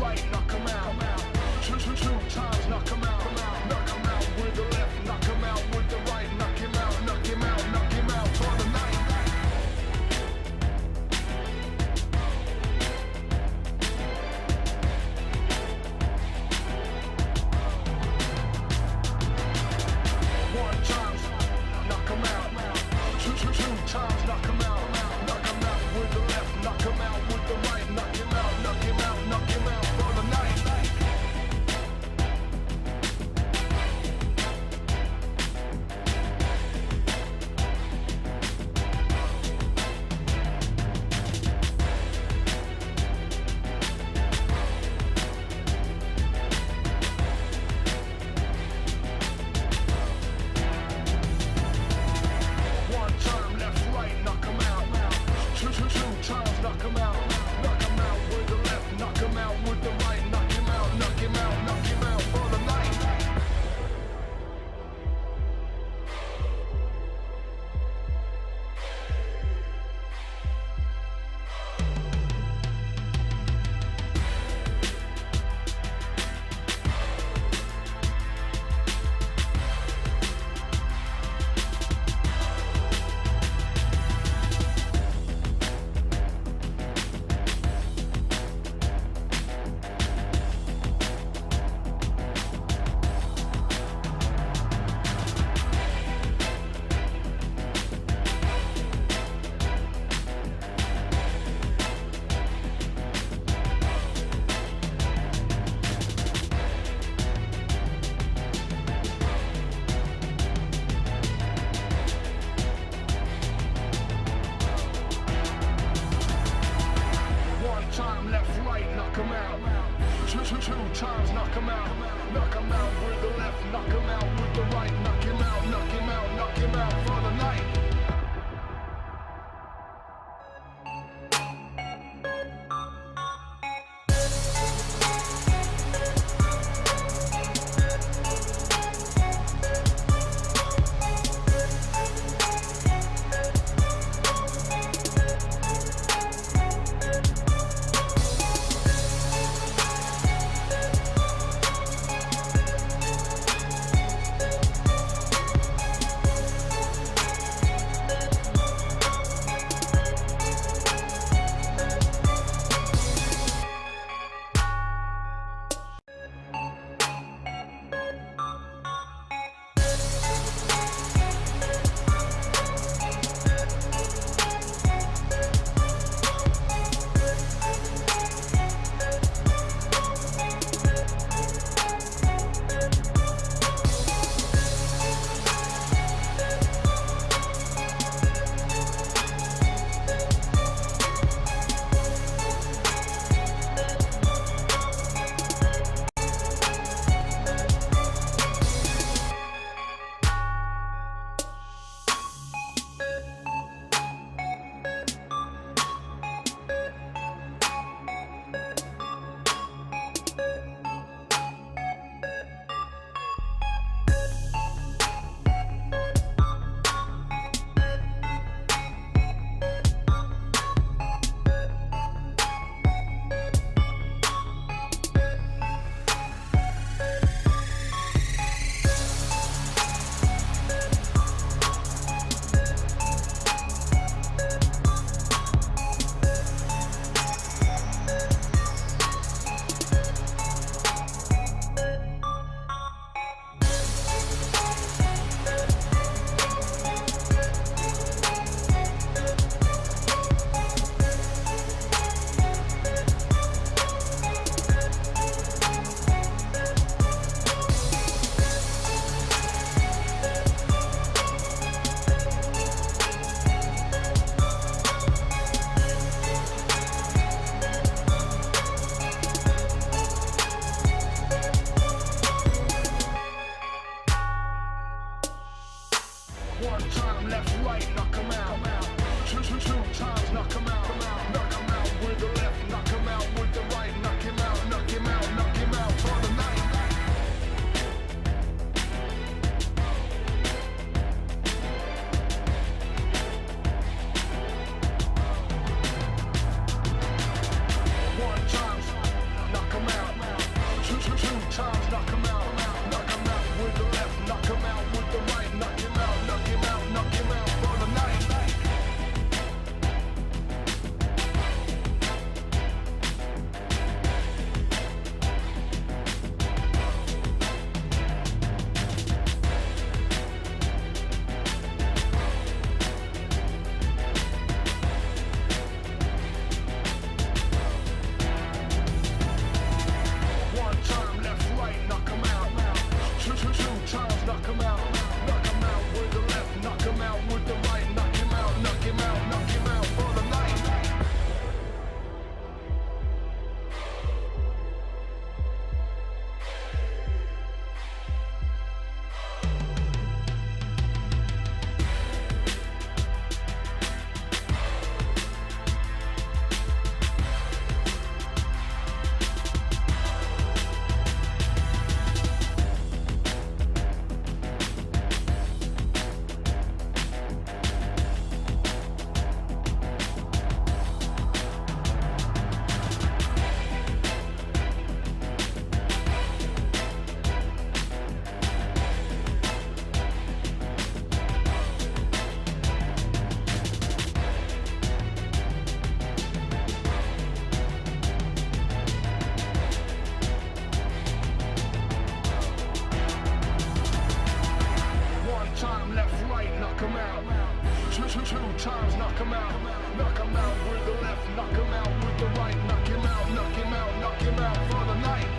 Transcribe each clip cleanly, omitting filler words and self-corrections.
right, knock him out. Two times, knock him out. Knock him out with the left, knock him out with the right. Knock him out, knock him out, knock him out for the night. One time, knock him out. Two times, knock him out. Knock him out with the left, knock him out with the right. Knock him out, knock him out, knock him out for the night. One time, left, right, knock him out. Two times, knock him out. Knock him out with the left, knock him out with the right. Knock him out, knock him out, knock him out for the night. One time, left, right, knock him out. Two times, knock him out. Knock him out with the left, knock him out with the right. Knock him out, knock him out, knock him out for the night. times, knock him out. Knock him out with the left, knock him out with the right. Knock him out, knock him out, knock him out for the night.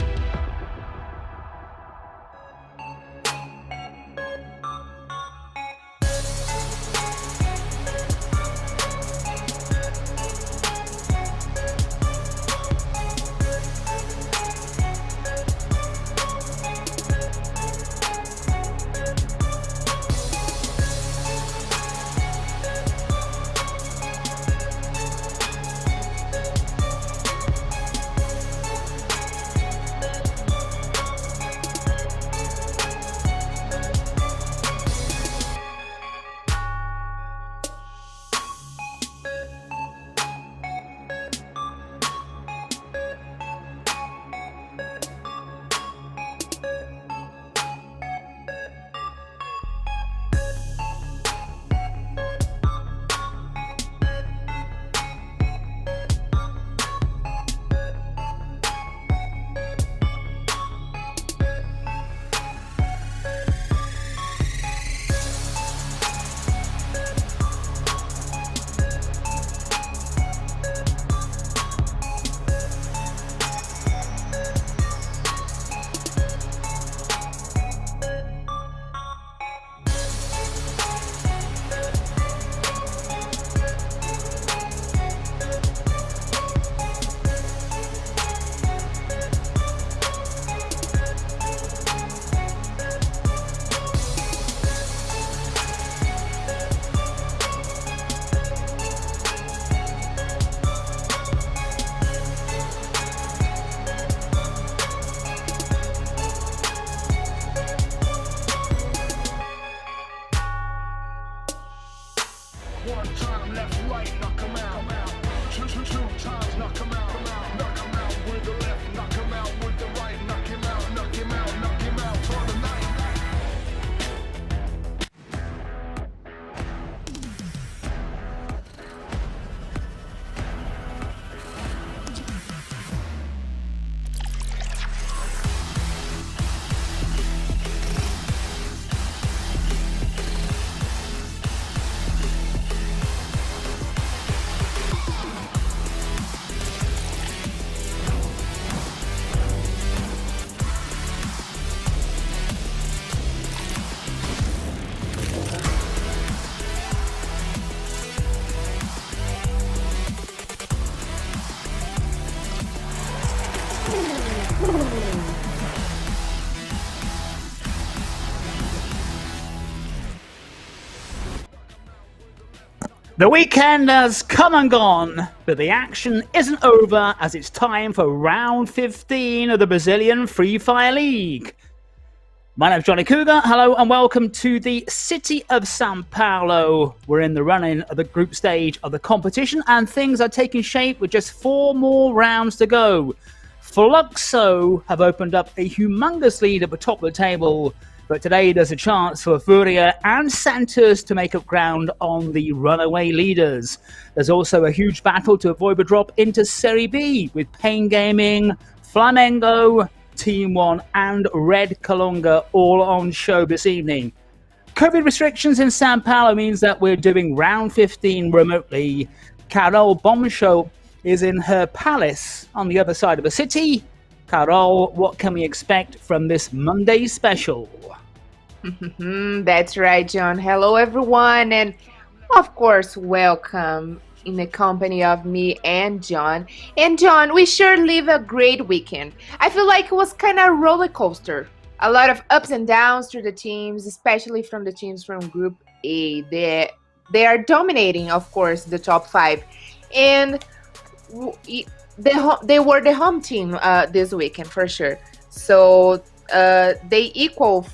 One time left, right, knock him out. Two times, knock him out. Knock him out with the left, knock him out with the right. Knock him out, knock him out, knock him out for the night. The weekend has come and gone, but the action isn't over as it's time for round 15 of the Brazilian Free Fire League. My name's Johnny Cougar. Hello and welcome to the city of Sao Paulo. We're in the running of the group stage of the competition and things are taking shape with just 4 more rounds to go. Fluxo have opened up a humongous lead at the top of the table, but today there's a chance for FURIA and Santos to make up ground on the runaway leaders. There's also a huge battle to avoid a drop into Serie B with Pain Gaming, Flamengo, Team 1 and Red Kalunga all on show this evening. COVID restrictions in Sao Paulo means that we're doing round 15 remotely. Carol Bombshow is in her palace on the other side of the city. Carol, what can we expect from this Monday special? That's right, John. Hello, everyone. And of course, welcome in the company of me and John. And John, we sure live a great weekend. I feel like it was kind of a roller coaster. A lot of ups and downs through the teams, especially from the teams from Group A. They are dominating, of course, the top 5. And they were the home team this weekend for sure. So they equal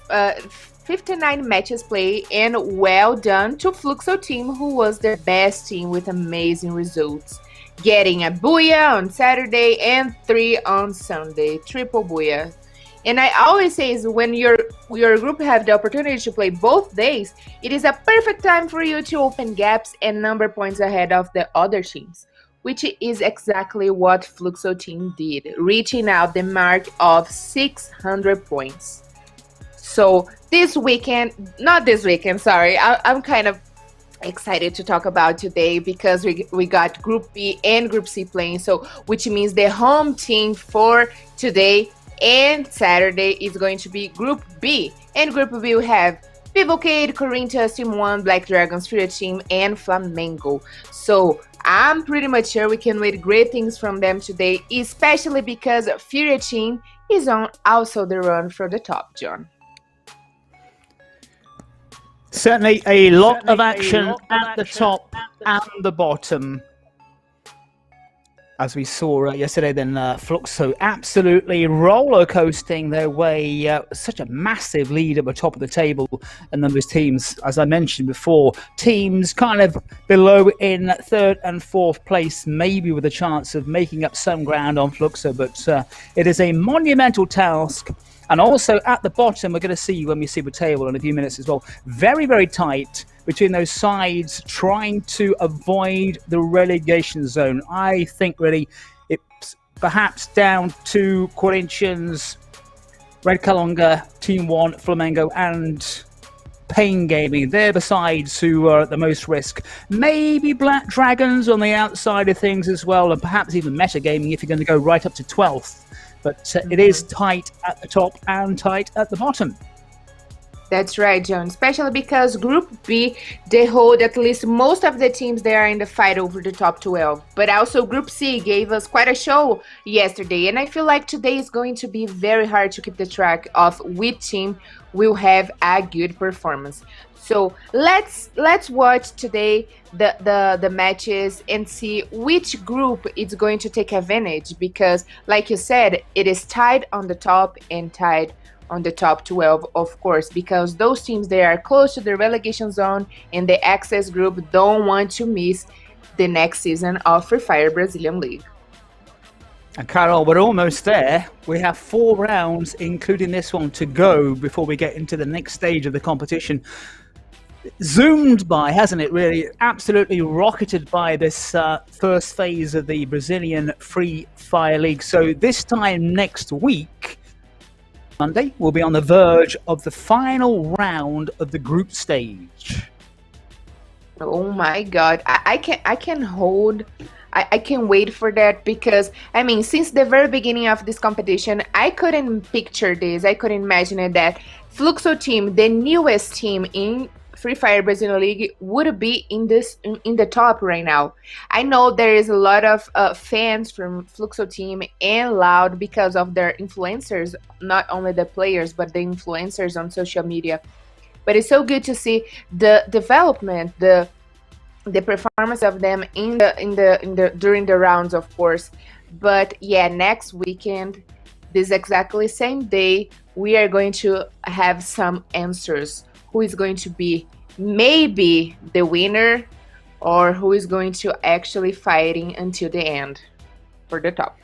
59 matches played, and well done to Fluxo team, who was the best team with amazing results, getting a booyah on Saturday and 3 on Sunday, triple booyah. And I always say is when your group have the opportunity to play both days, it is a perfect time for you to open gaps and number points ahead of the other teams, which is exactly what Fluxo team did, reaching out the mark of 600 points. So I'm kind of excited to talk about today because we got Group B and Group C playing, so which means the home team for today and Saturday is going to be Group B. And Group B we have Vivo Keyd, Corinthians, Team 1, Black Dragons, FURIA team, and Flamengo. So I'm pretty much sure we can wait great things from them today, especially because FURIA team is on also the run for the top, John. Certainly a lot of action at the top and the bottom. As we saw yesterday, then Fluxo absolutely roller coasting their way. Such a massive lead at the top of the table. And then those teams, as I mentioned before, teams kind of below in third and fourth place, maybe with a chance of making up some ground on Fluxo. But it is a monumental task. And also at the bottom, we're going to see when we see the table in a few minutes as well, very, very tight between those sides trying to avoid the relegation zone. I think really it's perhaps down to Corinthians, Red Kalunga, Team 1, Flamengo and Pain Gaming. They're the sides who are at the most risk. Maybe Black Dragons on the outside of things as well, and perhaps even Meta Gaming if you're going to go right up to 12th. But it is tight at the top and tight at the bottom. That's right, John. Especially because Group B, they hold at least most of the teams that are in the fight over the top 12. But also Group C gave us quite a show yesterday. And I feel like today is going to be very hard to keep the track of which team will have a good performance. So let's watch today the matches and see which group is going to take advantage, because like you said, it is tied on the top and tied on the top 12, of course, because those teams they are close to the relegation zone and the access group don't want to miss the next season of Free Fire Brazilian League. And Carol, we're almost there. We have 4 rounds, including this one, to go before we get into the next stage of the competition. Zoomed by, hasn't it, really? Absolutely rocketed by this first phase of the Brazilian Free Fire League. So this time next week, Monday, we'll be on the verge of the final round of the group stage. Oh my God, I can't wait for that, because I mean, since the very beginning of this competition, I couldn't picture this. I couldn't imagine it that Fluxo team, the newest team in Free Fire Brazilian League, would be in the top right now. I know there is a lot of fans from Fluxo team and Loud because of their influencers, not only the players but the influencers on social media. But it's so good to see the development, the performance of them during the rounds, of course. But yeah, next weekend, this exactly same day, we are going to have some answers. Who is going to be maybe the winner, or who is going to actually fighting until the end for the top.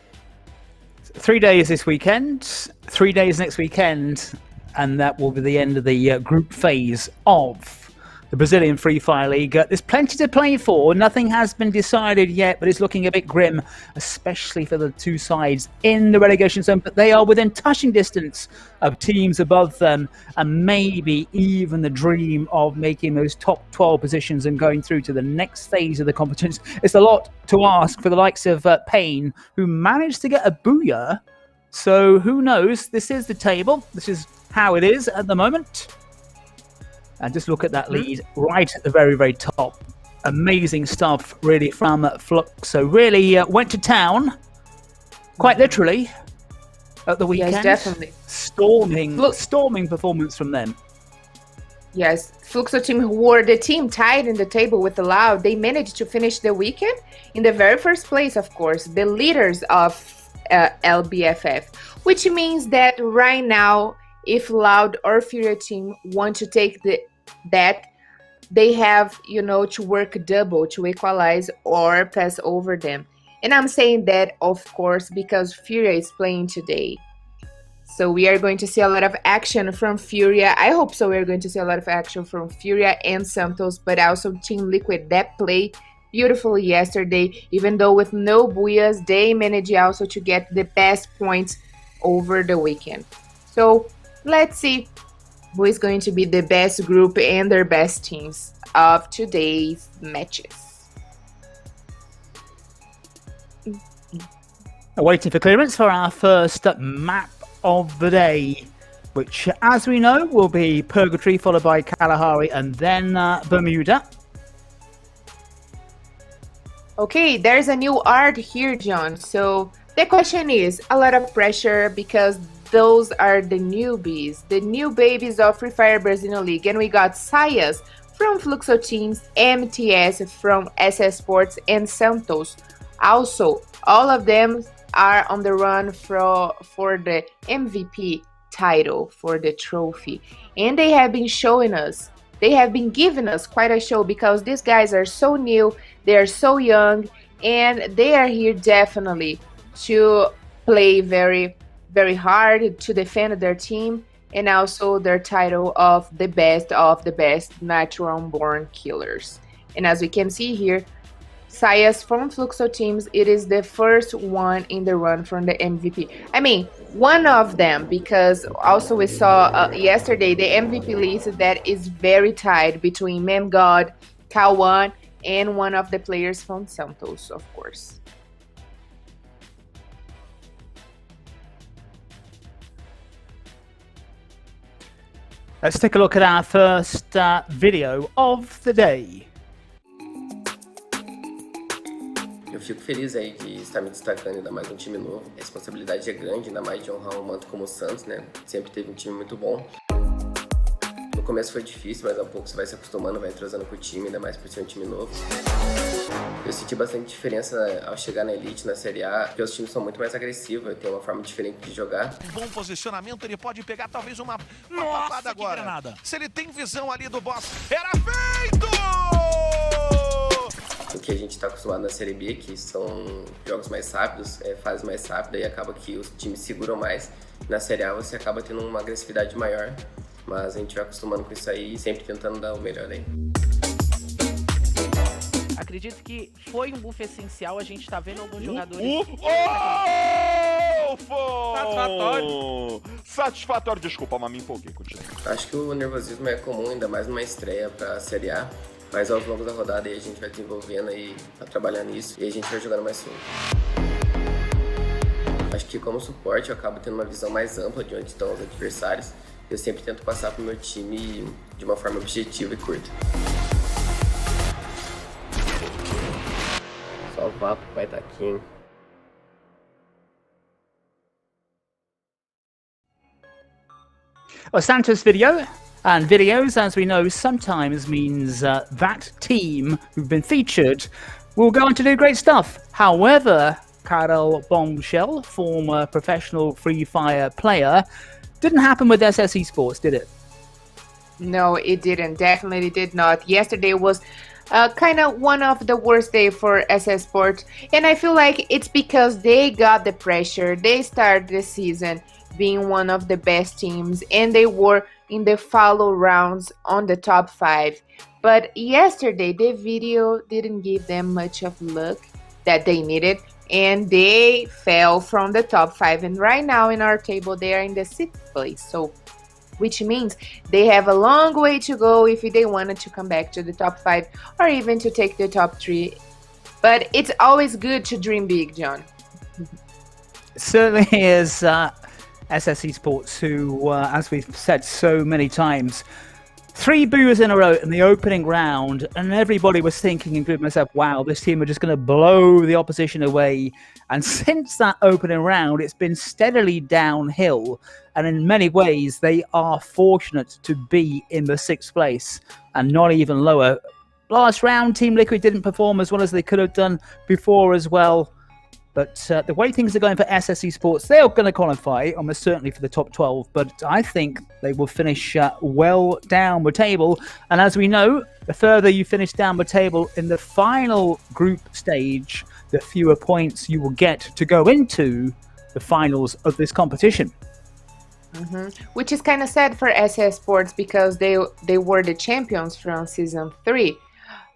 3 days this weekend, 3 days next weekend, and that will be the end of the group phase of the Brazilian Free Fire League. There's plenty to play for. Nothing has been decided yet, but it's looking a bit grim, especially for the 2 sides in the relegation zone. But they are within touching distance of teams above them, and maybe even the dream of making those top 12 positions and going through to the next phase of the competition. It's a lot to ask for the likes of Payne, who managed to get a booyah. So who knows? This is the table. This is how it is at the moment. And just look at that lead right at the very, very top. Amazing stuff, really, from Fluxo. Really went to town, quite literally, at the weekend. Yes, definitely. Storming performance from them. Yes, Fluxo team, who were the team tied in the table with the Loud, they managed to finish the weekend in the very first place, of course, the leaders of LBFF, which means that right now, if Loud or FURIA team want to take that, they have, to work double to equalize or pass over them. And I'm saying that, of course, because FURIA is playing today. So we are going to see a lot of action from FURIA. I hope so. We're going to see a lot of action from FURIA and Santos, but also Team Liquid that played beautifully yesterday. Even though with no booyahs, they managed also to get the best points over the weekend. So let's see. who is going to be the best group and their best teams of today's matches. Waiting for clearance for our first map of the day, which, as we know, will be Purgatory, followed by Kalahari, and then Bermuda. Okay, there's a new art here, John. So the question is, a lot of pressure because those are the newbies, the new babies of Free Fire Brazilian League. And we got Sayas from Fluxo teams, MTS from SS Sports, and Santos. Also, all of them are on the run for the MVP title, for the trophy. And they have been showing us, they have been giving us quite a show because these guys are so new, they are so young, and they are here definitely to play very, very hard to defend their team and also their title of the best natural-born killers. And as we can see here, Sayas from Fluxo teams, it is the first one in the run from the MVP. I mean, one of them, because also we saw yesterday the MVP list that is very tied between Mem God, Kawan, and one of the players from Santos, of course. Let's take a look at our first video of the day. Eu fico feliz aí de estar me destacando ainda mais um time novo. A responsabilidade é grande, ainda mais de honrar um manto como o Santos, né? Sempre teve um time muito bom. No começo foi difícil, mas a pouco você vai se acostumando, vai entrosando com o time, ainda mais por ser um time novo. Eu senti bastante diferença ao chegar na Elite, na Série A, porque os times são muito mais agressivos, tem uma forma diferente de jogar. Um bom posicionamento, ele pode pegar talvez uma papada agora. Granada. Se ele tem visão ali do boss, era feito! O que a gente está acostumado na Série B, que são jogos mais rápidos, fases mais rápidas, e acaba que os times seguram mais. Na Série A você acaba tendo uma agressividade maior, mas a gente vai acostumando com isso aí e sempre tentando dar o melhor aí. Acredito que foi um buff essencial, a gente tá vendo alguns jogadores... Satisfatório! Satisfatório, desculpa, mas me empolguei, continua. Acho que o nervosismo é comum, ainda mais numa estreia para a Série A. Mas aos longos da rodada aí a gente vai desenvolvendo e vai trabalhando nisso e a gente vai jogando mais solto. Acho que como suporte eu acabo tendo uma visão mais ampla de onde estão os adversários. Eu sempre tento passar pro meu time de uma forma objetiva e curta. Só o papo vai estar aqui, hein? Well, Santos video. And videos, as we know, sometimes means that team who've been featured will go on to do great stuff. However, Karel Bombshell, former professional Free Fire player, didn't happen with SS Esports, did it? No, it didn't. Definitely did not. Yesterday was kind of one of the worst days for SS Sports. And I feel like it's because they got the pressure. They started the season being one of the best teams, and they were in the follow rounds on the top 5. But yesterday, the video didn't give them much of luck that they needed, and they fell from the top 5. And right now in our table, they are in the 6th place. So, which means they have a long way to go if they wanted to come back to the top 5 or even to take the top 3. But it's always good to dream big, John. It certainly is. SS Esports, who, as we've said so many times, 3 boos in a row in the opening round, and everybody was thinking, including myself, wow, this team are just going to blow the opposition away. And since that opening round, it's been steadily downhill, and in many ways, they are fortunate to be in the 6th place and not even lower. Last round, Team Liquid didn't perform as well as they could have done before as well. But the way things are going for SS Esports, they're going to qualify, almost certainly for the top 12. But I think they will finish well down the table. And as we know, the further you finish down the table in the final group stage, the fewer points you will get to go into the finals of this competition. Which is kind of sad for SS Sports because they were the champions from Season 3.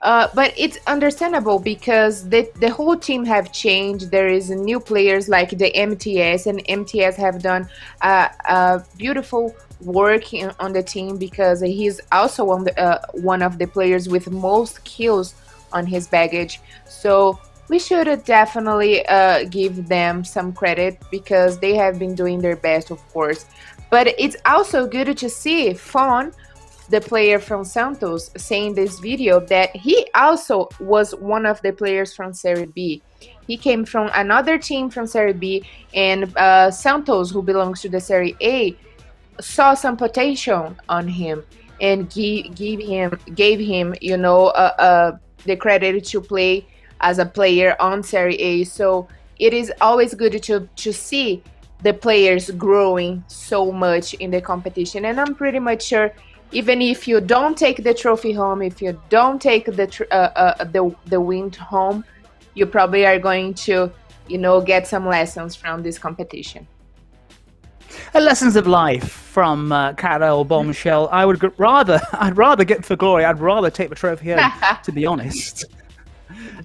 But it's understandable because the whole team have changed. There is new players like the MTS, and MTS have done a beautiful working on the team because he's also one of the players with most kills on his baggage. So we should definitely give them some credit because they have been doing their best, of course. But it's also good to see Fawn, the player from Santos, saying this video that he also was one of the players from Serie B. He came from another team from Serie B, and Santos, who belongs to the Serie A, saw some potential on him and gave him, the credit to play as a player on Serie A. So it is always good to see the players growing so much in the competition. And I'm pretty much sure, even if you don't take the trophy home, if you don't take the win home, you probably are going to, get some lessons from this competition. Lessons of life from Carol Bombshell. I'd rather get for glory. I'd rather take the trophy home, to be honest.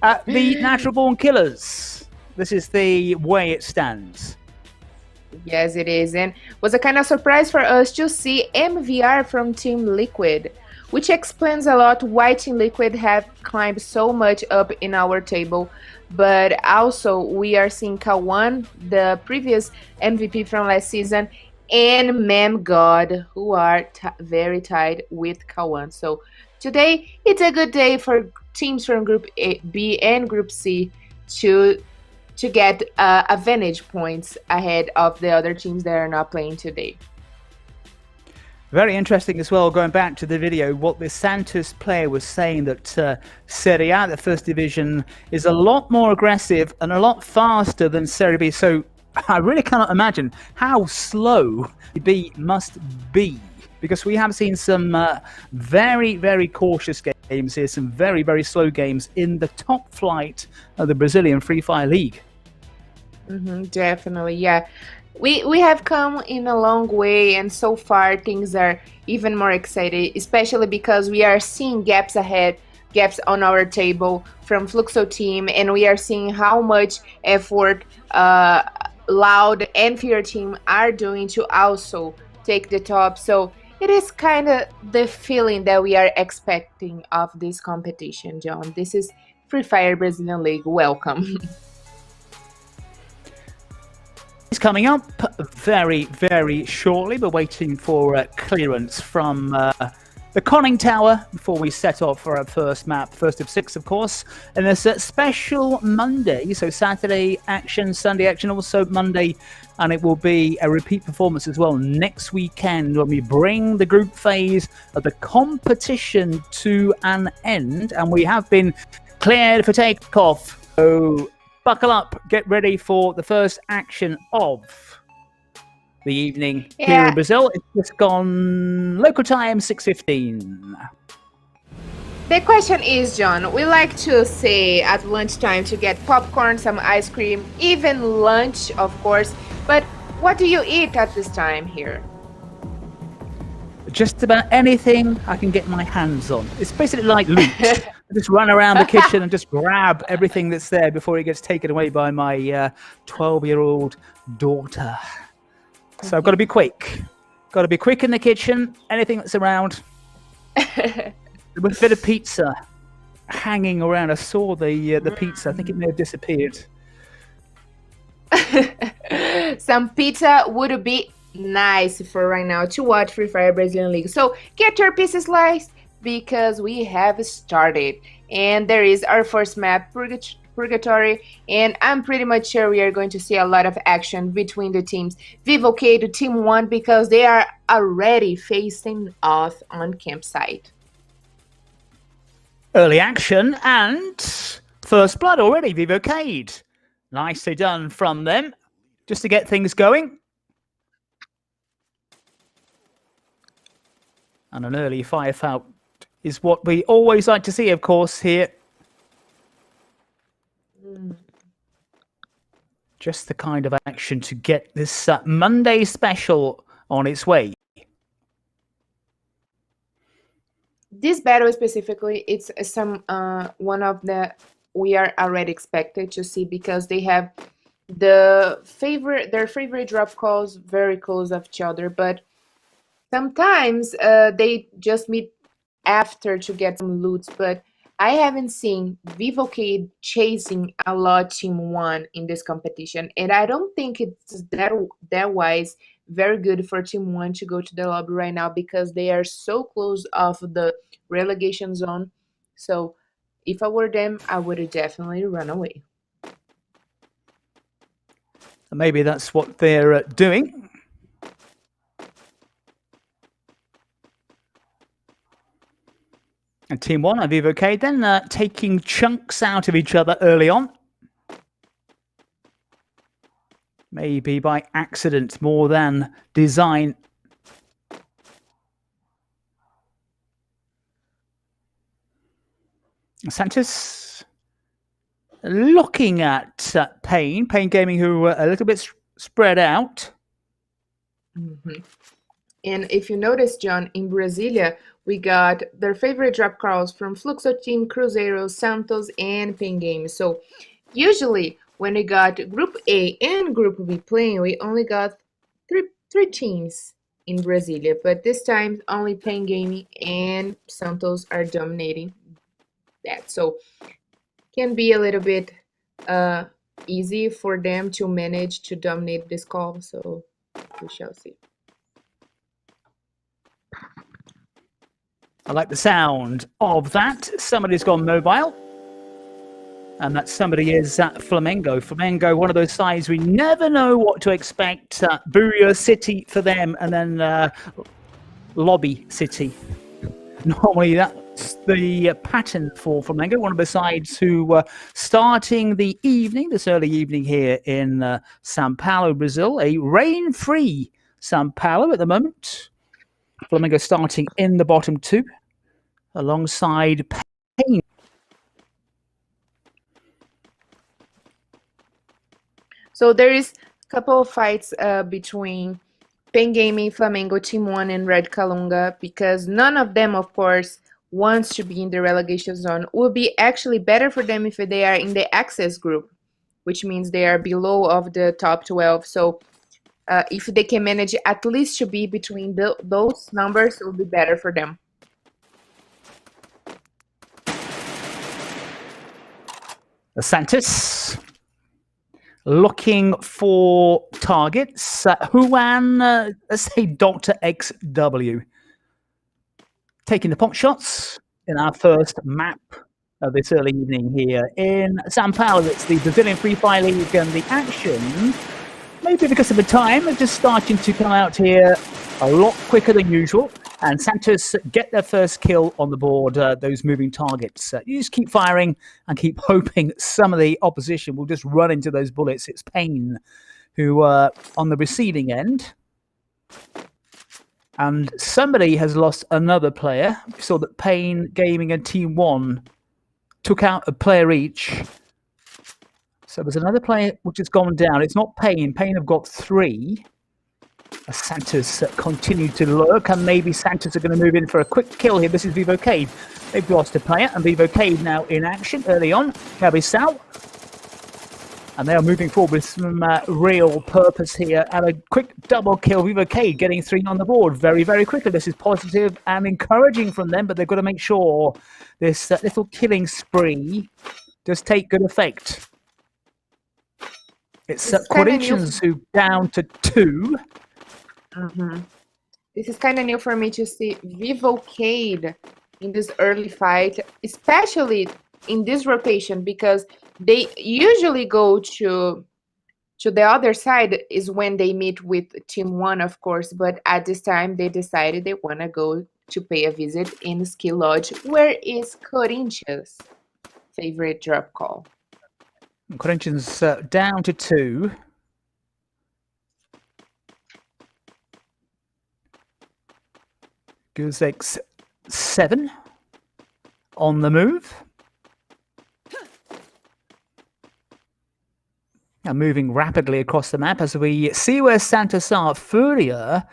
The Natural Born Killers. This is the way it stands. Yes, it is. And was a kind of surprise for us to see MVR from Team Liquid, which explains a lot why Team Liquid have climbed so much up in our table. But also we are seeing Kawan, the previous MVP from last season, and Mem God, who are very tied with Kawan. So today it's a good day for teams from Group B and Group C to get advantage points ahead of the other teams that are not playing today. Very interesting as well, going back to the video, what the Santos player was saying, that Serie A, the first division, is a lot more aggressive and a lot faster than Serie B. So I really cannot imagine how slow B must be, because we have seen some very, very cautious games here, some very, very slow games in the top flight of the Brazilian Free Fire League. Definitely, yeah. We have come in a long way, and so far things are even more exciting, especially because we are seeing gaps on our table from Fluxo team, and we are seeing how much effort Loud and FURIA team are doing to also take the top. So it is kind of the feeling that we are expecting of this competition, John. This is Free Fire Brazilian League. Welcome. It's coming up very, very shortly. We're waiting for clearance from the conning tower before we set off for our first map, first of 6, of course. And there's a special Monday, so Saturday action, Sunday action, also Monday, and it will be a repeat performance as well next weekend when we bring the group phase of the competition to an end, and we have been cleared for takeoff. So buckle up, get ready for the first action of the evening here in Brazil. It's just gone local time 6:15. The question is, John, we like to say at lunchtime to get popcorn, some ice cream, even lunch, of course. But what do you eat at this time here? Just about anything I can get my hands on. It's basically like loot. I just run around the kitchen and just grab everything that's there before it gets taken away by my 12-year-old daughter. So I've got to be quick. Got to be quick in the kitchen. Anything that's around. With a bit of pizza hanging around. I saw the pizza. I think it may have disappeared. Some pizza would be nice for right now to watch Free Fire Brazilian League. So get your pieces sliced because we have started. And there is our first map, Purgatory, and I'm pretty much sure we are going to see a lot of action between the teams. Vivo Keyd, Team 1, because they are already facing off on campsite. Early action and first blood already, Vivo Keyd. Nicely done from them, just to get things going. And an early firefight is what we always like to see, of course, here. Just the kind of action to get this Monday special on its way. This battle specifically, it's some one of the we are already expected to see because they have their favorite drop calls very close of each other, but Sometimes they just meet after to get some loots, but I haven't seen Vivo Keyd chasing a lot Team 1 in this competition, and I don't think it's that wise very good for Team 1 to go to the lobby right now because they are so close of the relegation zone. So if I were them, I would definitely run away. Maybe that's what they're doing. And Team 1 and Vivo Keyd then taking chunks out of each other early on. Maybe by accident more than design. Santos looking at Pain Gaming, who were a little bit spread out. Mm-hmm. And if you notice, John, in Brasilia, we got their favorite drop calls from Fluxo team, Cruzeiro, Santos, and Pain Gaming. So usually when we got Group A and Group B playing, we only got three teams in Brasilia. But this time, only Pain Gaming and Santos are dominating that. So can be a little bit easy for them to manage to dominate this call. So we shall see. I like the sound of that. Somebody's gone mobile. And that somebody is Flamengo. Flamengo, one of those sides we never know what to expect. FURIA City for them, and then Lobby City. Normally that's the pattern for Flamengo. One of the sides who starting the evening, this early evening here in Sao Paulo, Brazil. A rain-free Sao Paulo at the moment. Flamengo starting in the bottom two, alongside Pain. So there is a couple of fights between Pain Gaming, Flamengo, Team 1, and Red Kalunga, because none of them, of course, wants to be in the relegation zone. It would be actually better for them if they are in the access group, which means they are below of the top 12. So if they can manage at least to be between those numbers, it would be better for them. Santos looking for targets. Juan, let's say Dr. XW. Taking the pump shots in our first map of this early evening here in Sao Paulo. It's the Brazilian Free Fire League, and the action, maybe because of the time, is just starting to come out here a lot quicker than usual. And Santos get their first kill on the board, those moving targets. You just keep firing and keep hoping some of the opposition will just run into those bullets. It's Pain who are on the receiving end. And somebody has lost another player. We saw that Pain Gaming and Team 1 took out a player each. So there's another player which has gone down. It's not Pain. Pain have got 3. Santos continue to lurk, and maybe Santos are going to move in for a quick kill here. This is Vivo Keyd. They've lost a player, and Vivo Keyd now in action early on. Cabisao. And they are moving forward with some real purpose here, and a quick double kill. Vivo Keyd getting 3 on the board very, very quickly. This is positive and encouraging from them, but they've got to make sure this little killing spree does take good effect. It's Corinthians who down to 2. Mm-hmm. This is kind of new for me to see Vivo Keyd in this early fight, especially in this rotation, because they usually go to the other side is when they meet with Team 1, of course, but at this time they decided they want to go to pay a visit in Skill Lodge, where is Corinthians' favorite drop call. Corinthians down to 2. Guzek's 7 on the move. Now moving rapidly across the map as we see where Santos are. FURIA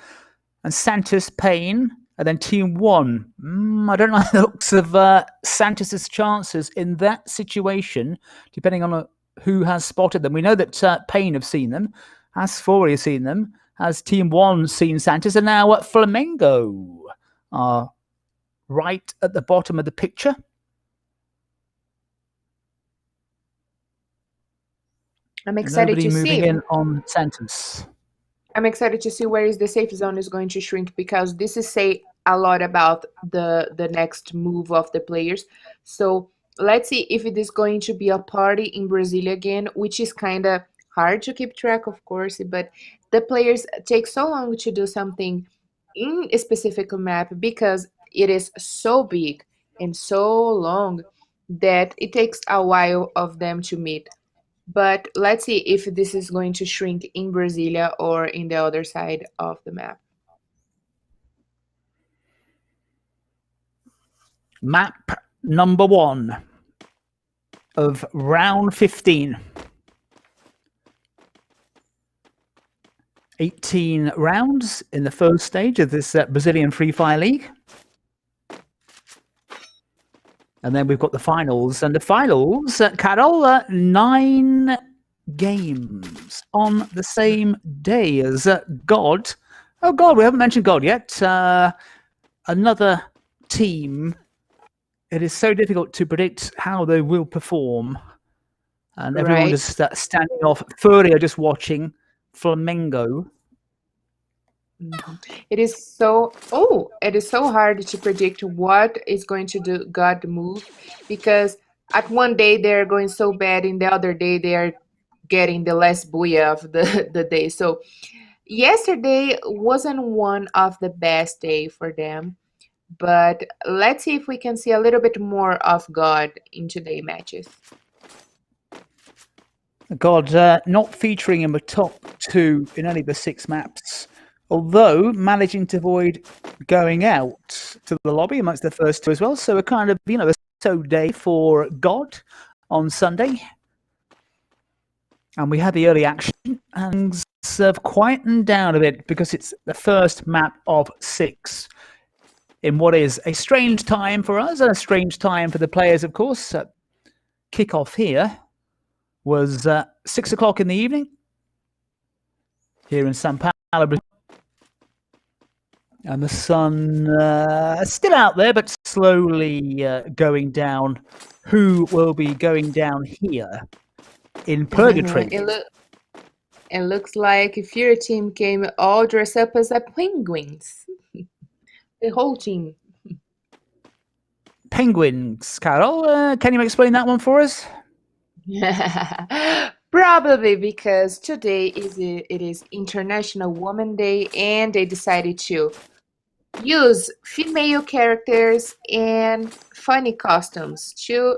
and Santos Pain, and then Team 1. I don't like the looks of Santos's chances in that situation, depending on who has spotted them. We know that Pain have seen them. Has FURIA seen them? as Team 1 seen Santos, and now Flamengo are right at the bottom of the picture. I'm excited Nobody to moving see. in on Santos. I'm excited to see where is the safe zone is going to shrink, because this is say a lot about the next move of the players. So let's see if it is going to be a party in Brazil again, which is kind of hard to keep track, of course, but the players take so long to do something in a specific map because it is so big and so long that it takes a while of them to meet. But let's see if this is going to shrink in Brasilia or in the other side of the map. Map number 1 of round 15. 18 rounds in the first stage of this Brazilian Free Fire League. And then we've got the finals. And the finals, Carol, 9 games on the same day as God. Oh, God, we haven't mentioned God yet. Another team. It is so difficult to predict how they will perform. And everyone Right. just standing off. FURIA just watching. Flamengo. It is so hard to predict what is going to do God move, because at one day they're going so bad, and the other day they are getting the last booyah of the day. So yesterday wasn't one of the best day for them, but let's see if we can see a little bit more of God in today matches. God, not featuring in the top 2 in any of the 6 maps, although managing to avoid going out to the lobby amongst the first 2 as well. So a kind of, a so day for God on Sunday. And we had the early action, and have quietened down a bit because it's the first map of 6 in what is a strange time for us and a strange time for the players, of course. Kickoff here was 6 o'clock in the evening here in São Paulo, Brazil. And the sun still out there, but slowly going down. Who will be going down here in purgatory? It looks like if your team came all dressed up as a penguins. The whole team. Penguins, Carol. Can you explain that one for us? Probably because today it is International Women Day, and they decided to use female characters and funny costumes to,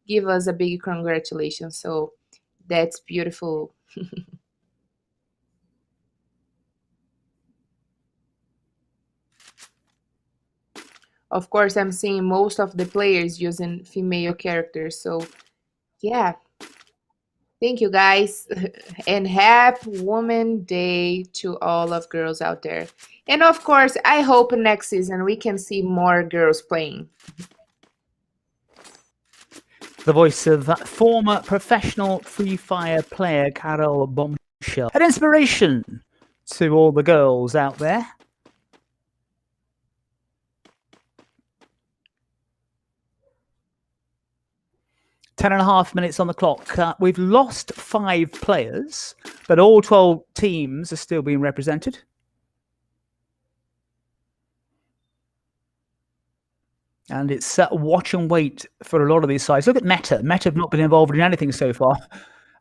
give us a big congratulations. So that's beautiful. Of course, I'm seeing most of the players using female characters. So yeah. Thank you, guys. And happy Women's Day to all of girls out there. And of course, I hope next season we can see more girls playing. The voice of former professional Free Fire player Carol Bombshell. An inspiration to all the girls out there. 10.5 minutes on the clock. We've lost 5 players, but all 12 teams are still being represented. And it's watch and wait for a lot of these sides. Look at Meta. Meta have not been involved in anything so far.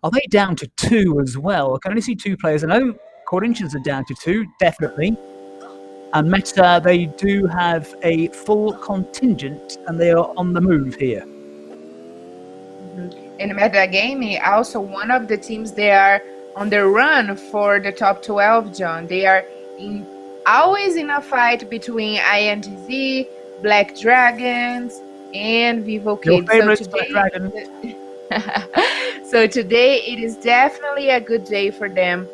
Are they down to 2 as well? I can only see 2 players. I know Corinthians are down to 2, definitely. And Meta, they do have a full contingent, and they are on the move here. In Meta Gaming, also one of the teams, they are on the run for the top 12, John. They are always in a fight between INTZ, Black Dragons, and Vivo Keyd. So today it is definitely a good day for them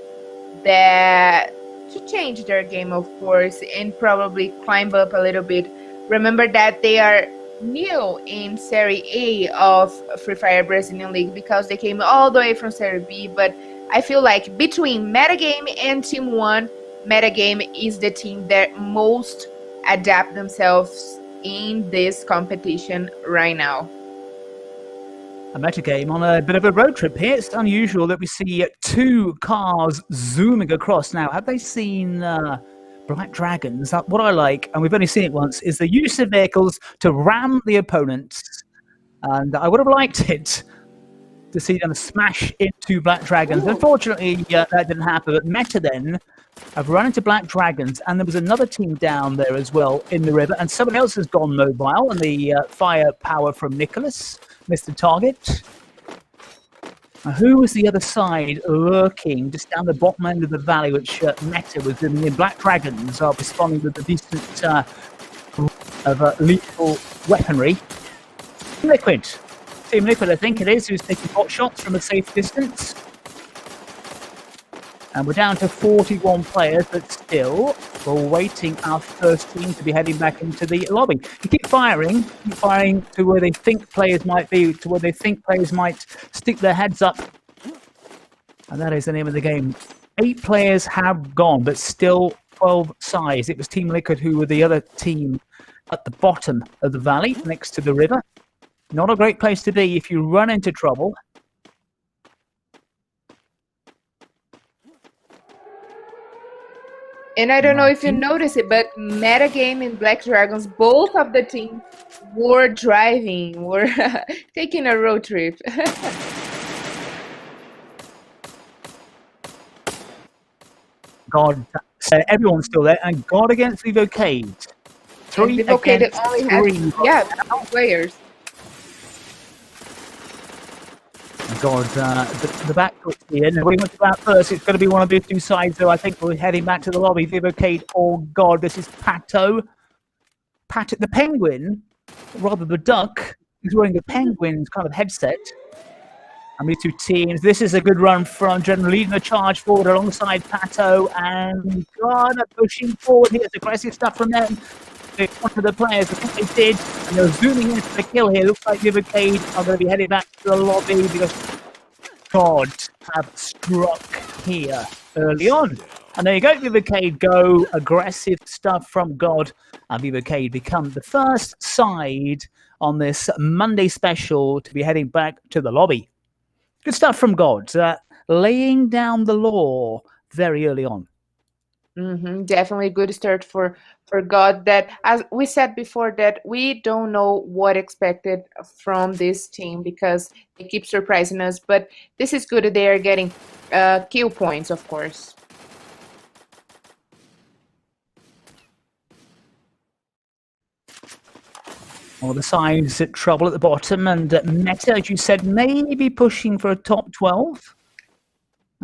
to change their game, of course, and probably climb up a little bit. Remember that they are new in Serie A of Free Fire Brazilian League because they came all the way from Serie B, but I feel like between Metagame and Team 1, Metagame is the team that most adapt themselves in this competition right now. A Metagame on a bit of a road trip here. It's unusual that we see two cars zooming across. Now, have they seen Black Dragons? What I like, and we've only seen it once, is the use of vehicles to ram the opponents. And I would have liked it to see them smash into Black Dragons. Unfortunately, that didn't happen. But Meta then have run into Black Dragons, and there was another team down there as well in the river, and someone else has gone mobile, and the firepower from Nicholas missed the target. Now, who was the other side lurking just down the bottom end of the valley, which Meta was doing in? Black Dragons are responding with a decent of lethal weaponry. Liquid. Team Liquid, I think it is, who's taking pot shots from a safe distance. And we're down to 41 players, but still, we're waiting our first team to be heading back into the lobby. You keep firing to where they think players might be, to where they think players might stick their heads up. And that is the name of the game. 8 players have gone, but still 12 sides. It was Team Liquid who were the other team at the bottom of the valley, next to the river. Not a great place to be if you run into trouble. And I don't know if you noticed it, but Metagame and Black Dragons, both of the teams were driving, were taking a road trip. God, so everyone's still there, and God against Vivo Keyd. 3 Vivo Keyd against only 3. has, yeah, 2 players. God, the back foot here. And we went to that first. It's going to be one of these two sides, though. I think we're heading back to the lobby. Vivo Keyd. Oh, God, this is Pato. Pat, the penguin, rather the duck, is wearing a penguin's kind of headset. And these two teams. This is a good run from General, leading the charge forward alongside Pato. And God, pushing forward here. It's aggressive stuff from them. They wanted the players, I think they did, and they're zooming in for the kill here. Looks like Vivo Keyd are going to be headed back to the lobby because God have struck here early on. And there you go, Vivo Keyd go. Aggressive stuff from God. And Vivo Keyd become the first side on this Monday special to be heading back to the lobby. Good stuff from God, laying down the law very early on. Definitely a good start for God. That, as we said before, that we don't know what expected from this team because they keep surprising us. But this is good. They are getting kill points, of course. All the sides at trouble at the bottom, and Meta, as you said, maybe pushing for a top 12.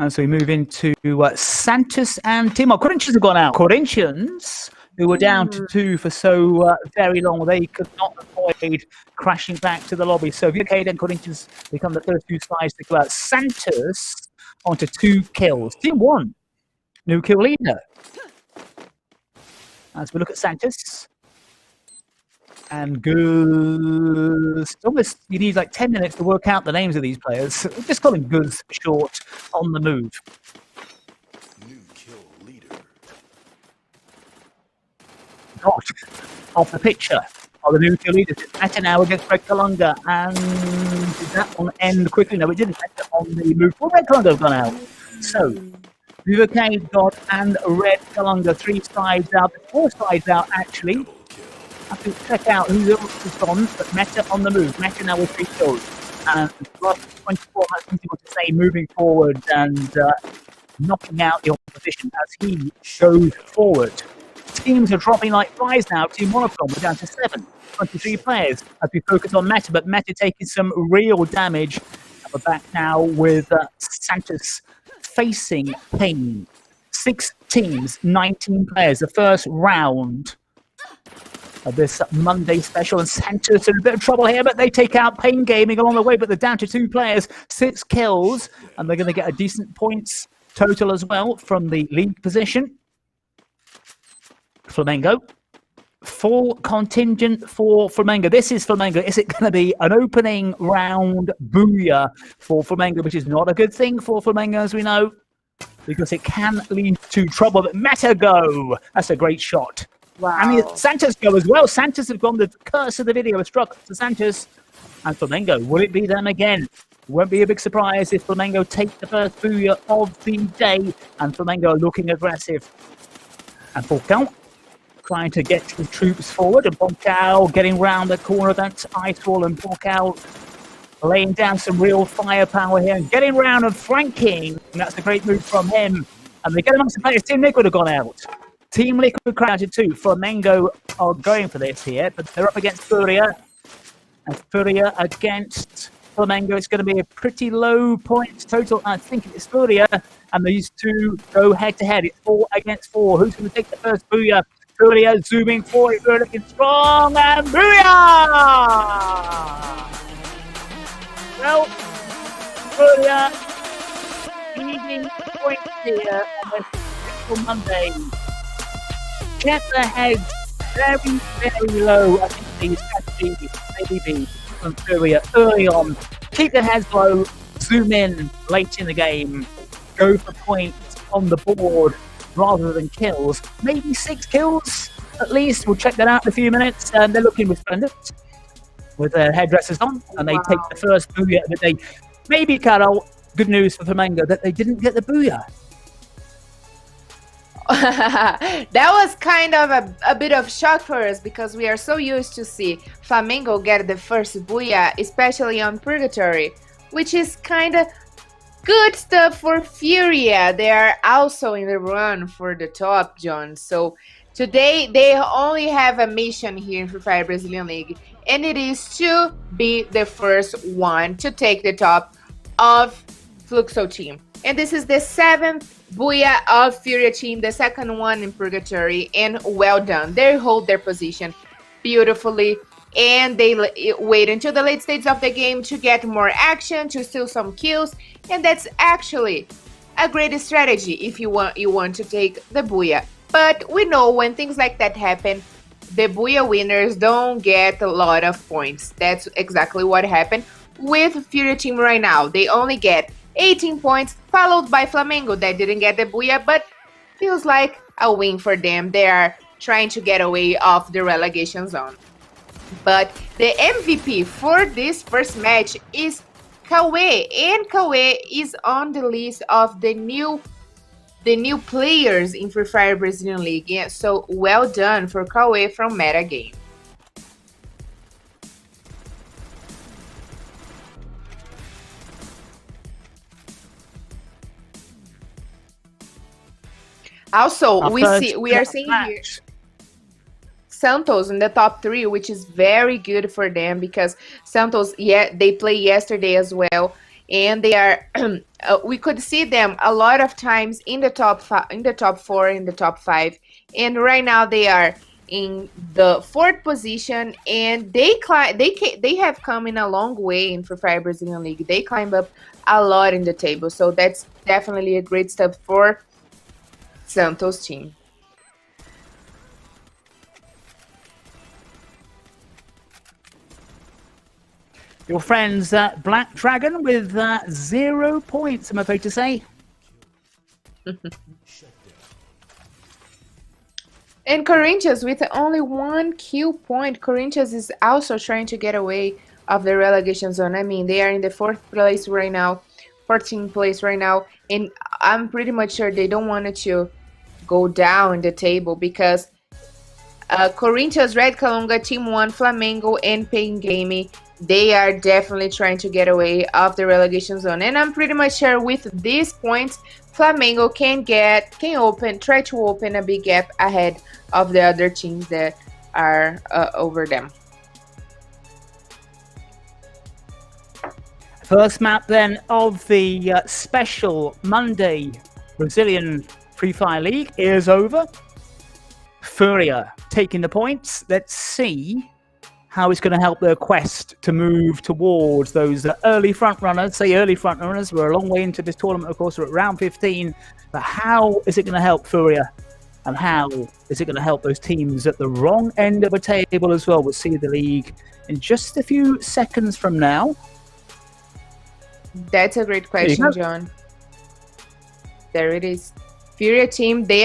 As we move into Santos and Timor. Corinthians have gone out. Corinthians, who were down to 2 for so very long, they could not avoid crashing back to the lobby. So Vivo Keyd and Corinthians become the first 2 sides to go out. Santos onto 2 kills. Team 1, new kill leader. As we look at Santos. And Guz, almost you need like 10 minutes to work out the names of these players. Just call him Guz for short, on the move. New kill leader. Not off the picture of the new kill leaders. Meta now against Red Kalunga. And did that one end quickly? No, it didn't. Meta on the move. Well, Red Kalunga have gone out. So, Vivo Keyd, God, and Red Kalunga. 3 sides out. 4 sides out, actually. I have to check out who else is on, but Meta on the move. Meta now with 3 kills. And 24 has something to say moving forward and knocking out the opposition as he goes forward. Teams are dropping like flies now. Team 1 of them, we're down to 7. 23 players as we focus on Meta, but Meta taking some real damage. And we're back now with Santos facing Pain. 6 teams, 19 players. The first round of this Monday special, and Santos are in a bit of trouble here, but they take out Pain Gaming along the way, but they're down to 2 players, 6 kills, and they're going to get a decent points total as well from the league position. Flamengo full contingent for Flamengo. This is Flamengo. Is it going to be an opening round booyah for Flamengo, which is not a good thing for Flamengo, as we know, because it can lead to trouble. But Meta go. That's a great shot. Wow. I mean, Santos go as well. Santos have gone. The curse of the video has struck to Santos and Flamengo. Will it be them again? Won't be a big surprise if Flamengo take the first booyah of the day, and Flamengo looking aggressive. And Falcão trying to get the troops forward, and Falcão getting round the corner of that ice wall, and Falcão laying down some real firepower here and getting round and flanking. And that's a great move from him. And they get amongst the players. Team Liquid have gone out. Team Liquid crowded too. Flamengo are going for this here, but they're up against FURIA. And FURIA against Flamengo. It's going to be a pretty low points total. I think it's FURIA. And these two go head to head. It's 4 against 4. Who's going to take the first booyah? FURIA zooming forward. FURIA looking strong. And booyah! Well, FURIA leading points here on this beautiful Monday. Get the heads very, very low. I think the strategy maybe be from FURIA early on. Keep the heads low, zoom in late in the game, go for points on the board rather than kills. Maybe 6 kills at least. We'll check that out in a few minutes. They're looking resplendent with their headdresses on, and they take the first booyah of the day. Maybe, Carol, good news for Flamengo that they didn't get the booyah. That was kind of a bit of shock for us, because we are so used to see Flamengo get the first booyah, especially on Purgatory, which is kind of good stuff for FURIA. They are also in the run for the top, John. So today they only have a mission here in Free Fire Brazilian League, and it is to be the first one to take the top of Fluxo team. And this is the 7th booyah of FURIA team, the second one in Purgatory, and well done. They hold their position beautifully, and they wait until the late stages of the game to get more action, to steal some kills, and that's actually a great strategy if you want to take the booyah. But we know when things like that happen, the booyah winners don't get a lot of points. That's exactly what happened with FURIA team right now. They only get 18 points, followed by Flamengo that didn't get the booyah, but feels like a win for them. They are trying to get away off the relegation zone. But the MVP for this first match is Cauê, and Cauê is on the list of the new players in Free Fire Brazilian League. Yeah, so well done for Cauê from Metagame. Also, we are seeing here Santos in the top 3, which is very good for them, because Santos, they played yesterday as well, and they are we could see them a lot of times in the top 4, in the top 5, and right now they are in the 4th position, and they have come in a long way in Free Fire Brazilian League. They climb up a lot in the table, so that's definitely a great step for Santos team. Your friends, Black Dragon, with 0 points, I'm afraid to say. And Corinthians with only 1 kill point. Corinthians is also trying to get away of the relegation zone. I mean, they are in the 4th place right now, 14th place right now, and I'm pretty much sure they don't want it to go down the table, because Corinthians, Red Kalunga, Team 1, Flamengo, and Pain Gaming, they are definitely trying to get away of the relegation zone. And I'm pretty much sure with these points, Flamengo can try to open a big gap ahead of the other teams that are over them. First map then of the special Monday Brazilian Free Fire League is over. FURIA taking the points. Let's see how it's going to help their quest to move towards those early front runners. Say early front runners. We're a long way into this tournament, of course. We're at round 15. But how is it going to help FURIA And how is it going to help those teams at the wrong end of the table as well? We'll see the league in just a few seconds from now. That's a great question, John. There it is. FURIA team, they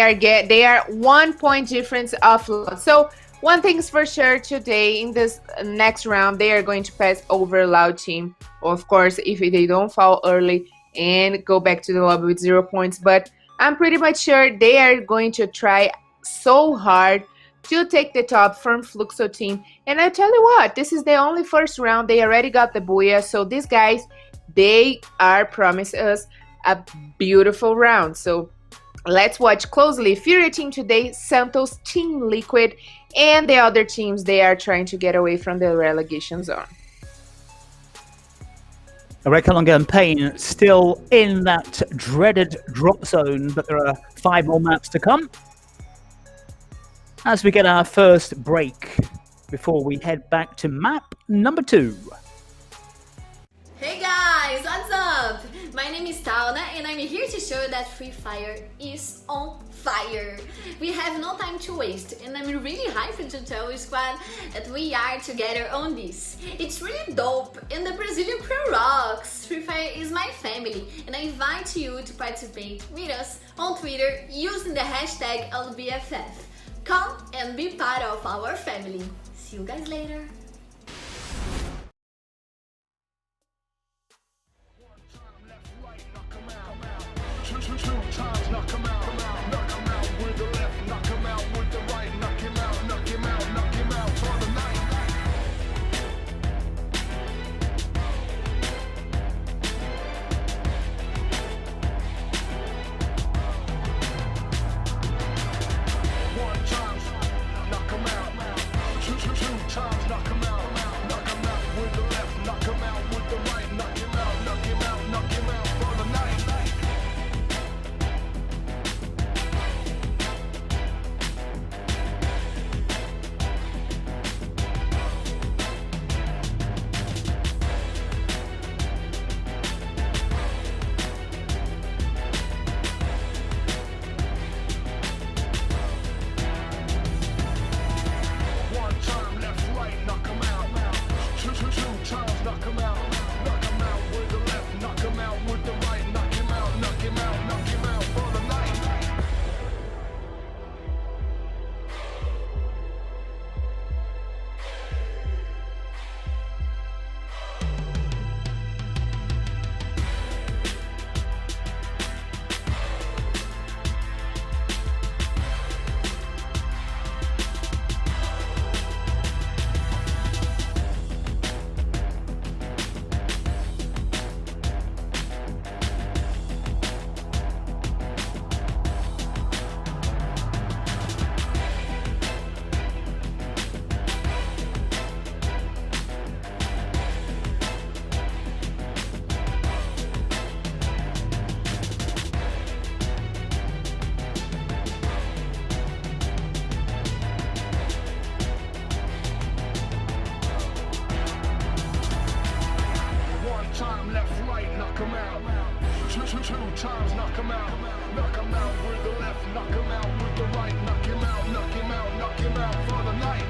are 1 point difference off. So one thing's for sure today in this next round, they are going to pass over Loud team. Of course, if they don't fall early and go back to the lobby with 0 points. But I'm pretty much sure they are going to try so hard to take the top from Fluxo team. And I tell you what, this is the only first round. They already got the Booyah. So these guys, they are promising us a beautiful round. So let's watch closely. FURIA team today, Santos, Team Liquid, and the other teams, they are trying to get away from the relegation zone. Red Kalunga and Pain still in that dreaded drop zone, but there are 5 more maps to come. As we get our first break before we head back to map number 2. Hey guys, what's up? My name is Tauna and I'm here to show you that Free Fire is on fire. We have no time to waste and I'm really hyped to tell you, squad, that we are together on this. It's really dope and the Brazilian crew rocks. Free Fire is my family and I invite you to participate with us on Twitter using the hashtag LBFF. Come and be part of our family. See you guys later. Two times, knock him out. Knock him out with the left, knock him out with the right. Knock him out, knock him out, knock him out for the night. One time, knock him out. Two times, knock him out. Knock him out with the left, knock him out with the right. Knock him out, knock him out, knock him out for the night. Time left, right, knock him out. Two times, knock him out. Knock him out with the left, knock him out with the right. Knock him out, knock him out, knock him out for the night.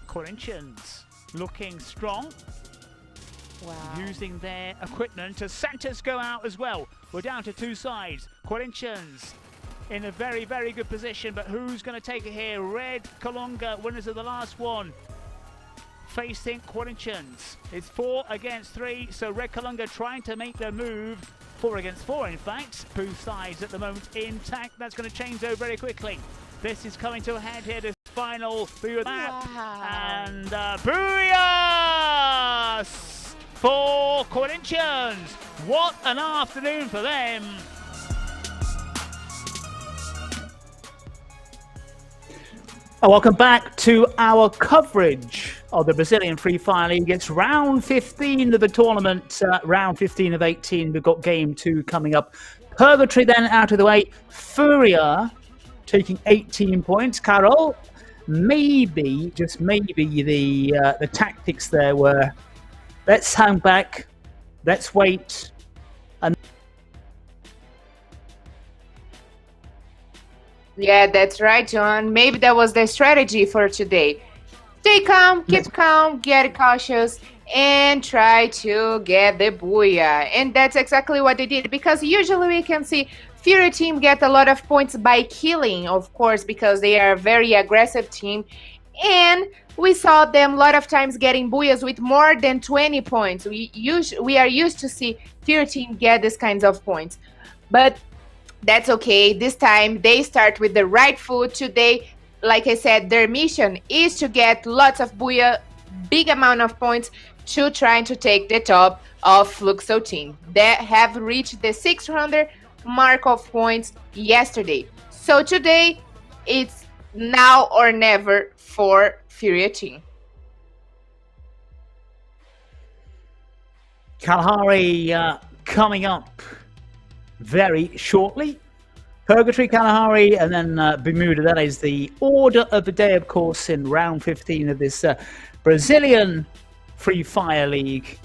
Corinthians looking strong. Wow. Using their equipment as Santos go out as well. We're down to 2 sides. Corinthians in a very, very good position. But who's going to take it here? Red Kalunga, winners of the last one, facing Corinthians. It's 4 against 3, so Red Kalunga trying to make their move. 4 against 4, in fact. Both sides at the moment intact. That's going to change though very quickly. This is coming to a head here, this final FURIA map. And FURIA for Corinthians. What an afternoon for them. Welcome back to our coverage of the Brazilian Free Fire League. It's round 15 of the tournament, round 15 of 18. We've got game 2 coming up. Purgatory then out of the way. FURIA taking 18 points. Carol, maybe, just maybe, the tactics there were, let's hang back, let's wait. Yeah, that's right, John. Maybe that was the strategy for today. Stay calm, keep calm, get cautious, and try to get the booyah. And that's exactly what they did, because usually we can see FURIA team get a lot of points by killing, of course, because they are a very aggressive team. And we saw them a lot of times getting booyahs with more than 20 points. We are used to see FURIA team get these kinds of points. But that's okay. This time they start with the right foot. Today, like I said, their mission is to get lots of booyah, big amount of points to trying to take the top of Fluxo team. They have reached the 600 mark of points yesterday. So today it's now or never for FURIA team. Kalahari coming up very shortly. Purgatory, Kalahari, and then Bermuda. That is the order of the day, of course, in round 15 of this Brazilian Free Fire League.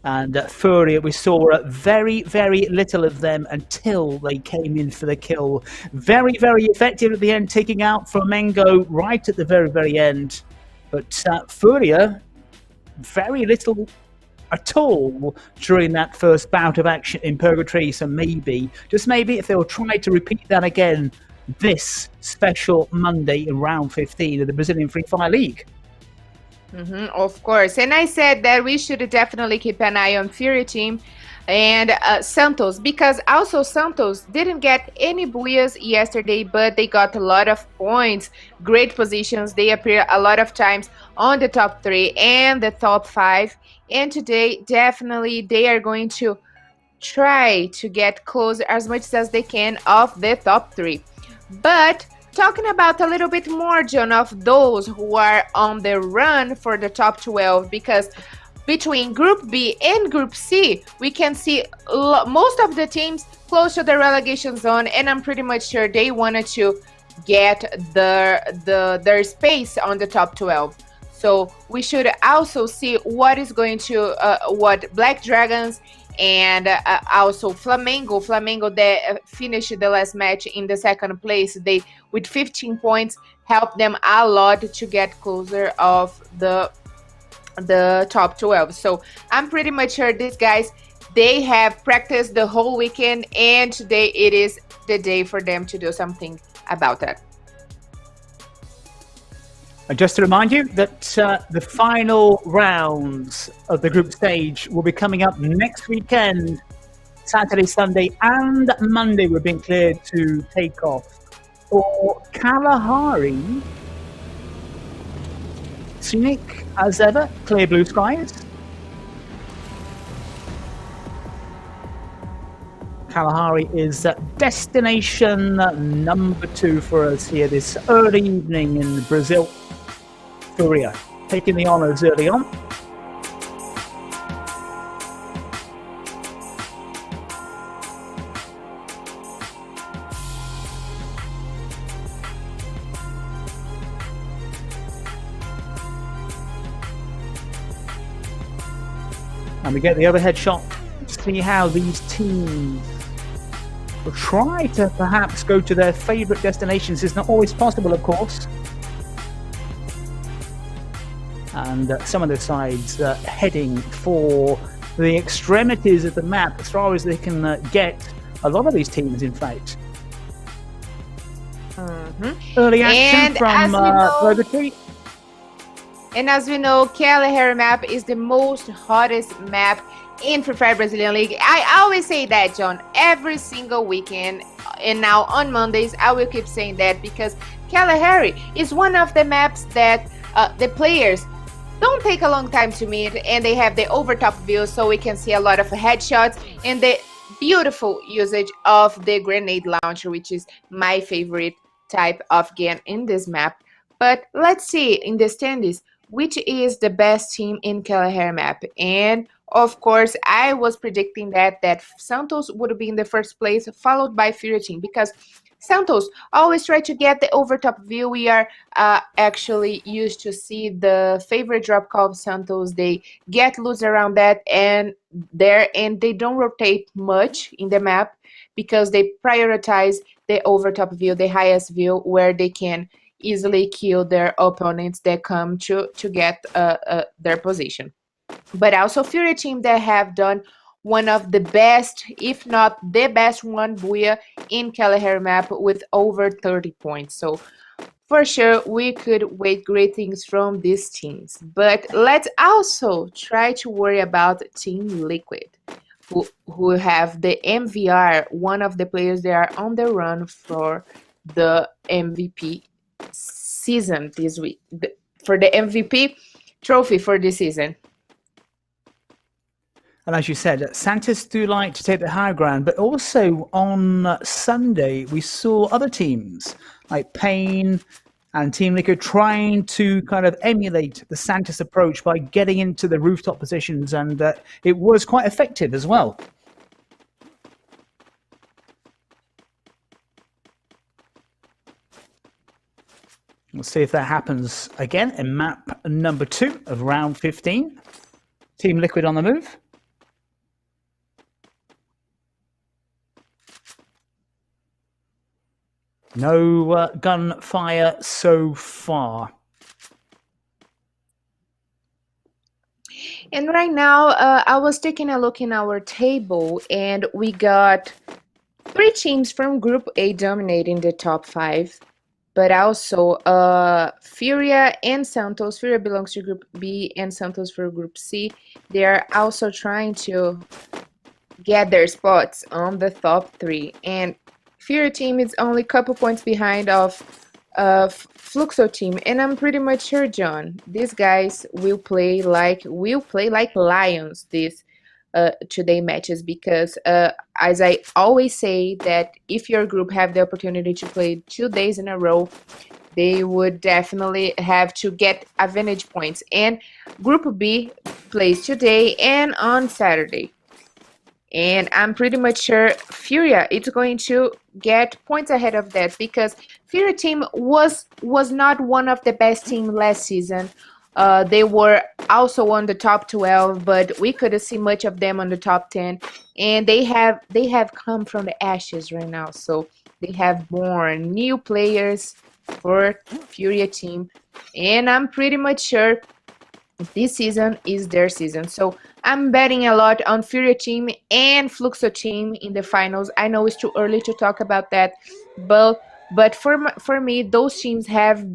And FURIA, we saw very, very little of them until they came in for the kill. Very, very effective at the end, taking out Flamengo right at the very, very end. But FURIA, very little at all during that first bout of action in Purgatory. So maybe, just maybe, if they'll try to repeat that again this special Monday in round 15 of the Brazilian Free Fire League. Of course. And I said that we should definitely keep an eye on FURIA team and Santos, because also Santos didn't get any booyahs yesterday, but they got a lot of points, great positions. They appear a lot of times on the top 3 and the top 5. And today, definitely, they are going to try to get close as much as they can of the top 3. But talking about a little bit more, John, of those who are on the run for the top 12, because between Group B and Group C, we can see most of the teams close to the relegation zone, and I'm pretty much sure they wanted to get their space on the top 12. So we should also see what is going to what Black Dragons and also Flamengo that finished the last match in the second place. They, with 15 points, helped them a lot to get closer of the top 12. So I'm pretty much sure these guys, they have practiced the whole weekend, and today it is the day for them to do something about that. And just to remind you that the final rounds of the group stage will be coming up next weekend. Saturday, Sunday, and Monday we're being cleared to take off. For Kalahari, scenic as ever, clear blue skies. Kalahari is destination number 2 for us here this early evening in Brazil. FURIA taking the honours early on. And we get the overhead shot to see how these teams will try to perhaps go to their favourite destinations. It's not always possible, of course. And some of the sides heading for the extremities of the map as far as they can get. A lot of these teams, in fact. Early action And from as we know, Purgatory. And as we know, Kalahari map is the most hottest map in Free Fire Brazilian League. I always say that, John, every single weekend. And now on Mondays, I will keep saying that because Kalahari is one of the maps that the players don't take a long time to meet, and they have the overtop view, so we can see a lot of headshots and the beautiful usage of the grenade launcher, which is my favorite type of gun in this map. But let's see in the standings which is the best team in Kalahari map. And of course, I was predicting that Santos would be in the first place, followed by FURIA team, because Santos always try to get the overtop view. We are actually used to see the favorite drop call of Santos. They get loose around that and they don't rotate much in the map because they prioritize the overtop view, the highest view, where they can easily kill their opponents that come to get their position. But also FURIA team that have done one of the best, if not the best one, Booyah in Kalahari map with over 30 points. So for sure, we could wait great things from these teams. But let's also try to worry about Team Liquid, who have the MVR, one of the players that are on the run for the MVP season this week, for the MVP trophy for this season. And as you said, Santos do like to take the high ground, but also on Sunday we saw other teams like Pain and Team Liquid trying to kind of emulate the Santos approach by getting into the rooftop positions, and it was quite effective as well. We'll see if that happens again in map number 2 of round 15. Team Liquid on the move. No gunfire so far. And right now, I was taking a look in our table, and we got 3 teams from Group A dominating the top 5. But also FURIA and Santos. FURIA belongs to Group B and Santos for Group C. They are also trying to get their spots on the top 3. And FURIA team is only a couple points behind of Fluxo team. And I'm pretty much sure, John, these guys will play like lions this today matches, because as I always say, that if your group have the opportunity to play 2 days in a row, they would definitely have to get advantage points. And Group B plays today and on Saturday. And I'm pretty much sure FURIA is going to get points ahead of that, because FURIA team was not one of the best team last season. They were also on the top 12, but we couldn't see much of them on the top 10. And they have come from the ashes right now, so they have born new players for FURIA team. And I'm pretty much sure this season is their season. So I'm betting a lot on FURIA team and Fluxo team in the finals. I know it's too early to talk about that, but for me, those teams have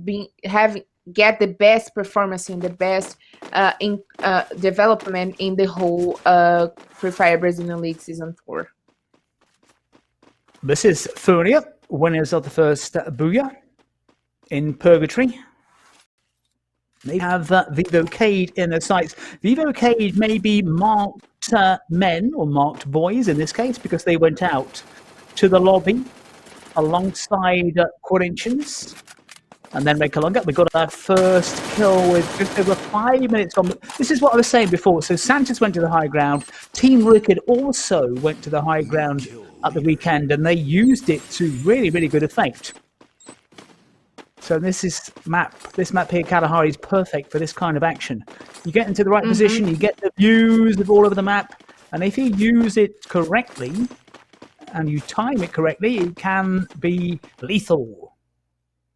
get the best performance in the best development in the whole Free Fire Brazilian League Season 4. This is FURIA, winners of the first Booyah in Purgatory. They have Vivo Keyd in their sights. Vivo Keyd may be marked men, or marked boys in this case, because they went out to the lobby alongside Corinthians. And then Kalunga, we got our first kill with just over 5 minutes on. This is what I was saying before. So Santos went to the high ground. Team Liquid also went to the high ground at the weekend, and they used it to really, really good effect. So this map here, Kalahari, is perfect for this kind of action. You get into the right position, you get the views of all over the map, and if you use it correctly and you time it correctly, it can be lethal.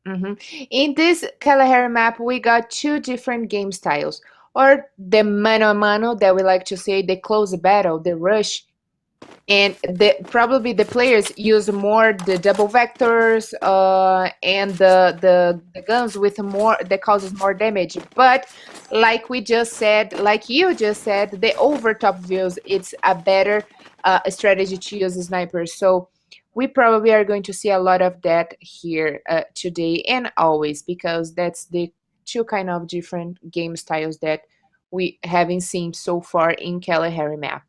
In this Kalahari map, we got 2 different game styles, or the mano a mano that we like to say, the close battle, the rush, and probably the players use more the double vectors and the guns with more that causes more damage. But like we just said, like you just said, the overtop views, it's a better strategy to use snipers. So we probably are going to see a lot of that here today and always, because that's the two kind of different game styles that we haven't seen so far in Kalahari map.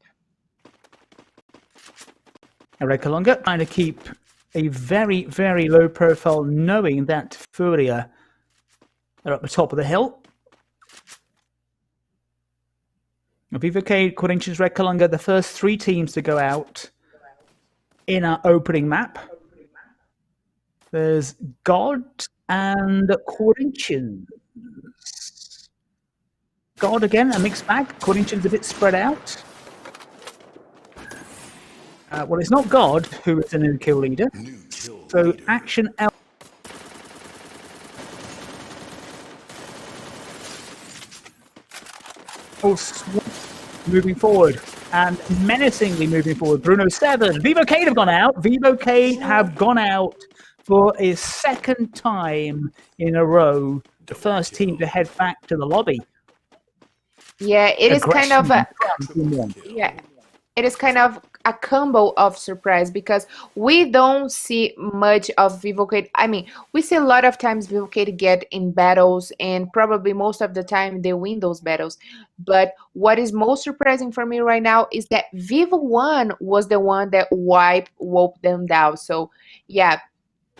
Red Kalunga trying to keep a very, very low profile, knowing that FURIA are at the top of the hill. Vivo Keyd, Corinthians, Red Kalunga, the first 3 teams to go out in our opening map. There's God and Corinthians. God again, a mixed bag. Corinthians a bit spread out. Well, it's not God who is the new kill leader. So action L. Moving forward and menacingly moving forward. Bruno 7. Vivo Keyd have gone out. Vivo Keyd have gone out for a second time in a row. The first team to head back to the lobby. Yeah, it is kind of a it is kind of a combo of surprise, because we don't see much of Vivo Keyd. I mean, we see a lot of times Vivo Keyd get in battles, and probably most of the time they win those battles. But what is most surprising for me right now is that Vivo 1 was the one that whooped them down. So yeah,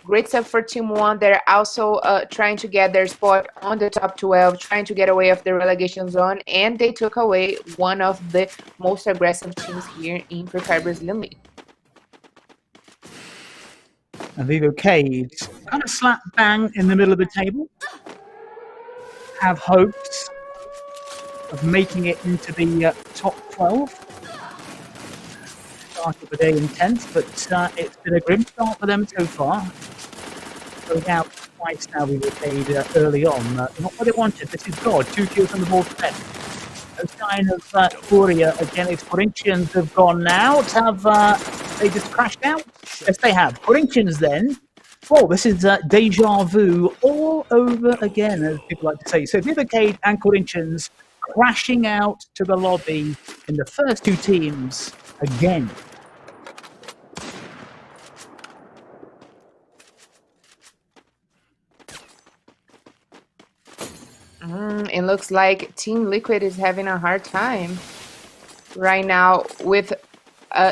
great stuff for Team 1. They're also trying to get their spot on the top 12, trying to get away of the relegation zone, and they took away one of the most aggressive teams here in Free Fire Brazilian League. And Vivo Keyd, kind of slap bang in the middle of the table, have hopes of making it into the top 12. Start of the day intense, but it's been a grim start for them so far. Going out twice now, Vivo Keyd early on. Not what they wanted. This is God. 2 kills on the board for them. No sign of FURIA again. It's Corinthians have gone out. Have they just crashed out? Yes, they have. Corinthians then. Well, this is deja vu all over again, as people like to say. So Vivo Keyd and Corinthians crashing out to the lobby in the first 2 teams again. It looks like Team Liquid is having a hard time right now with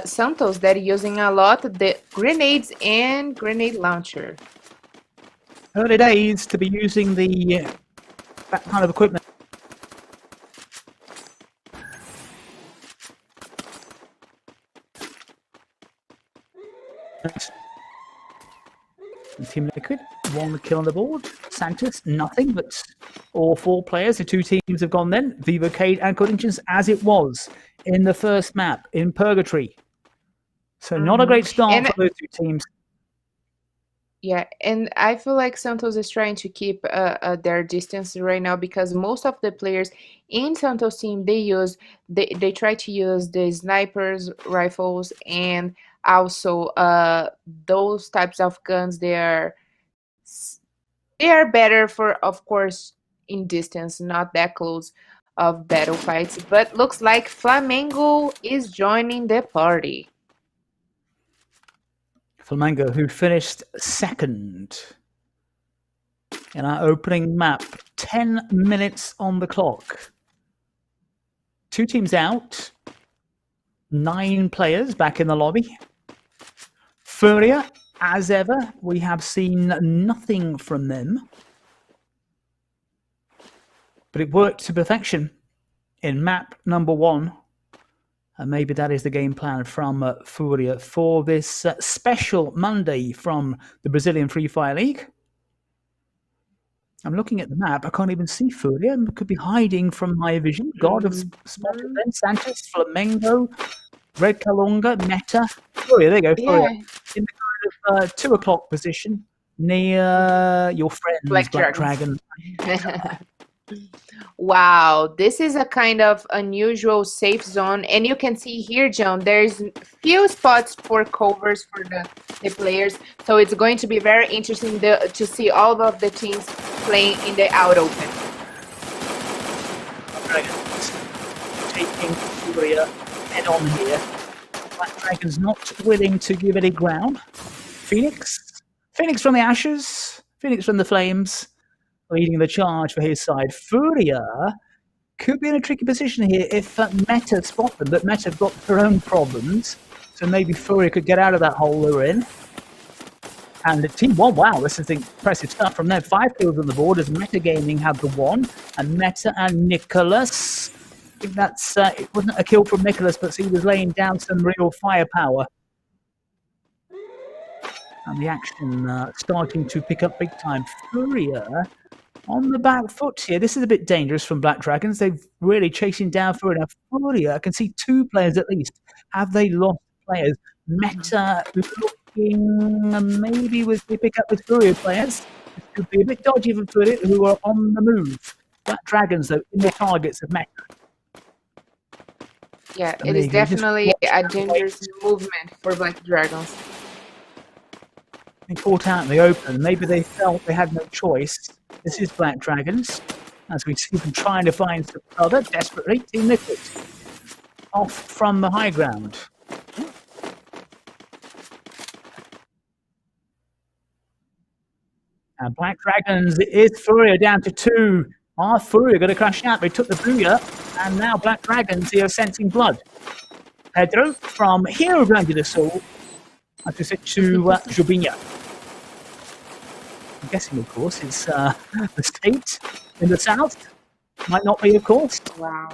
Santos, that is using a lot the grenades and grenade launcher. Early days to be using that kind of equipment. Team Liquid, 1 kill on the board. Santos, nothing, but all 4 players, the 2 teams have gone then. Vivo Keyd and Corinthians, as it was in the first map in Purgatory. So not a great start for those 2 teams. Yeah, and I feel like Santos is trying to keep their distance right now, because most of the players in Santos team, they try to use the snipers, rifles, and also those types of guns. They are better for, of course, in distance, not that close of battle fights. But looks like Flamengo is joining the party. Flamengo, who finished second in our opening map. 10 minutes on the clock. 2 teams out. 9 players back in the lobby. FURIA, as ever, we have seen nothing from them. But it worked to perfection in map number 1. And maybe that is the game plan from FURIA for this special Monday from the Brazilian Free Fire League. I'm looking at the map. I can't even see FURIA. It could be hiding from my vision. God of spotted them. Santos, Flamengo, Red Kalunga, Meta. FURIA, there you go. FURIA. In the kind of 2 o'clock position near your friend, Black Dragon. Wow, this is a kind of unusual safe zone, and you can see here, John, there's few spots for covers for the players, so it's going to be very interesting to see all of the teams playing in the out open. Dragons taking FURIA head on here. Black Dragons not willing to give any ground. Phoenix from the ashes, Phoenix from the flames, leading the charge for his side. FURIA could be in a tricky position here if Meta spot them, but Meta have got their own problems, so maybe FURIA could get out of that hole they're in. And the team one, wow, this is impressive stuff from there. 5 kills on the board as Meta Gaming had the 1, and Meta and Nicholas. I think that's it wasn't a kill from Nicholas, but he was laying down some real firepower. And the action starting to pick up big time. FURIA on the back foot here. This is a bit dangerous from Black Dragons. They're really chasing down FURIA. Now, FURIA, I can see 2 players at least. Have they lost players? Meta looking maybe with they pick up with FURIA players. This could be a bit dodgy for FURIA, who are on the move. Black Dragons, though, in the targets of Meta. Yeah, it is definitely a dangerous movement for Black Dragons. They caught out in the open. Maybe they felt they had no choice. This is Black Dragons, as we see them trying to find some cover desperately. Team Liquid off from the high ground. And Black Dragons, it is FURIA down to 2. Are FURIA going to crash out? They took the booyah, and now Black Dragons here sensing blood. Pedro from Hero Grande do Sul, as we said, to Jubinha. I'm guessing, of course, it's the state in the south. Might not be, of course. Wow.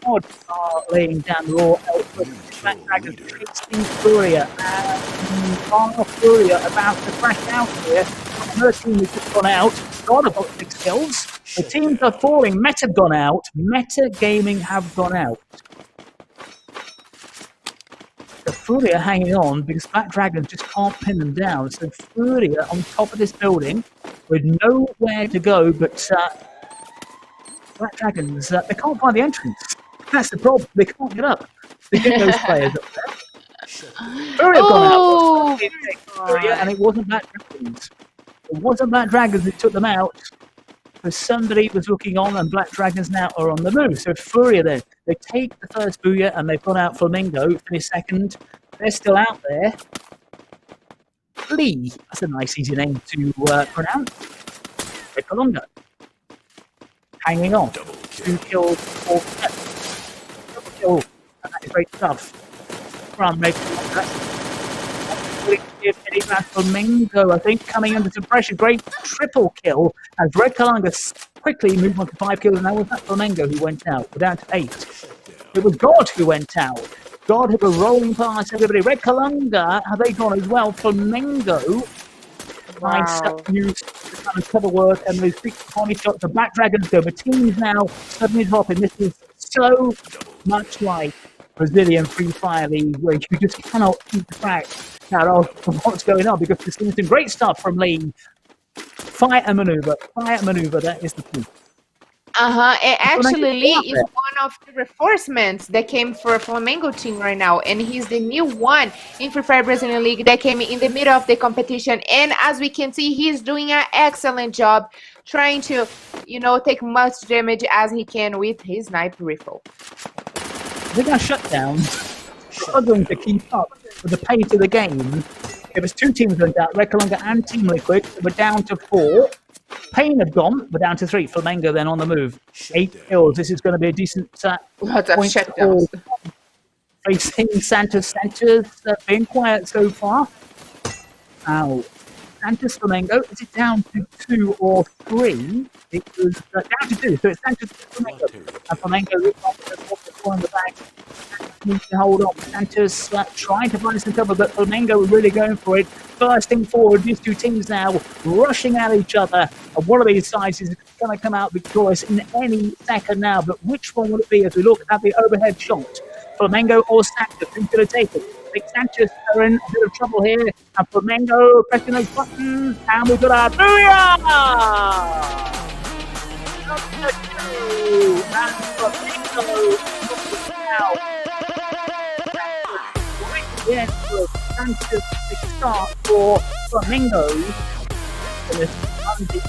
God are laying down raw output. Black Dragons chasing FURIA, and are FURIA about to crash out here. Another team has just gone out. God have got 6 kills. The teams are falling. Meta have gone out. Meta Gaming have gone out. The FURIA hanging on because Black Dragons just can't pin them down. So FURIA on top of this building with nowhere to go, but Black Dragons, they can't find the entrance. That's the problem. They can't get up. They get those players up there. FURIA have gone out. FURIA, and it wasn't Black Dragons. It wasn't Black Dragons that took them out. So somebody was looking on, and Black Dragons now are on the move. So FURIA then, they take the first booyah, and they've gone out Flamingo, finished second. They're still out there. Lee, that's a nice easy name to pronounce. Red Kalunga. Hanging on. 2 kills, 4 steps. Double kill, and that is great stuff from Red Kalunga. Flamengo, I think, coming under some pressure. Great triple kill as Red Kalunga quickly moved on to 5 kills. And that was that Flamengo who went out. We're down to 8. It was God who went out. God who was rolling past everybody. Red Kalunga, have they gone as well? Flamengo. Nice use the kind of cover work and those big corny shots. The Black Dragons go. The team's now suddenly dropping. This is so much like Brazilian Free Fire League, where you just cannot keep track out of what's going on because we've seen some great stuff from Lee. Fire and maneuver, that is the key. And actually, Lee is one of the reinforcements that came for a Flamengo team right now, and he's the new one in Free Fire Brazilian League that came in the middle of the competition. And as we can see, he's doing an excellent job trying to, take much damage as he can with his sniper rifle. They got shut down, struggling to keep up with the pace of the game. It was 2 teams went out, Red Kalunga and Team Liquid. We're down to 4. Pain had gone. We're down to 3. Flamengo then on the move. 8 kills. This is going to be a decent Lots of point shutdowns. Facing Santos. Santos been quiet so far. Now, Santos Flamengo, is it down to 2 or 3? It was down to 2, so it's Santos Flamengo. And Flamengo looks like the on the back. Needs to hold on. Santos trying to find some cover, but Flamengo really going for it. Bursting forward, these 2 teams now rushing at each other. And one of these sides is going to come out victorious in any second now. But which one will it be as we look at the overhead shot? Flamengo or Santos? Who's going to take it? I think Santos are in a bit of trouble here. And Flamengo pressing those buttons. And we've got our booyah! Yes, for fantastic start for Flamengo in this Monday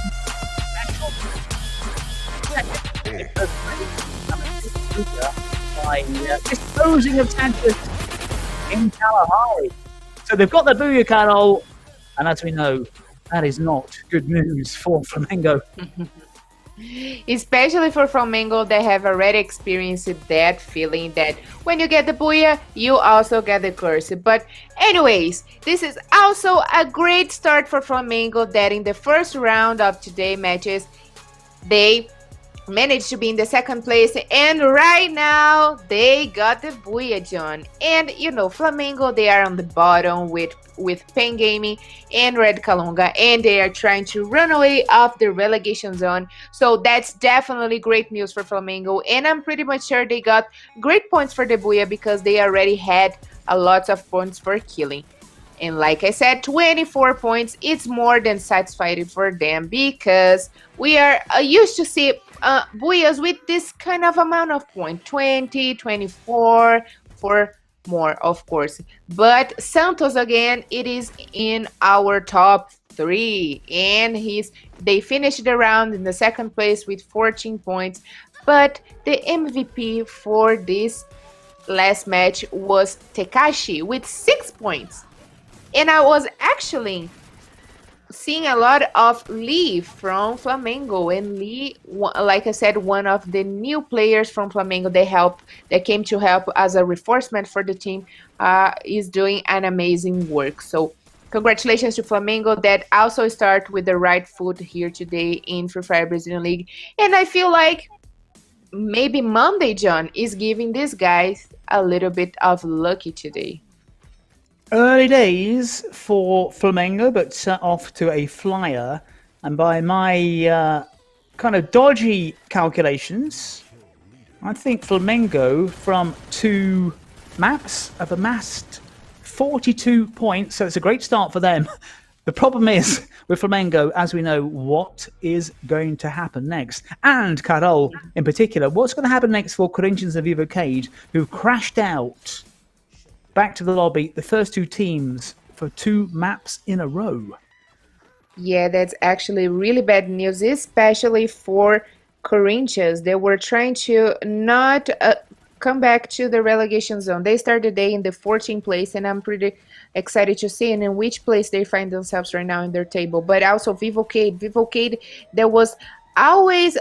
by disposing of Santos in Kalahari. So they've got the Booyah Carol, and as we know, that is not good news for Flamengo. Especially for Flamengo, they have already experienced that feeling that when you get the booyah, you also get the curse. But anyways, this is also a great start for Flamengo that in the first round of today's matches, they managed to be in the second place, and right now they got the booyah, John. And you know, Flamengo, they are on the bottom with Pen Gaming and Red Kalunga, and they are trying to run away off the relegation zone. So that's definitely great news for Flamengo, and I'm pretty much sure they got great points for the booyah because they already had a lot of points for killing. And like I said, 24 points, it's more than satisfying for them because we are used to see booyahs with this kind of amount of points, 20, 24, for more, of course. But Santos, again, it is in our top 3, and they finished the round in the second place with 14 points. But the MVP for this last match was Tekashi with 6 points. And I was actually seeing a lot of Lee from Flamengo, and Lee, like I said, one of the new players from Flamengo that came to help as a reinforcement for the team, is doing an amazing work. So congratulations to Flamengo that also start with the right foot here today in Free Fire Brazilian League. And I feel like maybe Monday, John, is giving these guys a little bit of lucky today. Early days for Flamengo, but off to a flyer. And by my kind of dodgy calculations, I think Flamengo from 2 maps have amassed 42 points. So it's a great start for them. The problem is with Flamengo, as we know, what is going to happen next? And Carol, in particular, what's going to happen next for Corinthians and Vivo Keyd, who crashed out back to the lobby, the first 2 teams for 2 maps in a row. Yeah, that's actually really bad news, especially for Corinthians. They were trying to not come back to the relegation zone. They started the day in the 14th place, and I'm pretty excited to see in which place they find themselves right now in their table. But also Vivo Keyd. Vivo Keyd, there was always,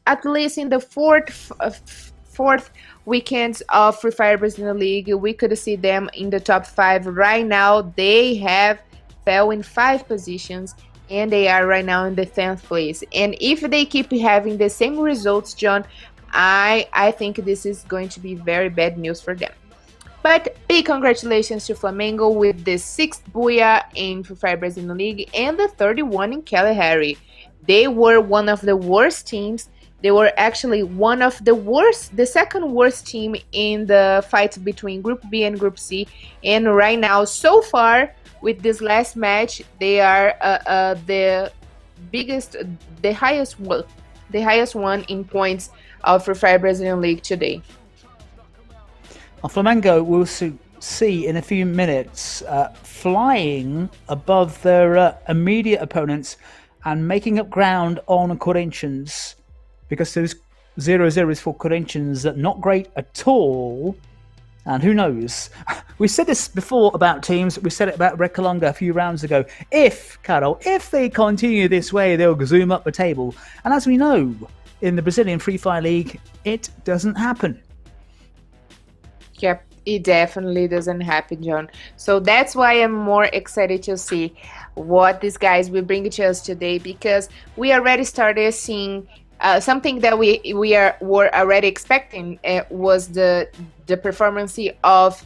at least in the fourth weekends of Free Fire Brazilian League, we could see them in the top 5. Right now, they have fell in 5 positions, and they are right now in the 10th place. And if they keep having the same results, John, I think this is going to be very bad news for them. But big congratulations to Flamengo with the 6th booyah in Free Fire Brazilian League and the 31 in Kalahari. They were one of the worst teams. They were actually one of the second worst team in the fight between Group B and Group C. And right now, so far, with this last match, they are the highest one in points of Free Fire Brazilian League today. Flamengo will see in a few minutes flying above their immediate opponents and making up ground on Corinthians, because those 0-0s for Corinthians are not great at all. And who knows? We said this before about teams. We said it about Red Kalunga a few rounds ago. If they continue this way, they'll zoom up the table. And as we know, in the Brazilian Free Fire League, it doesn't happen. Yep, it definitely doesn't happen, John. So that's why I'm more excited to see what these guys will bring to us today, because we already started seeing something that we were already expecting was the performance of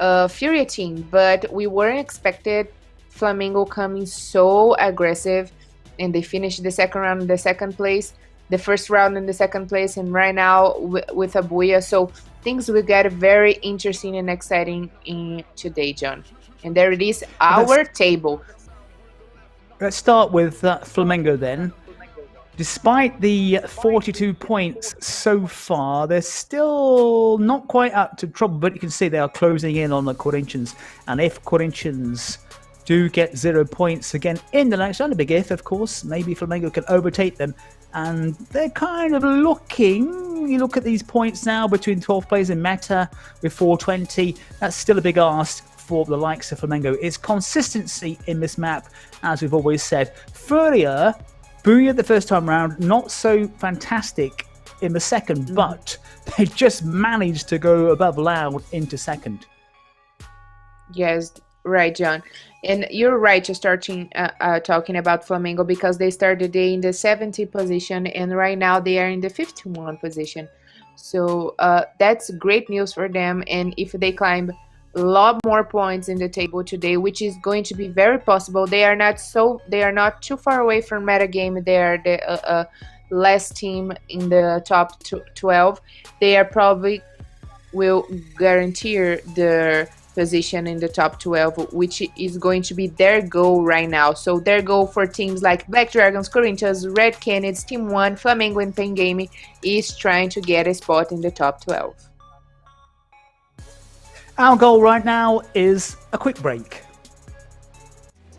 FURIA team, but we weren't expected Flamengo coming so aggressive, and they finished the second round in the second place, the first round in the second place, and right now with a booyah. So things will get very interesting and exciting in today, John. And there it is, our table. Let's start with Flamengo then. Despite the 42 points so far, they're still not quite up to trouble, but you can see they are closing in on the Corinthians. And if Corinthians do get 0 points again in the next round, a big if, of course, maybe Flamengo can overtake them. And they're kind of looking, you look at these points now between 12 players in meta with 420, that's still a big ask for the likes of Flamengo. It's consistency in this map, as we've always said. FURIA, Booyah the first time round, not so fantastic in the second, but they just managed to go above Loud into second. Yes, right, John. And you're right to starting talking about Flamengo, because they started the day in the 70 position and right now they are in the 51 position. So that's great news for them. And if they climb a lot more points in the table today, which is going to be very possible, they are not too far away from metagame. They are the last team in the top 12. They are probably will guarantee their position in the top 12, which is going to be their goal right now. So their goal for teams like Black Dragons, Corinthians, Red Canids, Team 1, Flamengo and Pen Game is trying to get a spot in the top 12. Our goal right now is a quick break.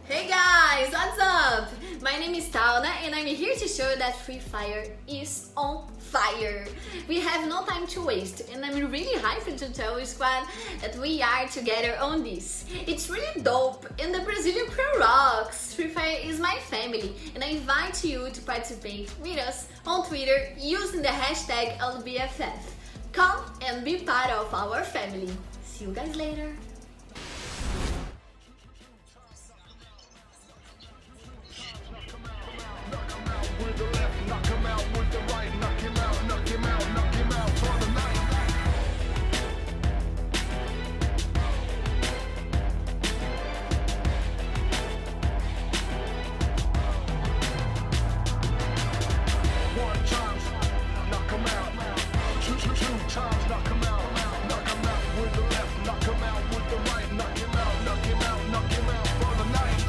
Hey guys, what's up? My name is Talna and I'm here to show you that Free Fire is on fire. We have no time to waste and I'm really hyped to tell you, squad, that we are together on this. It's really dope and the Brazilian crew rocks. Free Fire is my family and I invite you to participate with us on Twitter using the hashtag LBFF. Come and be part of our family. See you guys later. With the left, knock him out with the right, knock him out, knock him out, knock him out for the night. One time, knock him out. Two times, knock him out. Knock him out with the left, knock him out with the right, knock him out, knock him out, knock him out for the night.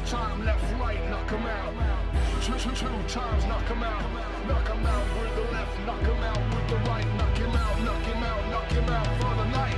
Time left, right, knock him out. Two times, knock him out. Knock him out with the left, knock him out with the right, knock him out, knock him out, knock him out for the night.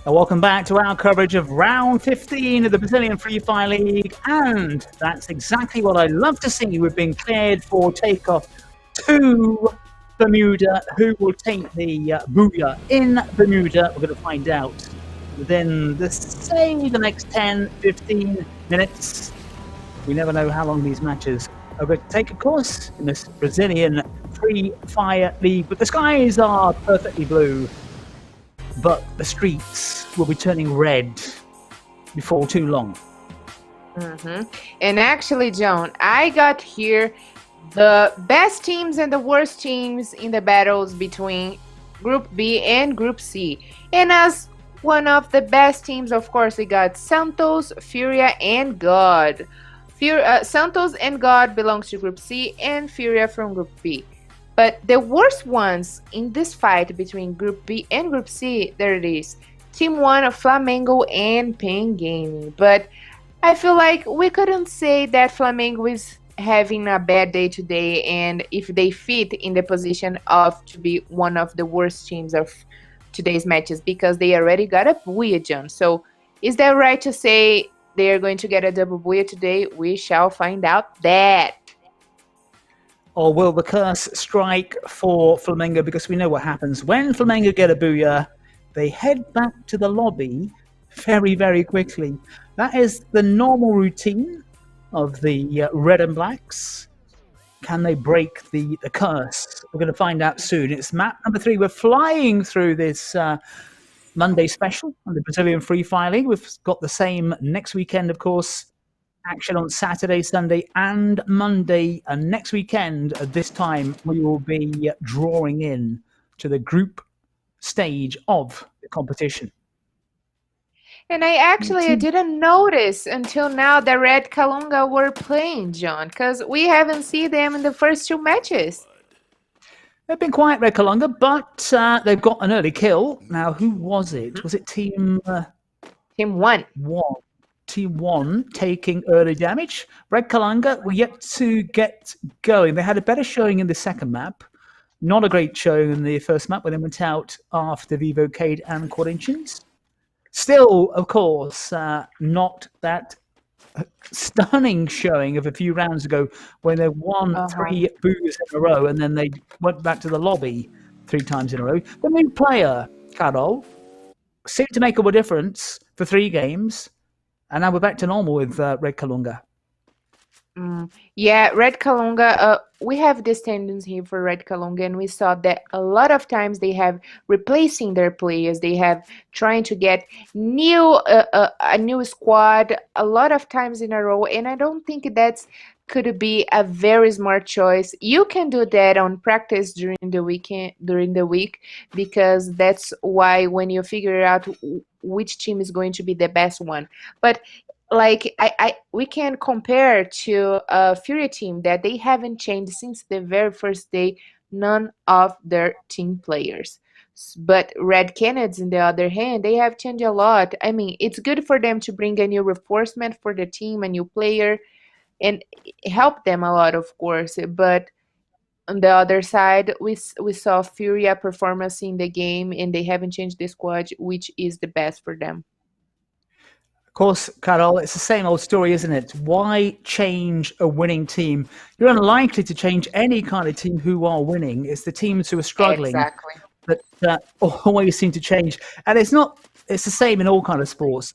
Welcome back to our coverage of round 15 of the Brazilian Free Fire League, and that's exactly what I love to see. We've been cleared for takeoff to Bermuda. Who will take the Booyah in Bermuda? We're going to find out within the next 10, 15 minutes. We never know how long these matches are going to take, of course, in this Brazilian Free Fire League. But the skies are perfectly blue. But the streets will be turning red before too long. And actually, John, I got here the best teams and the worst teams in the battles between Group B and Group C. And as one of the best teams, of course, we got Santos, FURIA, and God. Santos and God belongs to Group C, and FURIA from Group B. But the worst ones in this fight between Group B and Group C, there it is. Team 1 of Flamengo and Pen Gaming. But I feel like we couldn't say that Flamengo is having a bad day today, and if they fit in the position of to be one of the worst teams of today's matches, because they already got a Booyah, John. So is that right to say they are going to get a double Booyah today? We shall find out that. Or will the curse strike for Flamengo? Because we know what happens. When Flamengo get a Booyah, they head back to the lobby very, very quickly. That is the normal routine of the Red and Blacks. Can they break the curse? We're going to find out soon. It's map number 3. We're flying through this Monday special on the Brazilian Free Fire League. We've got the same next weekend, of course. Action on Saturday, Sunday, and Monday. And next weekend, at this time, we will be drawing in to the group stage of the competition. And I didn't notice until now that Red Kalunga were playing, John, because we haven't seen them in the first 2 matches. They've been quiet, Red Kalunga, but they've got an early kill. Now, who was it? Was it Team 1? Team 1 taking early damage. Red Kalunga were yet to get going. They had a better showing in the second map. Not a great showing in the first map when they went out after Vivo Keyd and Corinthians. Still, of course, not that stunning showing of a few rounds ago when they won 3 Booyahs in a row and then they went back to the lobby 3 times in a row. The new player, Carol, seemed to make a difference for 3 games. And now we're back to normal with Red Kalunga. Yeah, Red Kalunga, we have this tendency here for Red Kalunga, and we saw that a lot of times they have replacing their players. They have trying to get a new squad a lot of times in a row, and I don't think that's could be a very smart choice. You can do that on practice during the week, because that's why when you figure out which team is going to be the best one. But like we can compare to a FURIA team that they haven't changed since the very first day, none of their team players. But Red Canids, on the other hand, they have changed a lot. I mean, it's good for them to bring a new reinforcement for the team, a new player, and help them a lot, of course. But on the other side, we saw FURIA performance in the game, and they haven't changed the squad, which is the best for them. Of course, Carol, it's the same old story, isn't it? Why change a winning team? You're unlikely to change any kind of team who are winning. It's the teams who are struggling that always seem to change. And it's the same in all kind of sports.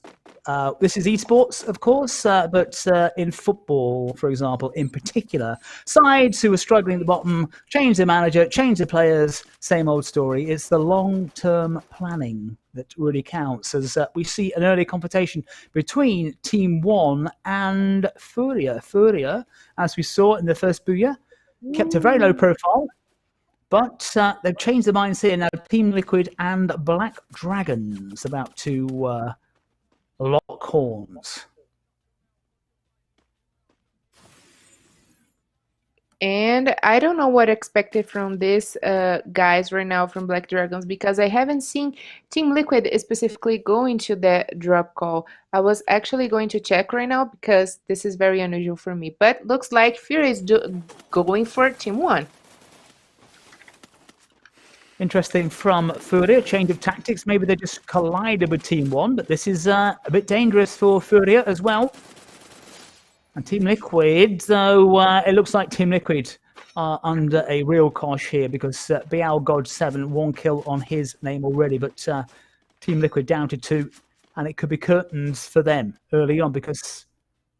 This is esports, of course, but in football, for example, in particular, sides who are struggling at the bottom change their manager, change their players, same old story. It's the long-term planning that really counts, as we see an early competition between Team 1 and FURIA. FURIA, as we saw in the first Booyah, kept a very low profile, but they've changed their mindset. Now Team Liquid and Black Dragons about to lock horns. And I don't know what expected from this guys right now from Black Dragons, because I haven't seen Team Liquid specifically going to the drop call. I was actually going to check right now because this is very unusual for me. But looks like FURIA is going for Team 1. Interesting from FURIA, change of tactics. Maybe they just collided with Team 1, but this is a bit dangerous for FURIA as well. And Team Liquid, though, it looks like Team Liquid are under a real cosh here because BL God 7, 1 kill on his name already, but Team Liquid down to 2, and it could be curtains for them early on because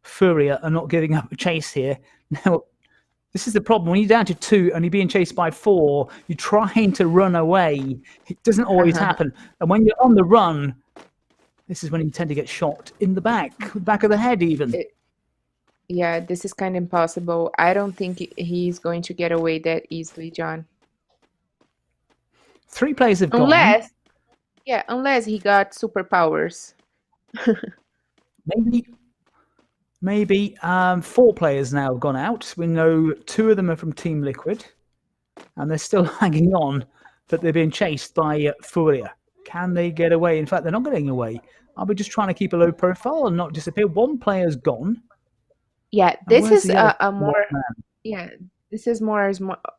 FURIA are not giving up a chase here. Now, this is the problem. When you're down to 2 and you're being chased by 4, you're trying to run away. It doesn't always happen. And when you're on the run, this is when you tend to get shot in the back of the head even. Yeah, this is kind of impossible. I don't think he's going to get away that easily, John. 3 players have gone. Unless he got superpowers. Maybe 4 players now have gone out. We know 2 of them are from Team Liquid, and they're still hanging on, but they're being chased by FURIA. Can they get away? In fact, they're not getting away. Are we just trying to keep a low profile and not disappear? 1 player's gone. Yeah, this is this is more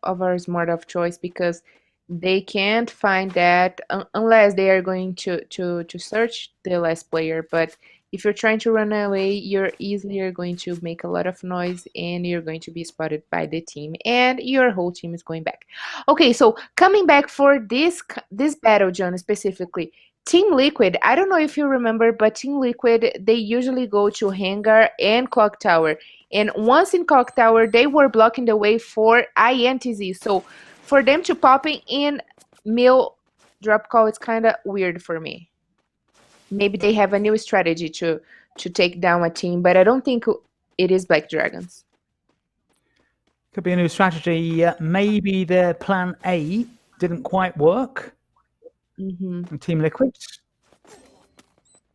of a smart of choice because they can't find that unless they are going to search the last player. But if you're trying to run away, you're going to make a lot of noise and you're going to be spotted by the team and your whole team is going back. Okay, so coming back for this battle, John, specifically, Team Liquid, I don't know if you remember, but Team Liquid, they usually go to Hangar and Clock Tower. And once in Clock Tower, they were blocking the way for INTZ. So for them to pop in Mill drop call, it's kind of weird for me. Maybe they have a new strategy to take down a team, but I don't think it is Black Dragons. Could be a new strategy. Maybe their plan A didn't quite work. Team Liquid.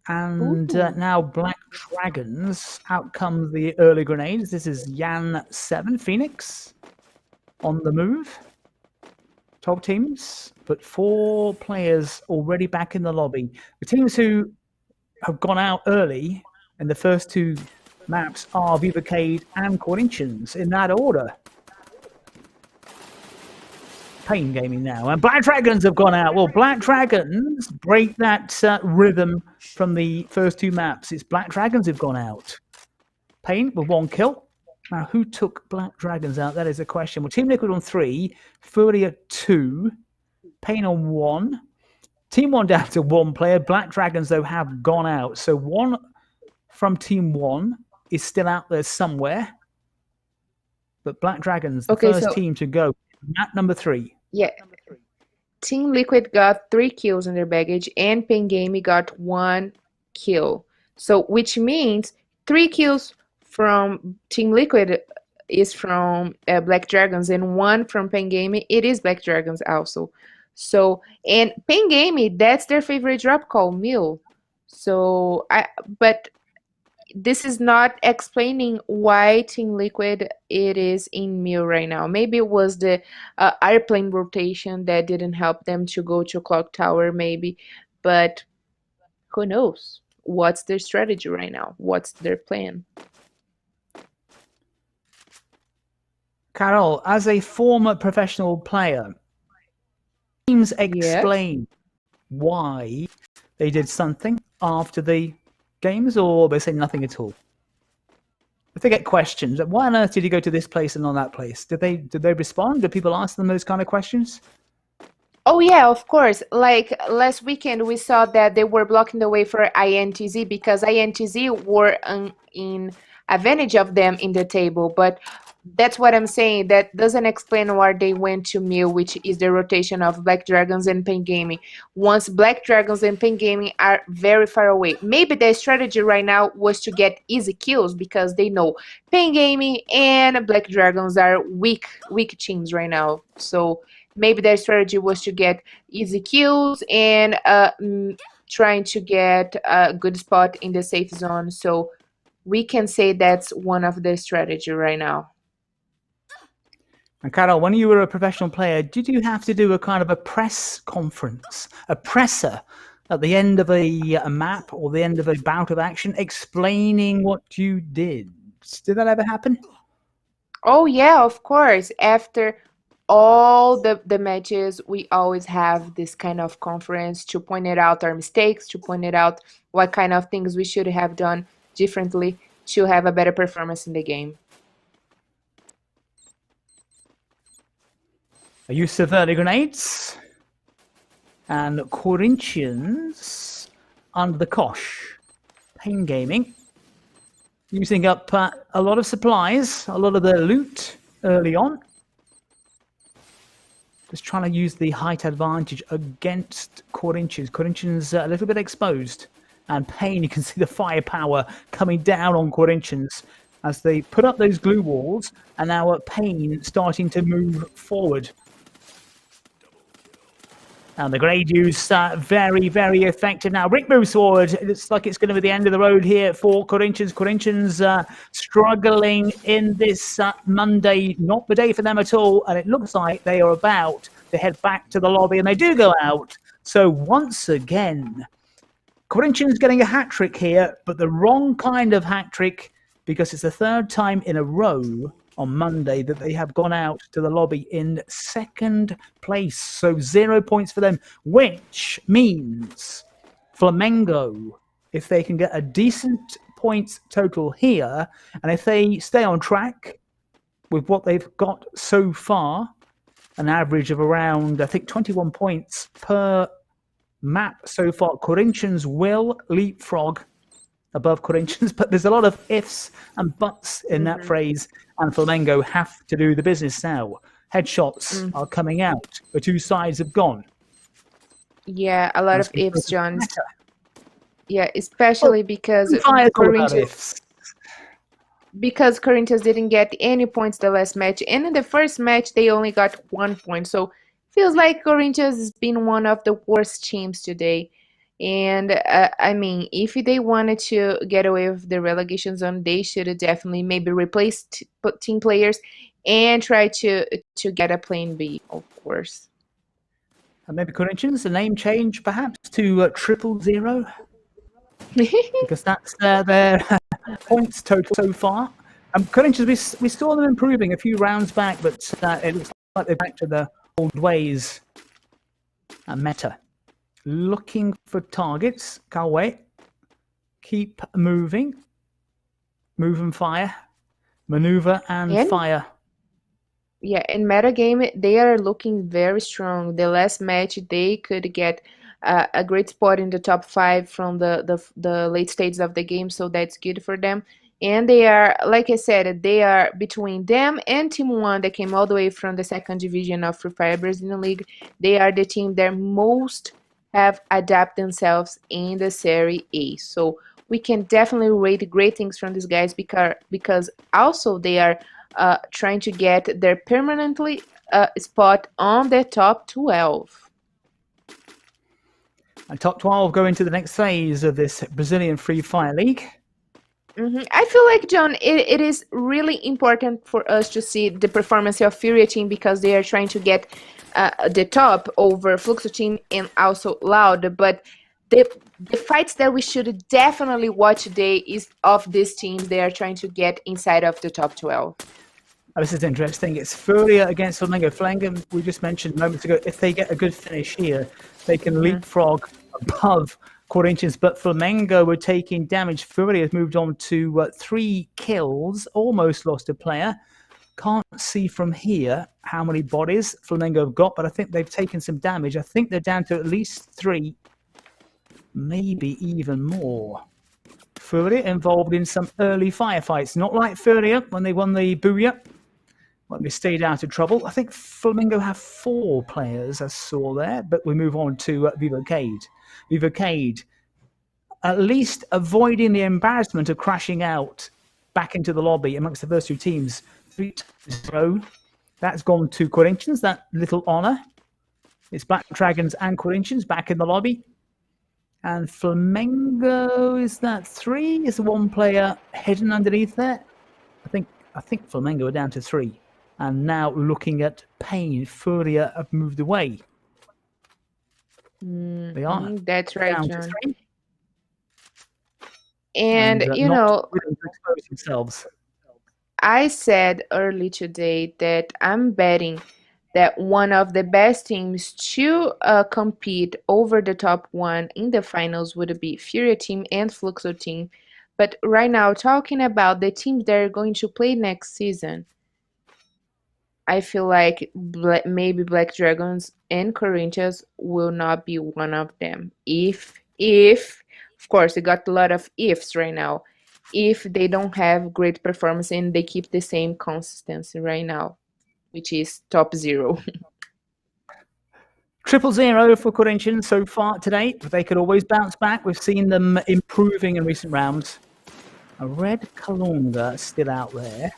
And now Black Dragons. Out comes the early grenades. This is Yan 7 Phoenix on the move. 12 teams, but 4 players already back in the lobby. The teams who have gone out early in the first 2 maps are Vivo Keyd and Corinthians in that order. Pain Gaming now, and Black Dragons have gone out. Well, Black Dragons break that rhythm from the first 2 maps. It's Black Dragons who've gone out. Pain with 1 kill. Now, who took Black Dragons out? That is the question. Well, Team Liquid on 3, FURIA 2, Pain on 1. Team 1 down to 1 player. Black Dragons, though, have gone out. So 1 from Team 1 is still out there somewhere. But Black Dragons, the first team to go. Map number 3. Yeah. Team Liquid got 3 kills in their baggage, and Pain Gaming got 1 kill. So, which means 3 kills from Team Liquid is from Black Dragons, and 1 from Pain Gaming, it is Black Dragons also. So, and Pain Gaming, that's their favorite drop call, Mill. So, but this is not explaining why Team Liquid it is in Mill right now. Maybe it was the airplane rotation that didn't help them to go to Clock Tower, maybe. But who knows? What's their strategy right now? What's their plan? Carol, as a former professional player, teams explain why they did something after the games, or they say nothing at all? If they get questions, why on earth did you go to this place and not that place? Did they respond? Did people ask them those kind of questions? Oh yeah, of course. Like last weekend, we saw that they were blocking the way for INTZ because INTZ were in advantage of them in the table. But that's what I'm saying. That doesn't explain why they went to Mill, which is the rotation of Black Dragons and Pain Gaming. Once Black Dragons and Pain Gaming are very far away. Maybe their strategy right now was to get easy kills because they know Pain Gaming and Black Dragons are weak teams right now. So maybe their strategy was to get easy kills and trying to get a good spot in the safe zone. So we can say that's one of the strategy right now. And Carol, when you were a professional player, did you have to do a kind of a press conference, a presser at the end of a map or the end of a bout of action explaining what you did? Did that ever happen? Oh, yeah, of course. After all the matches, we always have this kind of conference to point it out our mistakes, to point it out what kind of things we should have done differently to have a better performance in the game. A use of early grenades. And Corinthians under the cosh. Pain Gaming. Using up a lot of supplies, a lot of their loot early on. Just trying to use the height advantage against Corinthians. Corinthians a little bit exposed. And Pain, you can see the firepower coming down on Corinthians as they put up those glue walls. And now Pain starting to move forward. And the grade use very, very effective now. Rick moves forward. It looks like it's going to be the end of the road here for Corinthians. Corinthians struggling in this Monday, not the day for them at all. And it looks like they are about to head back to the lobby, and they do go out. So once again, Corinthians getting a hat-trick here, but the wrong kind of hat-trick, because it's the third time in a row on Monday that they have gone out to the lobby in second place. So 0 points for them, which means Flamengo, if they can get a decent points total here, and if they stay on track with what they've got so far, an average of around, I think, 21 points per map so far, Corinthians will leapfrog above Corinthians, but there's a lot of ifs and buts in that phrase, and Flamengo have to do the business now. Headshots are coming out. The two sides have gone. Yeah, a lot of ifs, John. Yeah, especially because Corinthians didn't get any points the last match, and in the first match they only got 1 point. So feels like Corinthians has been one of the worst teams today. And I mean, if they wanted to get away with the relegation zone, they should have definitely maybe replaced team players and try to get a plan B, of course. And maybe Corinthians, a name change perhaps to 000, because that's their points total so far. Corinthians, we saw them improving a few rounds back, but it looks like they're back to the old ways and meta. Looking for targets. Can't wait. Keep moving. Move and fire. Maneuver and fire. Yeah, in metagame, they are looking very strong. The last match, they could get a great spot in the top 5 from the late stages of the game, so that's good for them. And they are, like I said, they are between them and Team 1 that came all the way from the second division of Free Fire Brazilian League. They are the team that most have adapted themselves in the Serie A. So we can definitely rate great things from these guys because also they are trying to get their permanently spot on the top 12. And top 12 go into the next phase of this Brazilian Free Fire League. I feel like, John, it is really important for us to see the performance of FURIA team because they are trying to get the top over Fluxo team and also Loud. But the fights that we should definitely watch today is of these teams. They are trying to get inside of the top 12. Oh, this is interesting. It's FURIA against Flamengo. Flamengo, we just mentioned moments ago, if they get a good finish here, they can leapfrog above Corinthians, but Flamengo were taking damage. FURIA has moved on to 3 kills, almost lost a player. Can't see from here how many bodies Flamengo have got, but I think they've taken some damage. I think they're down to at least 3, maybe even more. FURIA involved in some early firefights, not like FURIA when they won the Booyah, when they stayed out of trouble. I think Flamengo have 4 players, I saw there, but we move on to Vivo Keyd. Vivo Keyd, at least avoiding the embarrassment of crashing out back into the lobby amongst the first 2 teams. 3 times in a row. That's gone to Corinthians, that little honour. It's Black Dragons and Corinthians back in the lobby. And Flamengo, is that 3? Is the 1 player hidden underneath there? I think Flamengo are down to 3. And now looking at Pain, FURIA have moved away. They are. That's right, down John. to 3. And you know, expose themselves. I said early today that I'm betting that one of the best teams to compete over the top one in the finals would be FURIA team and Fluxo team. But right now, talking about the teams that are going to play next season, I feel like maybe Black Dragons and Corinthians will not be one of them. If, of course, they got a lot of ifs right now. If they don't have great performance and they keep the same consistency right now, which is top 0. 0-0 for Corinthians so far today, but they could always bounce back. We've seen them improving in recent rounds. A Red Kalunga still out there.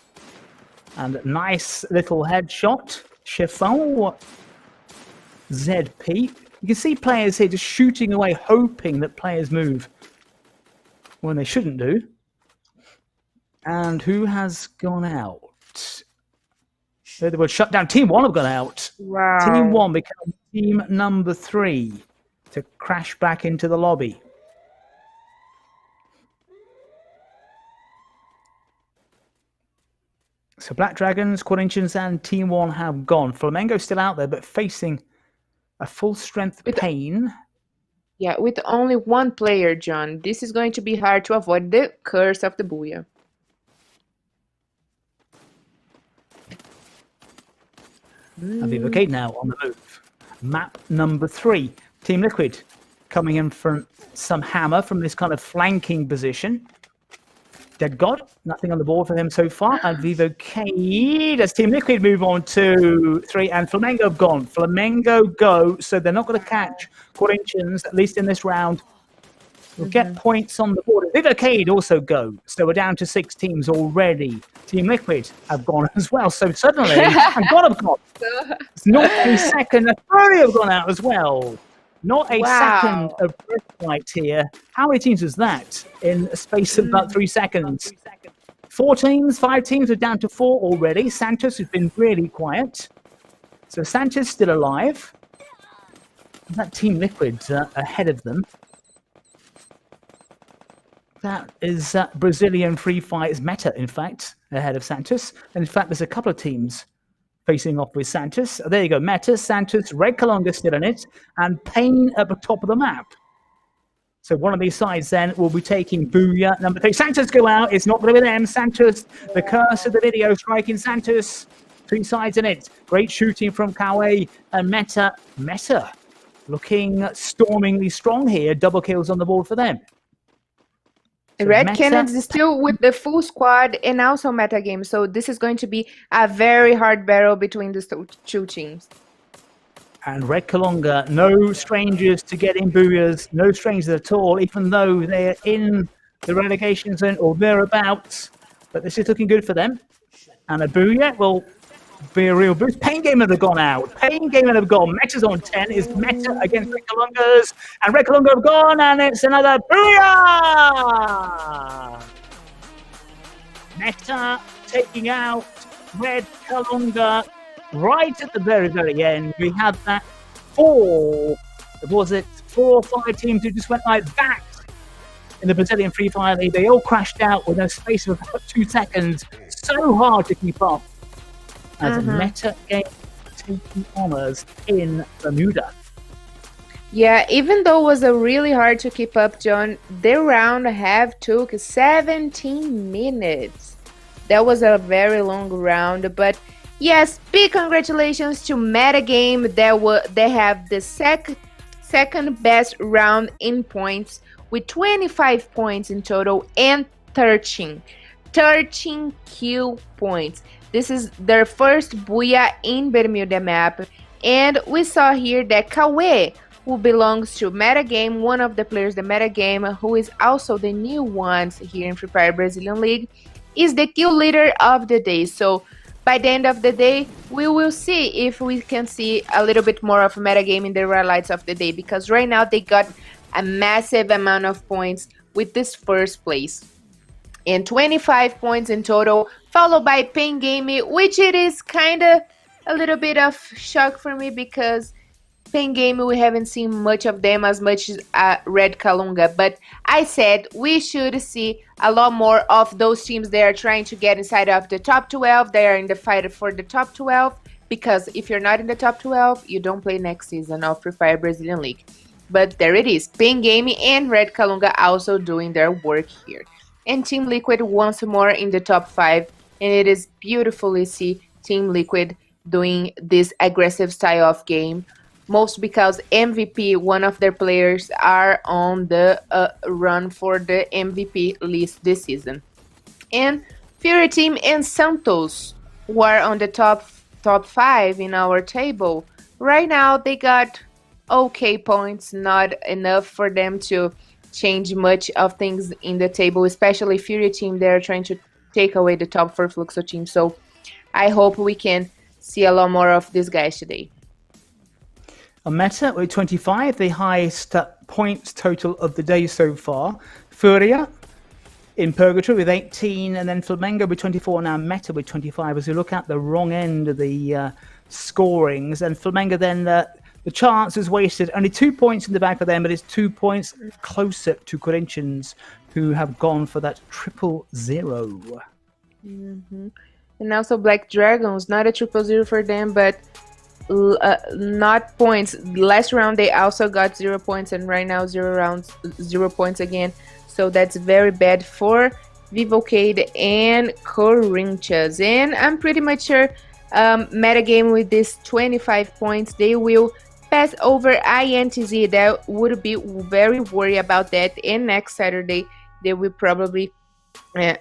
And nice little headshot. Chiffon. ZP. You can see players here just shooting away, hoping that players move when they shouldn't do. And who has gone out? They were shut down. Team 1 have gone out. Wow. Team 1 becomes team number 3 to crash back into the lobby. So Black Dragons, Corinthians, and Team 1 have gone. Flamengo still out there, but facing a full-strength Pain. Yeah, with only one player, John. This is going to be hard to avoid the curse of the Booyah. Vivo Keyd now on the move. Map number 3. Team Liquid coming in from some hammer from this kind of flanking position. Dead God, nothing on the board for them so far. And Vivo Keyd as Team Liquid move on to 3. And Flamengo have gone. Flamengo go, so they're not going to catch Corinthians, at least in this round. We'll get points on the board. Vivo Keyd also go. So we're down to 6 teams already. Team Liquid have gone as well. So suddenly, and God have gone. It's not a second. FURIA have gone out as well. Not a second of respite here. How many teams was that in a space of about 3 seconds? 4 teams, 5 teams are down to 4 already. Santos has been really quiet. So Santos still alive. That Team Liquid ahead of them. That is Brazilian Free Fire's Meta, in fact, ahead of Santos. And in fact, there's a couple of teams facing off with Santos. There you go, Meta, Santos, Red Kalunga still in it, and Pain at the top of the map. So one of these sides then will be taking Booyah number 3. Santos go out, it's not going to be them. Santos, the curse of the video, striking Santos. 3 sides in it. Great shooting from Kawe and Meta. Meta looking stormingly strong here. Double kills on the board for them. So Red Canids is still with the full squad and also meta game. So this is going to be a very hard battle between the 2 teams. And Red Kalunga, no strangers to getting Booyahs, no strangers at all, even though they're in the relegation zone or thereabouts. But this is looking good for them. And a Booyah will be a real boost. Pain Gamer have gone out. Pain Gamer have gone. Meta's on 10. Is Meta against Red Kalungas. And Red Kalunga have gone. And it's another Booyah! Meta taking out Red Kalunga right at the very, very end. We had that 4 or 5 teams who just went like that in the Brazilian Free Fire League. They all crashed out within a space of about 2 seconds. So hard to keep up. As a meta game taking honors in Bermuda. Yeah, even though it was a really hard to keep up, John, the round took 17 minutes. That was a very long round, but yes, big congratulations to Metagame. They have the second best round in points with 25 points in total and 13 kill points. This is their first Booyah in Bermuda map. And we saw here that Kawe, who belongs to Metagame, one of the players, the Metagame, who is also the new ones here in Free Fire Brazilian League, is the kill leader of the day. So by the end of the day, we will see if we can see a little bit more of Metagame in the highlights of the day, because right now they got a massive amount of points with this first place. And 25 points in total, followed by Pain Gaming, which it is kind of a little bit of shock for me because Pain Gaming, we haven't seen much of them as much as Red Kalunga. But I said we should see a lot more of those teams that are trying to get inside of the top 12. They are in the fight for the top 12. because if you're not in the top 12, you don't play next season of Free Fire Brazilian League. But there it is. Pain Game and Red Kalunga also doing their work here. And Team Liquid once more in the top 5. And it is beautifully see Team Liquid doing this aggressive style of game. Most because MVP, one of their players, are on the run for the MVP list this season. And FURIA team and Santos were on the top 5 in our table. Right now they got okay points, not enough for them to change much of things in the table, especially FURIA team. They're trying to take away the top for Fluxo team. So I hope we can see a lot more of these guys today. On Meta with 25, the highest points total of the day so far. FURIA in Purgatory with 18, and then Flamengo with 24, now Meta with 25. As we look at the wrong end of the scorings, and Flamengo then the chance is wasted. Only 2 points in the back of them, but it's 2 points closer to Corinthians, who have gone for that 0-0. And also Black Dragons, not a 0-0 for them, but not points. Last round they also got 0 points, and right now 0 points again. So that's very bad for Vivo Keyd and Corinthians. And I'm pretty much sure metagame with this 25 points, they will pass over INTZ. That would be very worried about that. And next Saturday they will probably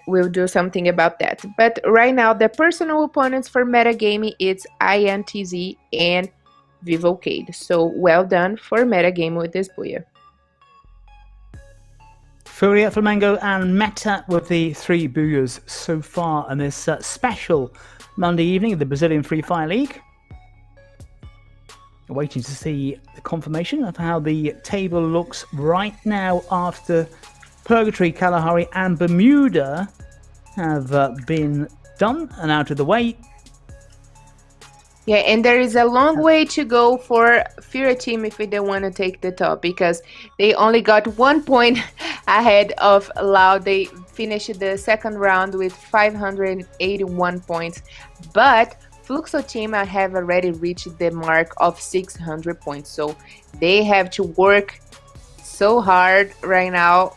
will do something about that. But right now the personal opponents for metagame, it's INTZ and Vivo Keyd. So well done for metagame with this booyah. FURIA, Flamengo and Meta with the 3 booyahs so far in this special Monday evening of the Brazilian Free Fire League. Waiting to see the confirmation of how the table looks right now after Purgatory, Kalahari and Bermuda have been done and out of the way. Yeah, and there is a long way to go for FURIA team if they want to take the top, because they only got 1 point ahead of Loud. They finished the second round with 581 points, but Fluxo team have already reached the mark of 600 points. So they have to work so hard right now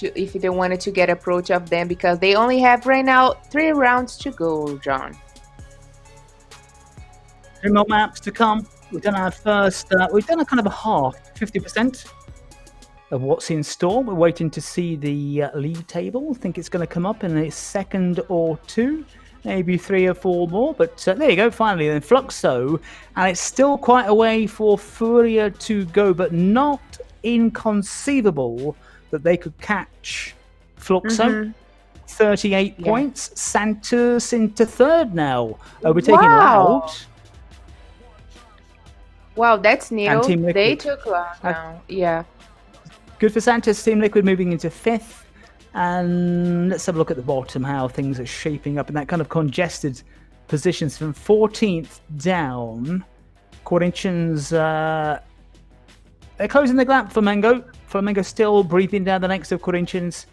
if they wanted to get approach of them, because they only have right now 3 rounds to go, John. 3 more maps to come. We've done our first, we've done a kind of a half, 50% of what's in store. We're waiting to see the league table. I think it's going to come up in a second or 2, maybe 3 or 4 more. But there you go, finally, then Fluxo. And it's still quite a way for FURIA to go, but not inconceivable that they could catch Fluxo. 38 points. Santos into 3rd now, overtaking Loud. Wow, that's new. They Liquid. took Loud now. Yeah. Good for Santos. Team Liquid moving into 5th. And let's have a look at the bottom, how things are shaping up in that kind of congested positions from 14th down. Corinthians, they're closing the gap for Flamengo. Flamengo still breathing down the necks of Corinthians,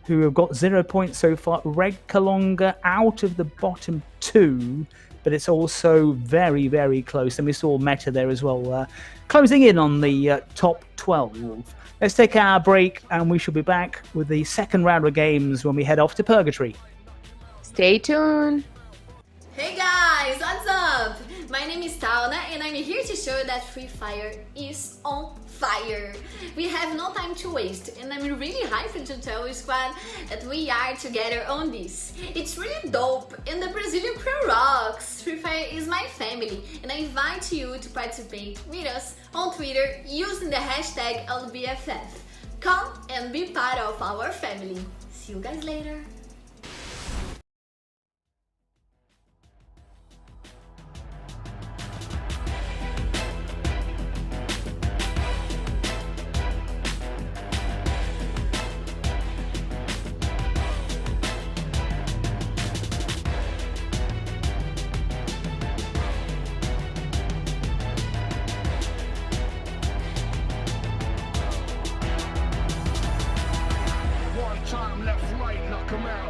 who have got 0 points so far. Red Kalunga out of the bottom 2, but it's also very, very close. And we saw Meta there as well, closing in on the top 12. Let's take our break, and we shall be back with the second round of games when we head off to Purgatory. Stay tuned. Hey guys, what's up? My name is Tauna and I'm here to show you that Free Fire is on fire. We have no time to waste and I'm really hyped to tell you, squad, that we are together on this. It's really dope and the Brazilian crew rocks. Free Fire is my family and I invite you to participate with us on Twitter using the hashtag LBFF. Come and be part of our family. See you guys later. One time left, right, knock 'em out.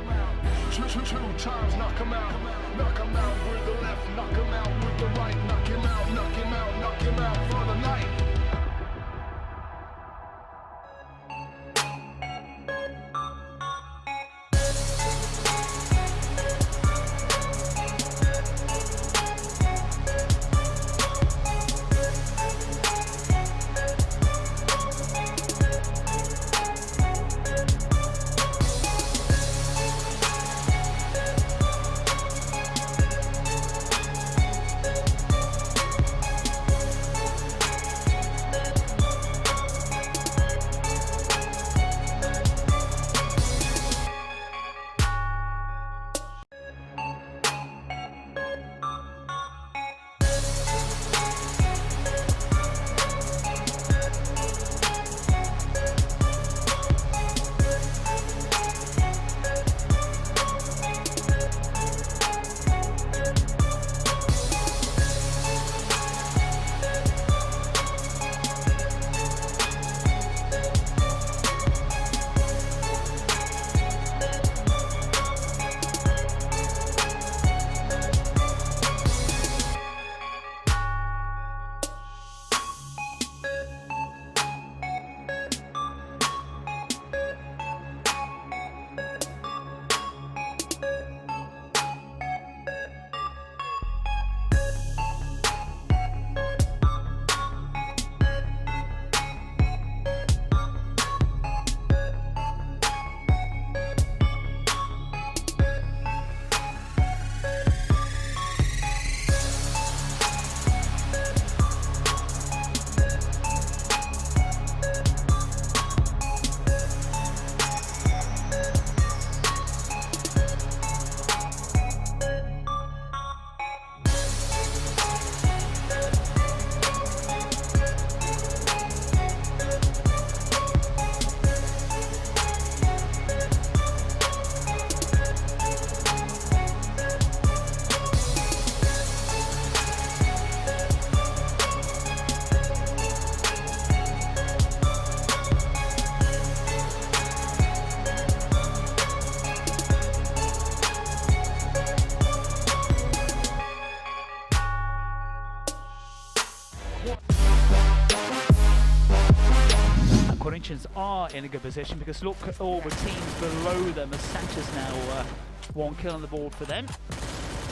Nations are in a good position because look at all the teams below them as Santos now 1 kill on the board for them.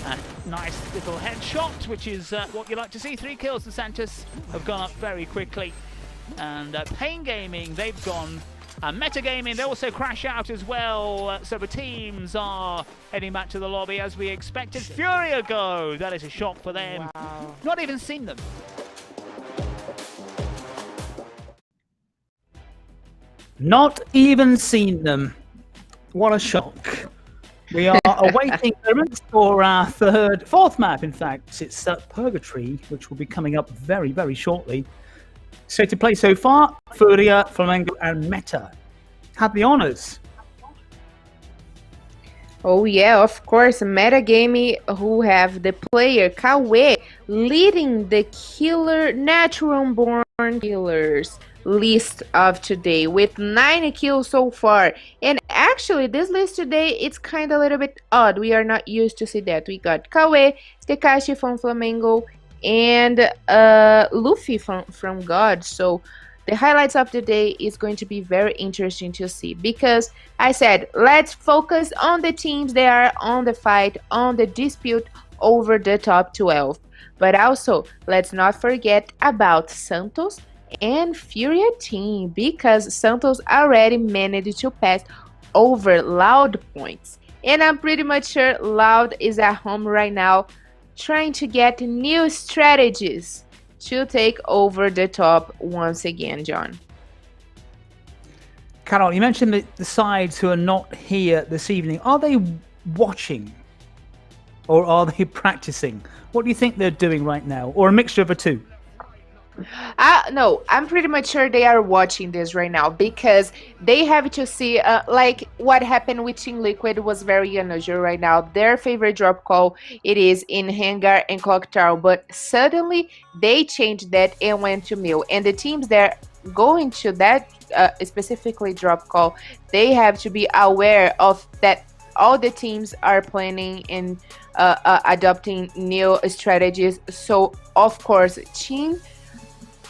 And nice little headshot, which is what you like to see. 3 kills for Santos have gone up very quickly. And Pain Gaming, they've gone. And Metagaming, they also crash out as well. So the teams are heading back to the lobby as we expected. FURIA go. That is a shock for them. Wow. Not even seen them. Not even seen them. What a shock. We are awaiting clearance for our fourth map, in fact. It's Purgatory, which will be coming up very, very shortly. So to play so far, FURIA, Flamengo and Meta had the honours. Oh yeah, of course, Metagaming, who have the player Kawe leading the killer natural born killers list of today with 9 kills so far. And actually this list today, it's kind of a little bit odd. We are not used to see that. We got Kawe, Tekashi from Flamengo, and Luffy from God. So the highlights of the day is going to be very interesting to see, because I said let's focus on the teams that are on the fight, on the dispute over the top 12, but also let's not forget about Santos and FURIA team, because Santos already managed to pass over Loud points, and I'm pretty much sure Loud is at home right now trying to get new strategies to take over the top once again, John. Carol, you mentioned the sides who are not here this evening. Are they watching or are they practicing? What do you think they're doing right now, or a mixture of the two? No, I'm pretty much sure they are watching this right now, because they have to see like what happened with Team Liquid was very unusual right now. Their favorite drop call, it is in Hangar and Clock Tower, but suddenly they changed that and went to Mill, and the teams that going to that specifically drop call, they have to be aware of that. All the teams are planning and adopting new strategies. So of course team,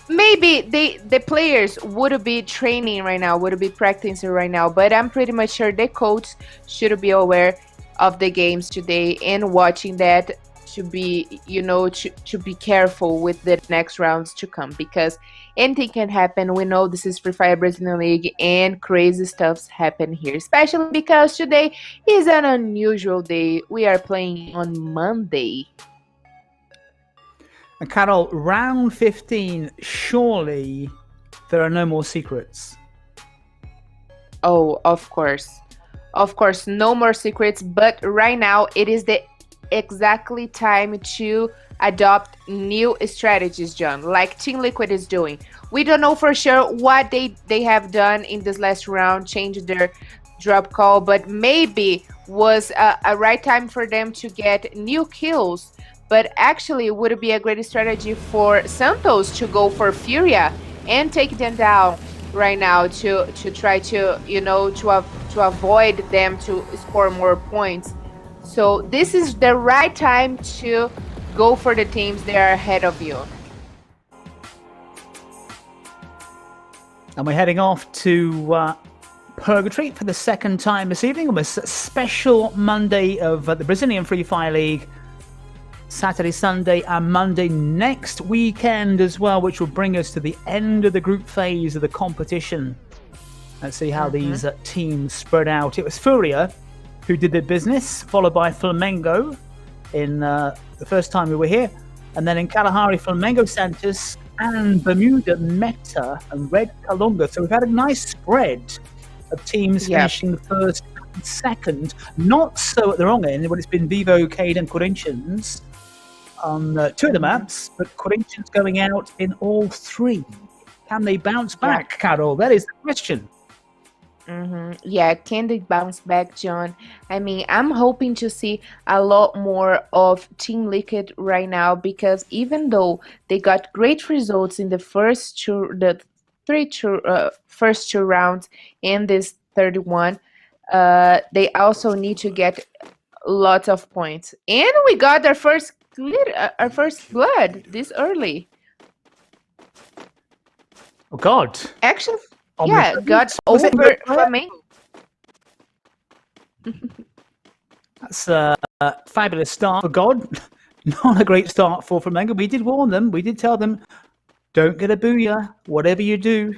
maybe the players would be training right now, would be practicing right now, but I'm pretty much sure the coach should be aware of the games today and watching that to be, you know, to be careful with the next rounds to come, because anything can happen. We know this is Free Fire Brazilian League and crazy stuffs happen here, especially because today is an unusual day. We are playing on Monday. And Carol, round 15, surely there are no more secrets. Oh, of course, no more secrets, but right now it is the exactly time to adopt new strategies, John, like Team Liquid is doing. We don't know for sure what they have done in this last round, changed their drop call, but maybe was a right time for them to get new kills. But actually it would be a great strategy for Santos to go for FURIA and take them down right now to try to, you know, to avoid them to score more points. So this is the right time to go for the teams that are ahead of you. And we're heading off to Purgatory for the second time this evening on this special Monday of the Brazilian Free Fire League. Saturday, Sunday and Monday next weekend as well, which will bring us to the end of the group phase of the competition. Let's see how these teams spread out. It was FURIA who did their business, followed by Flamengo in the first time we were here, and then in Kalahari, Flamengo, Santos, and Bermuda, Meta, and Red Kalunga. So we've had a nice spread of teams finishing first and second. Not so at the wrong end when it's been Vivo, Keyd, and Corinthians on 2 of the maps, but Corinthians going out in all 3. Can they bounce back, Carol? That is the question. Yeah, can they bounce back, John? I mean, I'm hoping to see a lot more of Team Liquid right now, because even though they got great results in the first two rounds and this third one, they also need to get lots of points. And we got our first blood this early. Oh God! Actually, Yeah, got Was it over good? Flamengo. That's a fabulous start for God. Not a great start for Flamengo. We did warn them. We did tell them, don't get a booyah, whatever you do.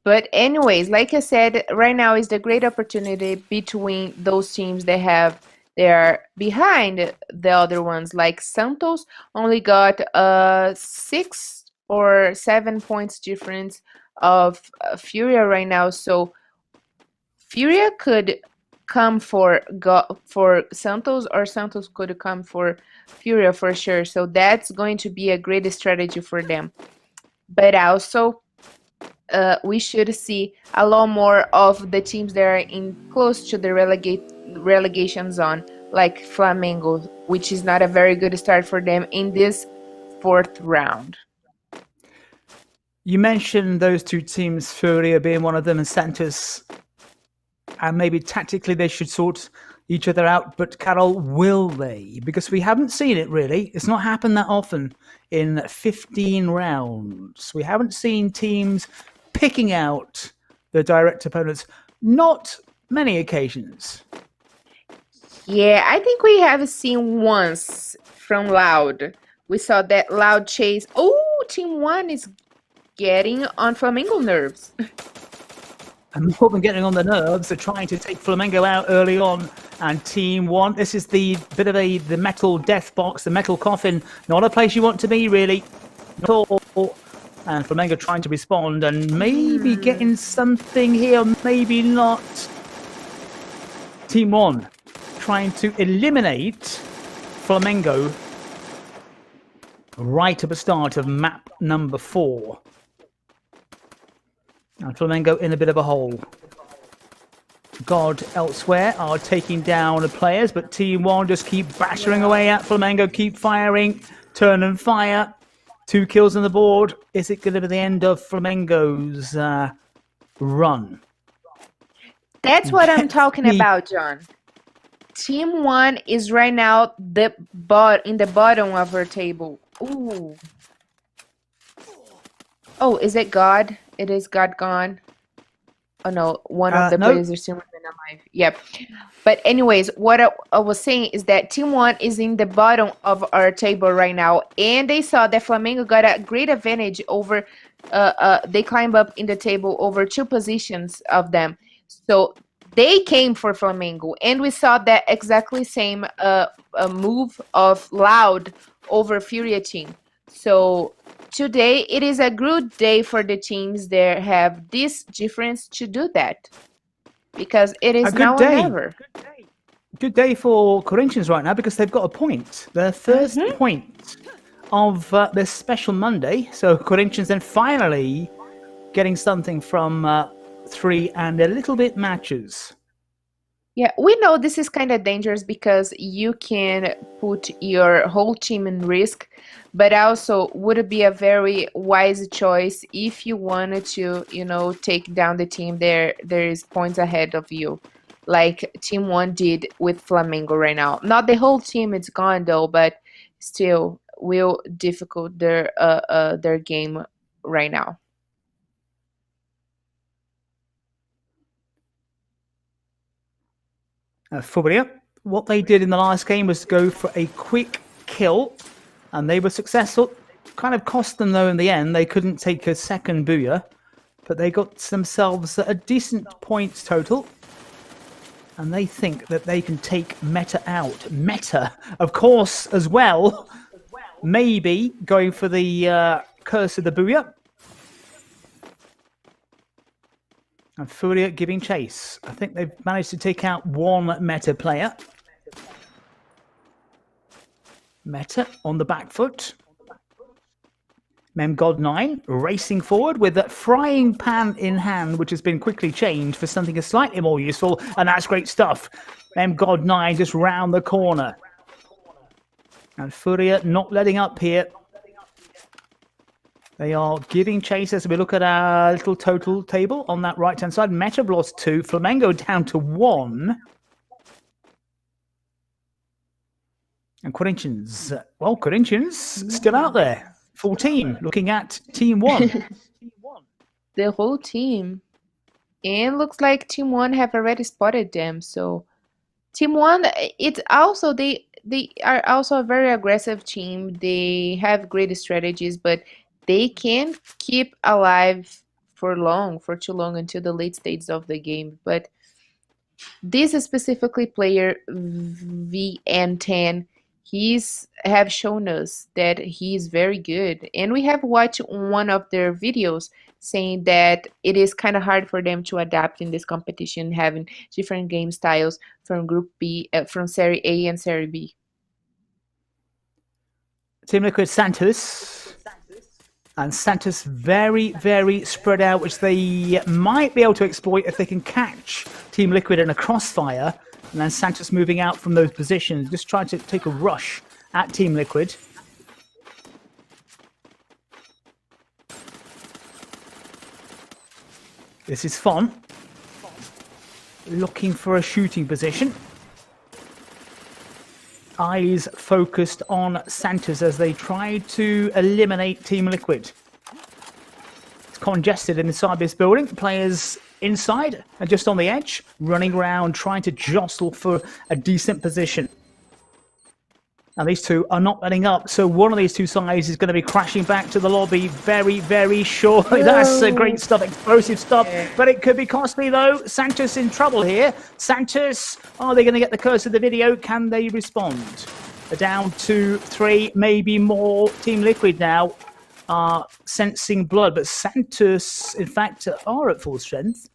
But anyways, like I said, right now is the great opportunity between those teams that they're behind the other ones. Like Santos only got 6 or 7 points difference of Furia right now. So Furia could come for Santos, or Santos could come for Furia for sure. So that's going to be a great strategy for them. But also, we should see a lot more of the teams that are in close to the relegation zone, like Flamengo, which is not a very good start for them in this 4th round. You mentioned those two teams, Furia being one of them and Santos, and maybe tactically they should sort each other out. But Carol, will they? Because we haven't seen it really. It's not happened that often in 15 rounds. We haven't seen teams picking out the direct opponents. Not many occasions. Yeah, I think we have seen once from Loud. We saw that Loud chase. Oh, Team 1 is getting on Flamengo nerves. And more than getting on the nerves, they're trying to take Flamengo out early on. And Team 1, this is the bit of the metal death box, the metal coffin. Not a place you want to be, really. Not at all. And Flamengo trying to respond and maybe getting something here, maybe not. Team 1 trying to eliminate Flamengo right at the start of map number 4. And Flamengo in a bit of a hole. God elsewhere are taking down the players, but Team 1 just keep battering away at Flamengo, keep firing, turn and fire. 2 kills on the board. Is it going to be the end of Flamengo's run? That's what I'm talking about, John. Team 1 is right now in the bottom of our table. Ooh. Oh, is it God? It is God gone. Oh no, one of the players are still alive. Yep. But anyways, what I was saying is that Team 1 is in the bottom of our table right now, and they saw that Flamengo got a great advantage over. They climb up in the table over 2 positions of them, so they came for Flamengo, and we saw that exactly same move of Loud over Furia team. So today it is a good day for the teams that have this difference to do that, because it is now or never. Good day for Corinthians right now because they've got a point. Their first point of this special Monday. So Corinthians then finally getting something from 3 and a little bit matches. Yeah, we know this is kind of dangerous because you can put your whole team in risk, but also would it be a very wise choice if you wanted to, take down the team there is points ahead of you, like Team 1 did with Flamengo right now. Not the whole team is gone though, but still will difficult their game right now. FURIA, what they did in the last game was go for a quick kill, and they were successful. Kind of cost them though in the end. They couldn't take a second booyah, but they got themselves a decent points total, and they think that they can take Meta out. Meta, of course, as well, maybe going for the curse of the booyah. And FURIA giving chase. I think they've managed to take out 1 Meta player. Meta on the back foot. God9 racing forward with a frying pan in hand, which has been quickly changed for something slightly more useful, and that's great stuff. God9 just round the corner. And FURIA not letting up here. They are giving chase as we look at our little total table on that right-hand side. Meta lost 2, Flamengo down to 1. And Corinthians, well, Corinthians still out there. full team, looking at Team 1. The whole team. And looks like Team 1 have already spotted them. So Team 1, it's also they are also a very aggressive team. They have great strategies, but they can't keep alive for too long until the late stages of the game. But this specifically player VN10, he's have shown us that he's very good, and we have watched one of their videos saying that it is kind of hard for them to adapt in this competition, having different game styles from Group B, from Serie A and Serie B. Team Liquid Santos. And Santos very, very spread out, which they might be able to exploit if they can catch Team Liquid in a crossfire. And then Santos moving out from those positions, just trying to take a rush at Team Liquid. This is fun. Looking for a shooting position. Eyes focused on Santos as they try to eliminate Team Liquid. It's congested inside this building. Players inside and just on the edge, running around, trying to jostle for a decent position. Now these two are not letting up, so one of these two sides is going to be crashing back to the lobby very, very shortly. That's great stuff, explosive stuff, but it could be costly though. Santos in trouble here. Santos, are they going to get the curse of the video? Can they respond? They're down to 3, maybe more. Team Liquid now are sensing blood, but Santos, in fact, are at full strength.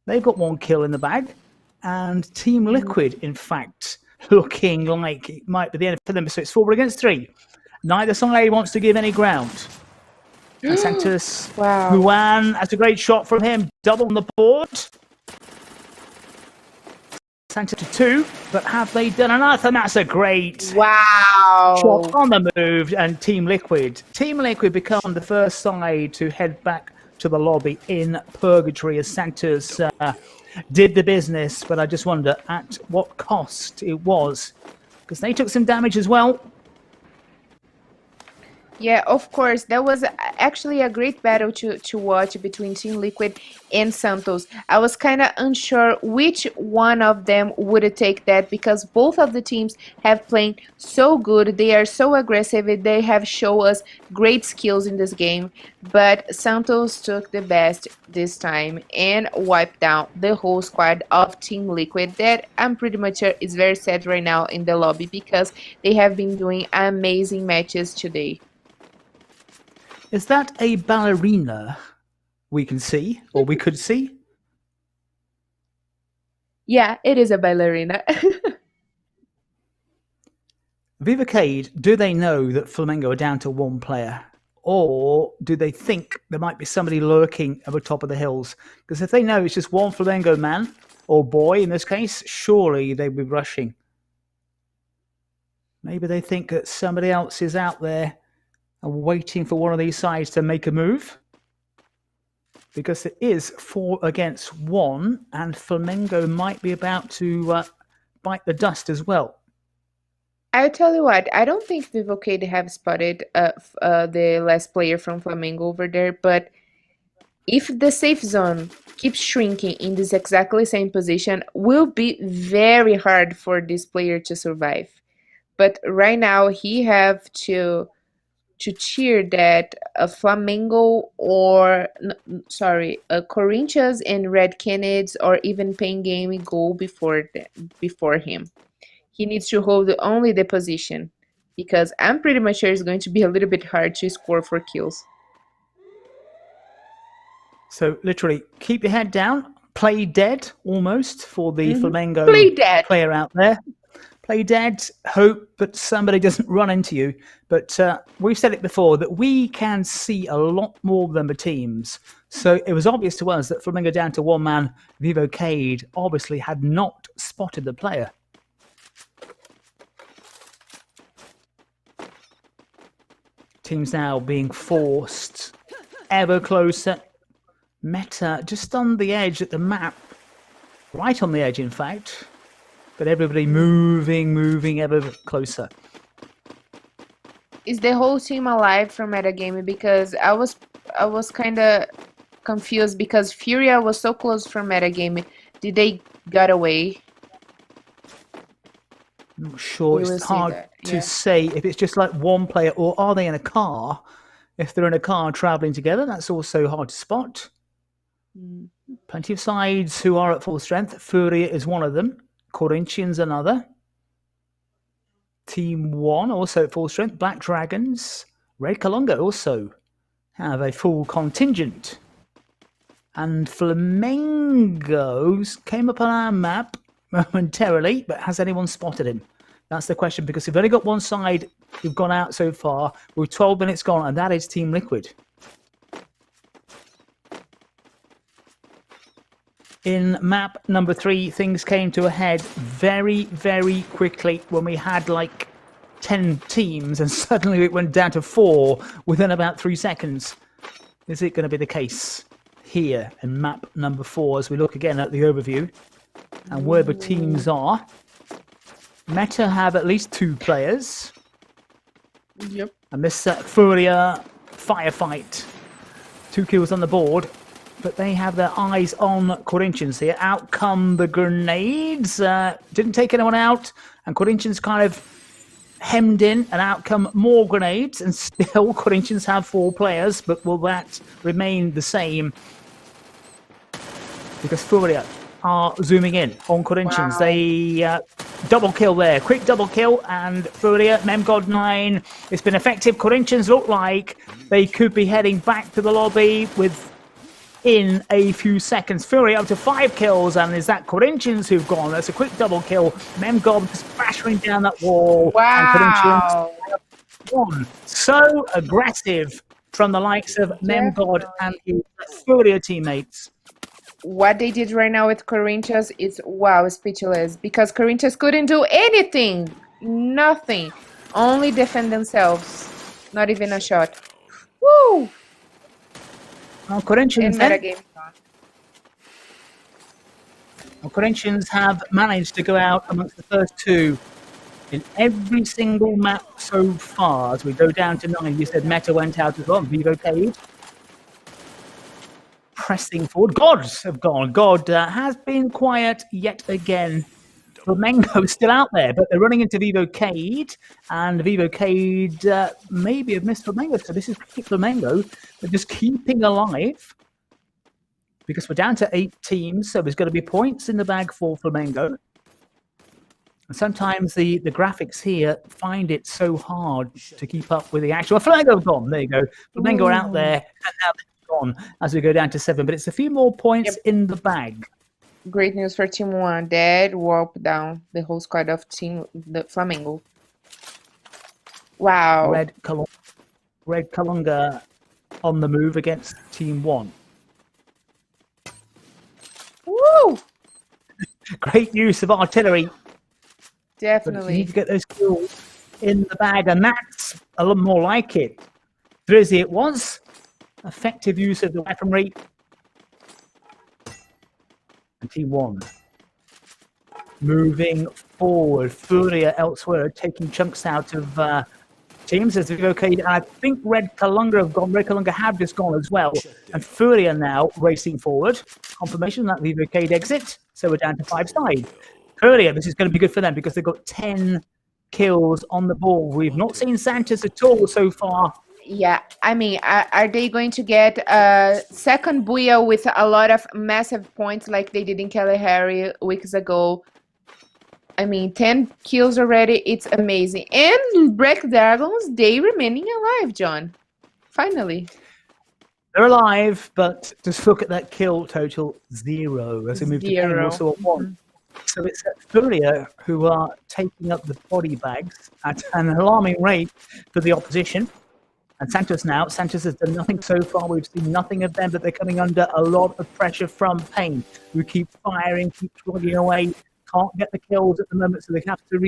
They've got 1 kill in the bag, and Team Liquid, in fact, looking like it might be the end for them. So it's 4 against 3. Neither side wants to give any ground. And Santos, Wow. Juan, that's a great shot from him. Double on the board. Santos to 2, but have they done enough? And that's a great Wow. shot on the move. And Team Liquid become the first side to head back to the lobby in purgatory as Santos did the business, but I just wonder at what cost it was, because they took some damage as well. Yeah, of course. That was actually a great battle to watch between Team Liquid and Santos. I was kind of unsure which one of them would take that, because both of the teams have played so good. They are so aggressive. They have shown us great skills in this game. But Santos took the best this time and wiped down the whole squad of Team Liquid. That I'm pretty much sure is very sad right now in the lobby, because they have been doing amazing matches today. Is that a ballerina we can see, or we could see? Yeah, it is a ballerina. Vivo Keyd, do they know that Flamengo are down to 1 player? Or do they think there might be somebody lurking at the top of the hills? Because if they know it's just 1 Flamengo man, or boy in this case, surely they'd be rushing. Maybe they think that somebody else is out there and waiting for one of these sides to make a move. Because it is 4 against 1, and Flamengo might be about to bite the dust as well. I'll tell you what, I don't think Vivo Keyd have spotted the last player from Flamengo over there, but if the safe zone keeps shrinking in this exactly same position, will be very hard for this player to survive. But right now, he have to cheer that Flamengo or Corinthians and Red Canids or even Pain Game go before him. He needs to hold only the position, because I'm pretty much sure it's going to be a little bit hard to score 4 kills. So literally, keep your head down, play dead almost for the Flamengo Play dead. player out there. Play dead, hope that somebody doesn't run into you. But we've said it before that we can see a lot more than the teams. So it was obvious to us that Flamengo down to 1 man, Vivo Keyd obviously had not spotted the player. Teams now being forced ever closer. Meta just on the edge at the map. Right on the edge, in fact. But everybody moving ever closer. Is the whole team alive from Metagaming? Because I was kind of confused because FURIA was so close from Metagaming. Did they got away? I'm not sure. We will It's see hard that, to yeah. say if it's just like one player or are they in a car? If they're in a car traveling together, that's also hard to spot. Plenty of sides who are at full strength. FURIA is one of them. Corinthians another. Team 1 also at full strength. Black Dragons. Red Kalunga also have a full contingent. And Flamengo's came up on our map momentarily, but has anyone spotted him? That's the question, because we've only got one side who've gone out so far. We're 12 minutes gone, and that is Team Liquid. In map number 3, things came to a head very, very quickly when we had like 10 teams, and suddenly it went down to 4 within about 3 seconds. Is it going to be the case here in map number 4 as we look again at the overview and where the teams are? Meta have at least 2 players. Yep. And this FURIA firefight. 2 kills on the board. But they have their eyes on Corinthians here. Out come the grenades. Didn't take anyone out. And Corinthians kind of hemmed in. And out come more grenades. And still Corinthians have 4 players. But will that remain the same? Because FURIA are zooming in on Corinthians. Wow. They double kill there. Quick double kill. And FURIA, Memgod9. It's been effective. Corinthians look like they could be heading back to the lobby in a few seconds. FURIA up to 5 kills, and is that Corinthians who've gone? That's a quick double kill. Memgob just battering down that wall. Wow. And Corinthians so aggressive from the likes of Memgod and his FURIA teammates. What they did right now with Corinthians is, wow, speechless. Because Corinthians couldn't do anything. Nothing. Only defend themselves. Not even a shot. Woo! Well, Corinthians, Corinthians have managed to go out amongst the first 2 in every single map so far. As we go down to 9, you said Meta went out as well. Vivo Keyd pressing forward. Gods have gone. God has been quiet yet again. Flamengo is still out there, but they're running into Vivo Keyd, and Vivo Keyd maybe have missed Flamengo. So this is Flamengo. They're just keeping alive because we're down to 8 teams. So there's going to be points in the bag for Flamengo. And sometimes the graphics here find it so hard to keep up with the actual. Flamengo have gone. There you go. Flamengo are out there, and now they're gone as we go down to 7. But it's a few more points in the bag. Great news for Team 1. Dead, whoop down the whole squad of the Flamengo. Wow. Red Kalunga on the move against Team 1. Woo! Great use of artillery. Definitely. But you need to get those kills in the bag, and that's a lot more like it. Drizzy it was. Effective use of the weaponry. And Team 1 moving forward. FURIA elsewhere taking chunks out of teams as Vivo Keyd. And I think Red Kalunga have gone. Red Kalunga have just gone as well. And FURIA now racing forward. Confirmation that Vivo Keyd exit. So we're down to 5 sides. FURIA, this is going to be good for them because they've got 10 kills on the ball. We've not seen Santos at all so far. Yeah, I mean, are they going to get a second Booyah with a lot of massive points like they did in Kalahari weeks ago? I mean, 10 kills already, it's amazing. And Black Dragons, they remaining alive, John. Finally. They're alive, but just look at that kill total, 0 as we move to 10, also at 1. So it's FURIA who are taking up the body bags at an alarming rate for the opposition. And Santos now. Santos has done nothing so far. We've seen nothing of them, but they're coming under a lot of pressure from Pain, who keep firing, keep plugging away, can't get the kills at the moment, so they have to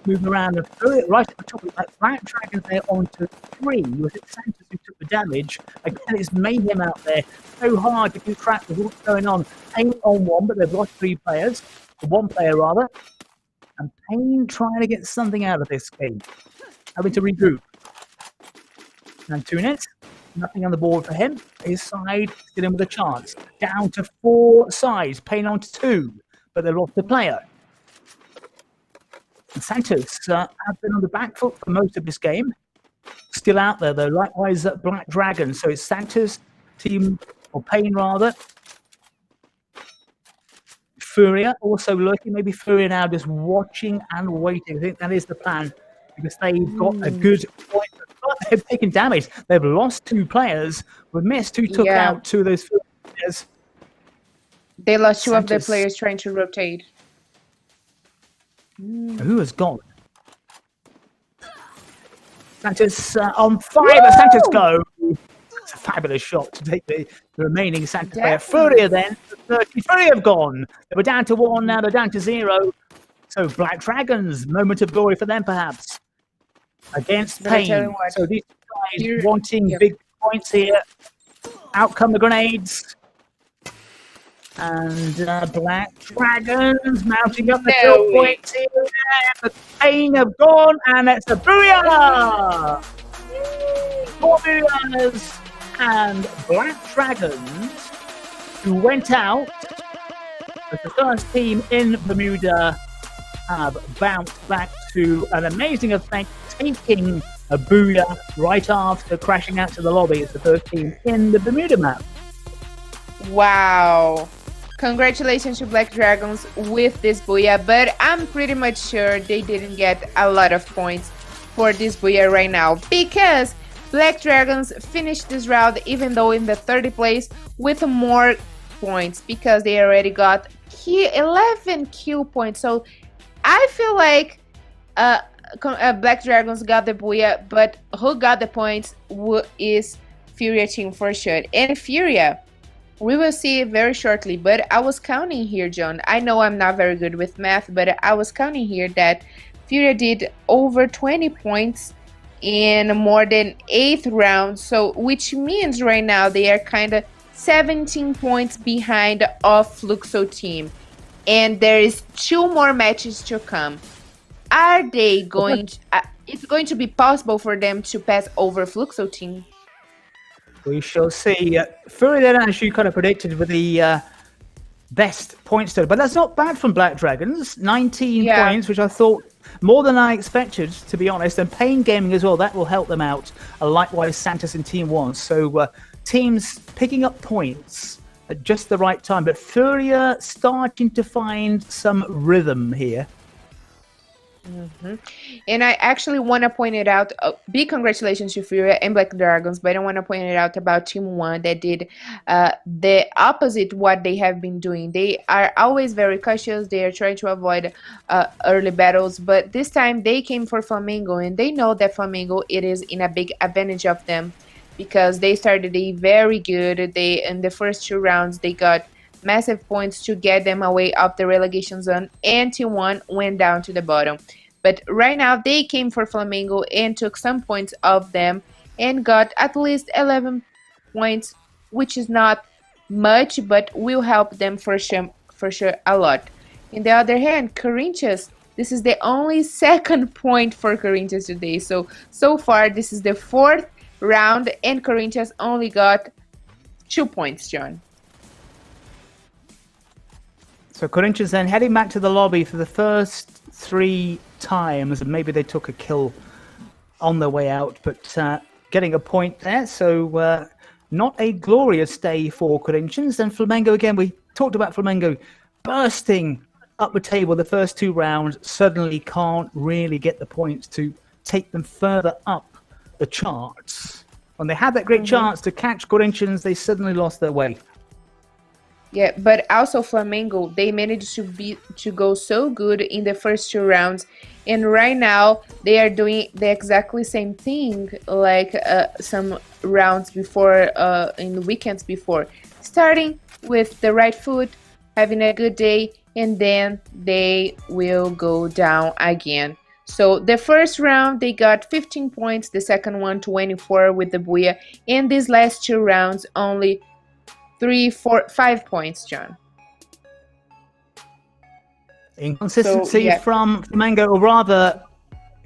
move around and throw it right at the top. Like Black Dragons there onto 3. Was it Santos who took the damage? Again, it's mayhem out there. So hard to keep track of what's going on. Pain on 1, but they've lost 3 players. 1 player rather. And Pain trying to get something out of this game. having to regroup. And Canids, nothing on the board for him. His side still in with a chance. Down to 4 sides, Payne on to 2, but they lost the player. And Santos have been on the back foot for most of this game. Still out there, though. Likewise, Black Dragon. So it's Santos team, or Payne rather. FURIA also lurking. Maybe FURIA now just watching and waiting. I think that is the plan, because they've got a good point. But they've taken damage. They've lost 2 players. With missed who took out 2 of those players. They lost 2 of the Santos. players trying to rotate. Who has gone? Santos on 5. Santos go. It's a fabulous shot to take the remaining Santos player. FURIA then. 30. FURIA have gone. They were down to 1, now they're down to 0. So Black Dragons, moment of glory for them perhaps. Against But I tell you Payne. what, So these guys here- wanting yeah. big points here. Out come the grenades. And Black Dragons mounting up the No kill points here. But Payne have gone, and it's a booyah! 4 booyahs, and Black Dragons, who went out as the first team in Bermuda, have bounced back to an amazing effect, taking a booyah right after crashing out to the lobby as the first team in the Bermuda map. Wow. Congratulations to Black Dragons with this booyah, but I'm pretty much sure they didn't get a lot of points for this booyah right now, because Black Dragons finished this round even though in the 30th place with more points, because they already got 11 kill points. So I feel like Black Dragons got the booyah, but who got the points is FURIA team for sure. And FURIA, we will see it very shortly, but I was counting here, John. I know I'm not very good with math, but I was counting here that FURIA did over 20 points in more than 8th round, so which means right now they are kind of 17 points behind of Fluxo team, and there is 2 more matches to come. Are they going to, it's going to be possible for them to pass over Fluxo team? We shall see. FURIA then, as you kind of predicted, with the best points total, but that's not bad from Black Dragons. 19 points, which I thought more than I expected, to be honest. And Payne Gaming as well, that will help them out. Likewise, Santos in Team 1. So teams picking up points at just the right time. But FURIA starting to find some rhythm here. And I actually want to point it out, big congratulations to FURIA and Black Dragons, but I want to point it out about Team 1 that did the opposite what they have been doing. They are always very cautious, they are trying to avoid early battles, but this time they came for Flamengo, and they know that Flamengo, it is in a big advantage of them, because they started very good. They in the first 2 rounds, they got massive points to get them away of the relegation zone, and Team 1 went down to the bottom. But right now they came for Flamengo and took some points of them and got at least 11 points, which is not much, but will help them for sure a lot. On the other hand, Corinthians, this is the only 2nd point for Corinthians today. So far this is the 4th round, and Corinthians only got 2 points, John. So Corinthians then heading back to the lobby for the first 3 times, and maybe they took a kill on their way out, but getting a point there. So not a glorious day for Corinthians. Then Flamengo again, we talked about Flamengo bursting up the table the first 2 rounds, suddenly can't really get the points to take them further up the charts. When they had that great chance to catch Corinthians, they suddenly lost their way. Yeah, but also Flamengo, they managed to go so good in the first 2 rounds, and right now they are doing the exactly same thing like some rounds before, in the weekends before, starting with the right foot, having a good day, and then they will go down again. So the first round they got 15 points, the second one 24 with the booyah, and these last 2 rounds only 3, 4, 5 points, John. Inconsistency from Flamengo, or rather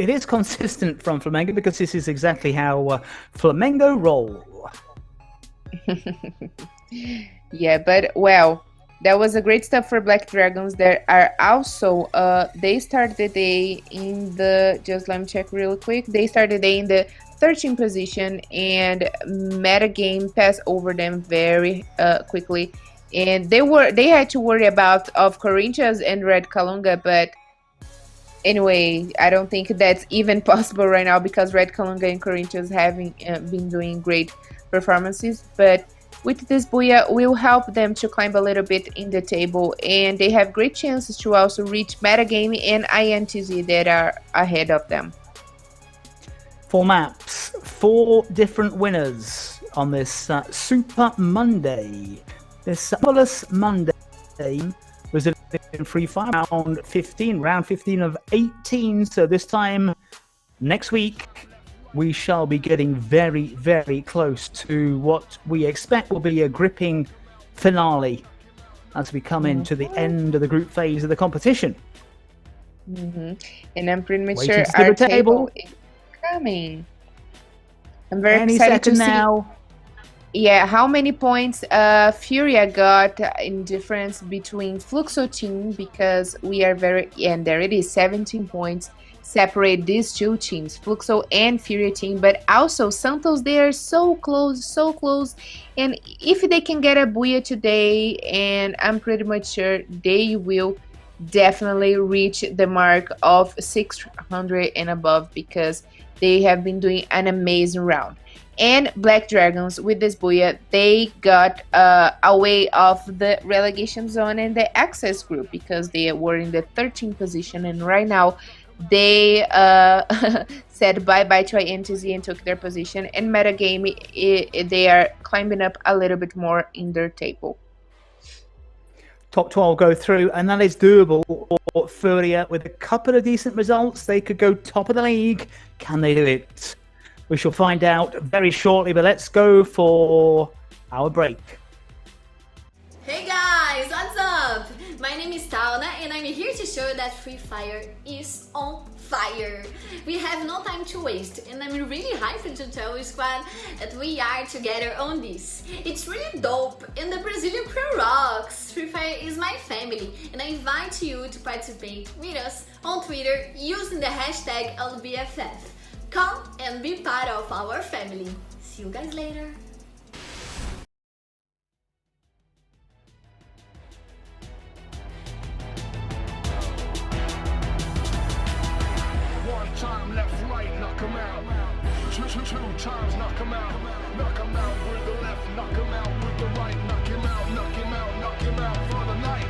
it is consistent from Flamengo because this is exactly how Flamengo roll. Yeah, but well, that was a great stuff for Black Dragons. There are also they started the day in the, just let me check real quick. They started the day in the 13th position, and metagame passed over them very quickly. And they had to worry about of Corinthians and Red Kalunga, but anyway, I don't think that's even possible right now because Red Kalunga and Corinthians having been doing great performances. But with this Booyah will help them to climb a little bit in the table, and they have great chances to also reach metagame and INTZ that are ahead of them. 4 maps, 4 different winners on this Super Monday. This Marvelous Monday was in Free Fire round 15 of 18. So this time next week, we shall be getting very, very close to what we expect will be a gripping finale as we come into the end of the group phase of the competition. And I'm pretty much Waiting sure to our the table table is coming. I'm very Any excited to second see. now. Yeah, how many points FURIA got in difference between Fluxo team, because we are very, and there it is, 17 points separate these two teams, Fluxo and FURIA team. But also Santos, they are so close, and if they can get a Booyah today, and I'm pretty much sure they will definitely reach the mark of 600 and above, because they have been doing an amazing round. And Black Dragons, with this Booyah, they got away of the relegation zone and the access group, because they were in the 13th position, and right now they said bye-bye to INTZ and took their position. And metagame, they are climbing up a little bit more in their table. Top 12 go through, and that is doable for FURIA. With a couple of decent results, they could go top of the league. Can they do it? We shall find out very shortly, but let's go for our break. Hey guys, what's up? My name is Tauna, and I'm here to show you that Free Fire is on fire. We have no time to waste, and I'm really hyped to tell you, squad, that we are together on this. It's really dope, and the Brazilian crew rocks. Free Fire is my family, and I invite you to participate with us on Twitter using the hashtag LBFF. Come and be part of our family. See you guys later. One time left, right, knock him out. Two times, knock him out. Knock him out with the left, knock him out with the right. Knock him out, knock him out, knock him out for the night.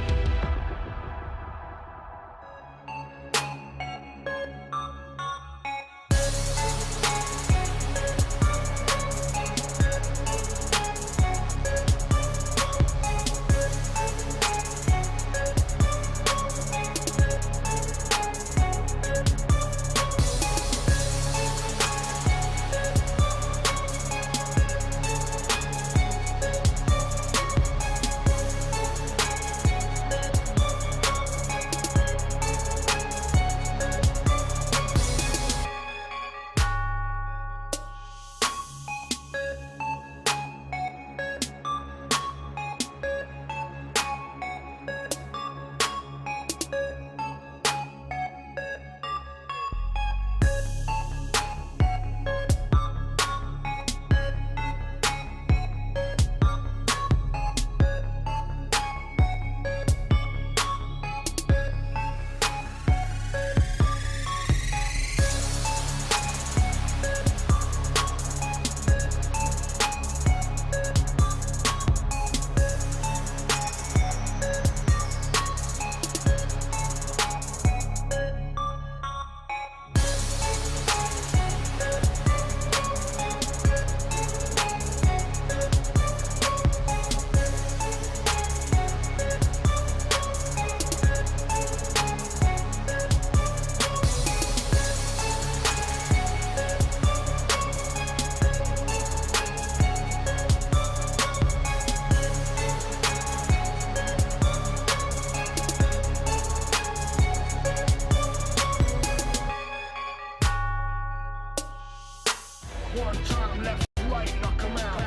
left, right, knock 'em out.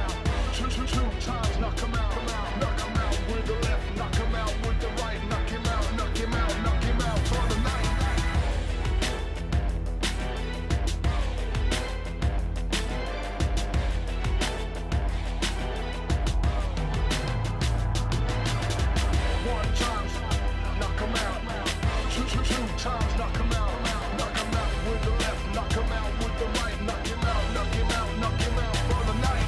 Two times, knock 'em out. Knock 'em out with the left, knock 'em out with the right. Knock him out, knock him out, knock him out for the night. One time, knock 'em out. Two times, knock 'em out. Knock 'em out with the left, knock 'em out with the right. Knock him out, knock him out, knock him out for the night.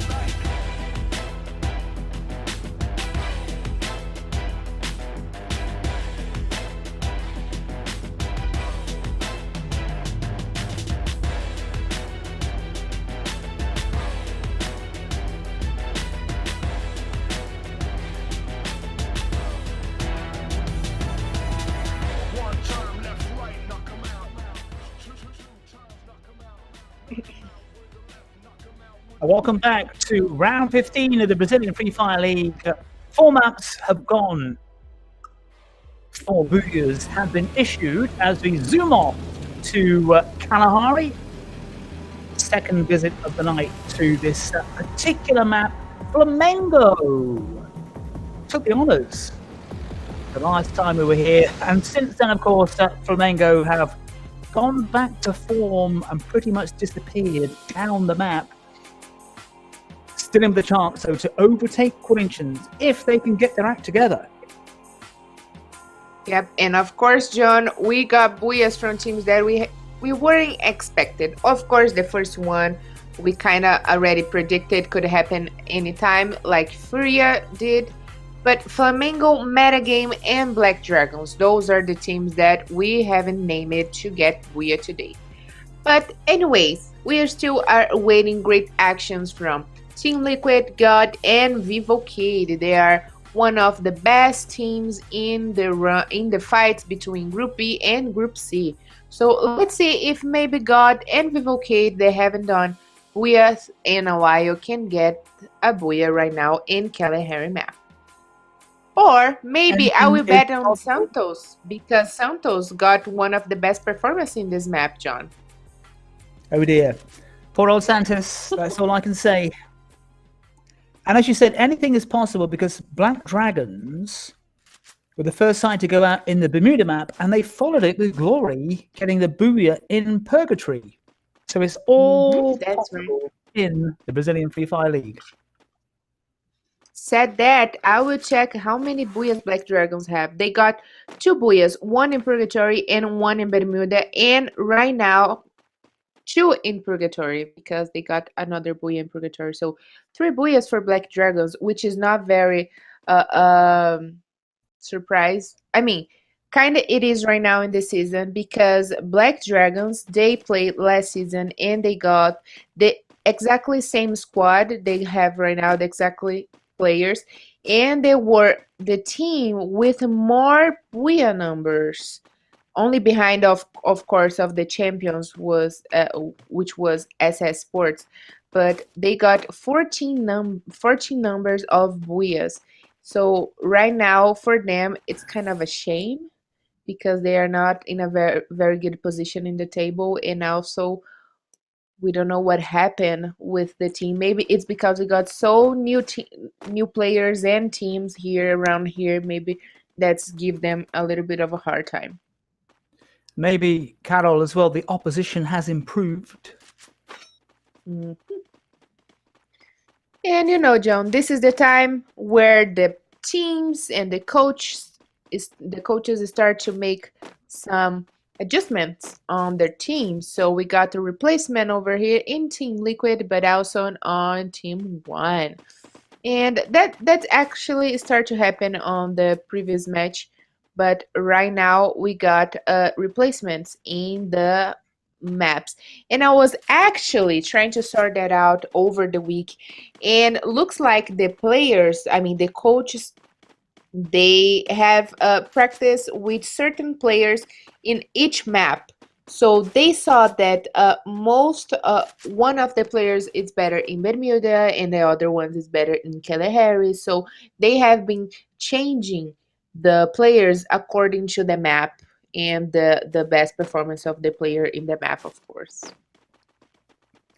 One time, left, right, knock 'em out. Two times, knock 'em out. Welcome back to round 15 of the Brazilian Free Fire League. Four maps have gone. 4 booyahs have been issued as we zoom off to Kalahari. Second visit of the night to this particular map. Flamengo took the honours the last time we were here, and since then, of course, Flamengo have gone back to form and pretty much disappeared down the map. Still in the chance, though, to overtake Corinthians if they can get their act together. Yep, and of course, John, we got booyahs from teams that we weren't expected. Of course, the first one we kind of already predicted could happen anytime, like FURIA did. But Flamengo, Metagame, and Black Dragons, those are the teams that we haven't named to get booyah today. But anyways, we are still awaiting great actions from Team Liquid, God, and Vivo Keyd. They are one of the best teams in the fights between Group B and Group C. So let's see if maybe God and Vivo Keyd, they haven't done booyahs in a while, can get a booyah right now in Kalahari map. Or maybe I will bet on Santos, because Santos got one of the best performances in this map, John. Oh dear. Poor old Santos, that's all I can say. And as you said, anything is possible because Black Dragons were the first side to go out in the Bermuda map, and they followed it with glory, getting the booyah in Purgatory. So it's all possible in the Brazilian Free Fire League. Said that, I will check how many booyahs Black Dragons have. They got 2 booyahs, one in Purgatory and one in Bermuda, and right now 2 in Purgatory because they got another booyah in Purgatory. So 3 booyahs for Black Dragons, which is not very surprised. I mean, kind of it is right now in the season because Black Dragons, they played last season and they got the exactly same squad they have right now, the exactly players, and they were the team with more booyah numbers. Only behind of course of the champions was which was SS Sports, but they got 14 numbers of booyahs. So right now for them it's kind of a shame because they are not in a very good position in the table, and also we don't know what happened with the team. Maybe it's because we got so new players and teams here around here. Maybe that's give them a little bit of a hard time. Maybe, Carol, as well, the opposition has improved. And you know, John, this is the time where the teams and the coaches start to make some adjustments on their team. So we got a replacement over here in Team Liquid, but also on Team 1. And that's actually started to happen on the previous match. But right now we got replacements in the maps. And I was actually trying to sort that out over the week. And looks like the players, I mean the coaches, they have practice with certain players in each map. So they saw that one of the players is better in Bermuda and the other one is better in Kalahari. So they have been changing the players according to the map and the best performance of the player in the map, of course.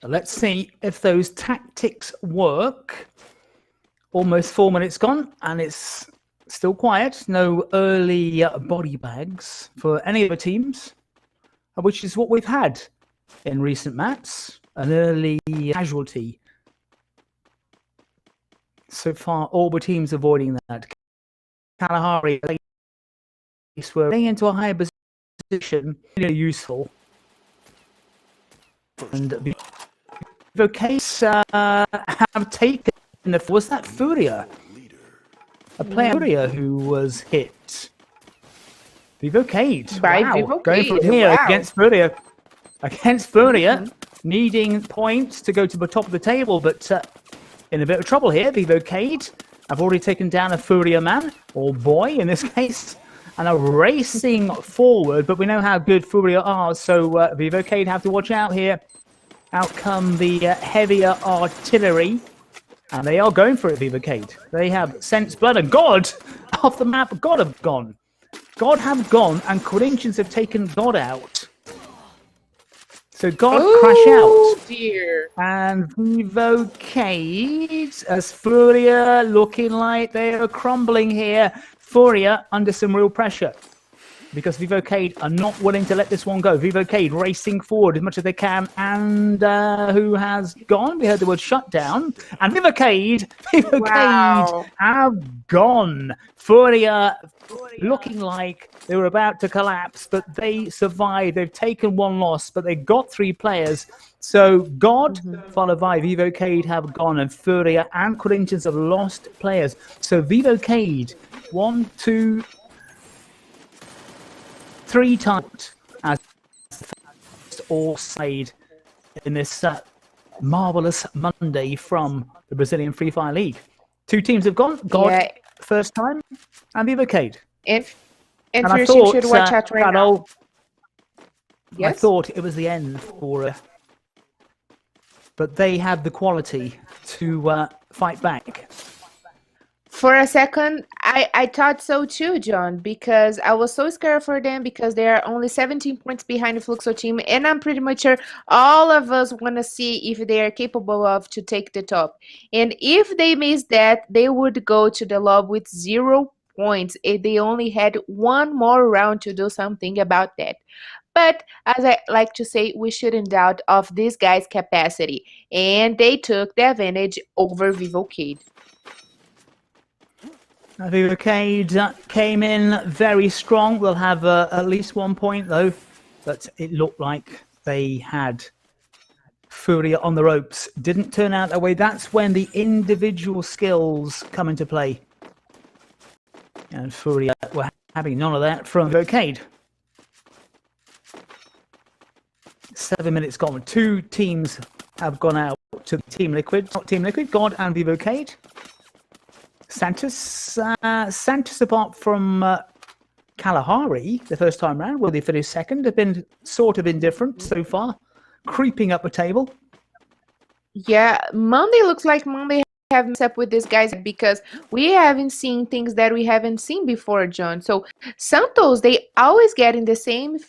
Let's see if those tactics work. Almost 4 minutes gone, and it's still quiet. No early body bags for any of the teams, which is what we've had in recent maps. An early casualty. So far, all the teams avoiding that. Kalahari were getting into a higher position, really useful. And the case have taken. Was that FURIA? A player FURIA who was hit. Vivo Keyd. By Wow. Vivo Going Keyd, from here wow. against FURIA. Against FURIA, needing points to go to the top of the table, but in a bit of trouble here. Vivo Keyd. I've already taken down a FURIA man, or boy in this case, and are racing forward, but we know how good FURIA are, so Vivo Keyd have to watch out here. Out come the heavier artillery, and they are going for it, Vivo Keyd. They have Sense Blood, and God off the map. God have gone. God have gone, and Corinthians have taken God out. So God crash out. Dear. And Vivo Keyd, as FURIA looking like they are crumbling here. FURIA under some real pressure, because Vivo Keyd are not willing to let this one go. Vivo Keyd racing forward as much as they can, and who has gone? We heard the word shutdown, and Vivo Keyd have gone. FURIA looking like they were about to collapse, but they survived. They've taken one loss, but they got 3 players. So God, followed by Vivo Keyd, have gone, and FURIA and Corinthians have lost players. So Vivo Keyd, 1, 2, 3 times as all side in this marvelous Monday from the Brazilian Free Fire League. 2 teams have gone. God, first time, and Vivo Keyd. And I you thought, should watch out right now. I thought it was the end for but they had the quality to fight back. For a second, I thought so too, John, because I was so scared for them because they are only 17 points behind the Fluxo team, and I'm pretty much sure all of us want to see if they are capable of to take the top. And if they miss that, they would go to the lob with 0 points if they only had one more round to do something about that. But as I like to say, we shouldn't doubt of this guy's capacity, and they took the advantage over Vivo Keyd. Vivo Keyd came in very strong. We'll have at least 1 point though, but it looked like they had FURIA on the ropes. Didn't turn out that way. That's when the individual skills come into play. And FURIA were having none of that from Vivo Keyd. 7 minutes gone. 2 teams have gone out to Team Liquid. Not Team Liquid, God and Vivo Keyd. Santos, apart from Kalahari, the first time round, will they finish second? Have been sort of indifferent so far, creeping up the table. Yeah, Monday looks like Monday have messed up with these guys because we haven't seen things that we haven't seen before, John. So Santos, they always get in the same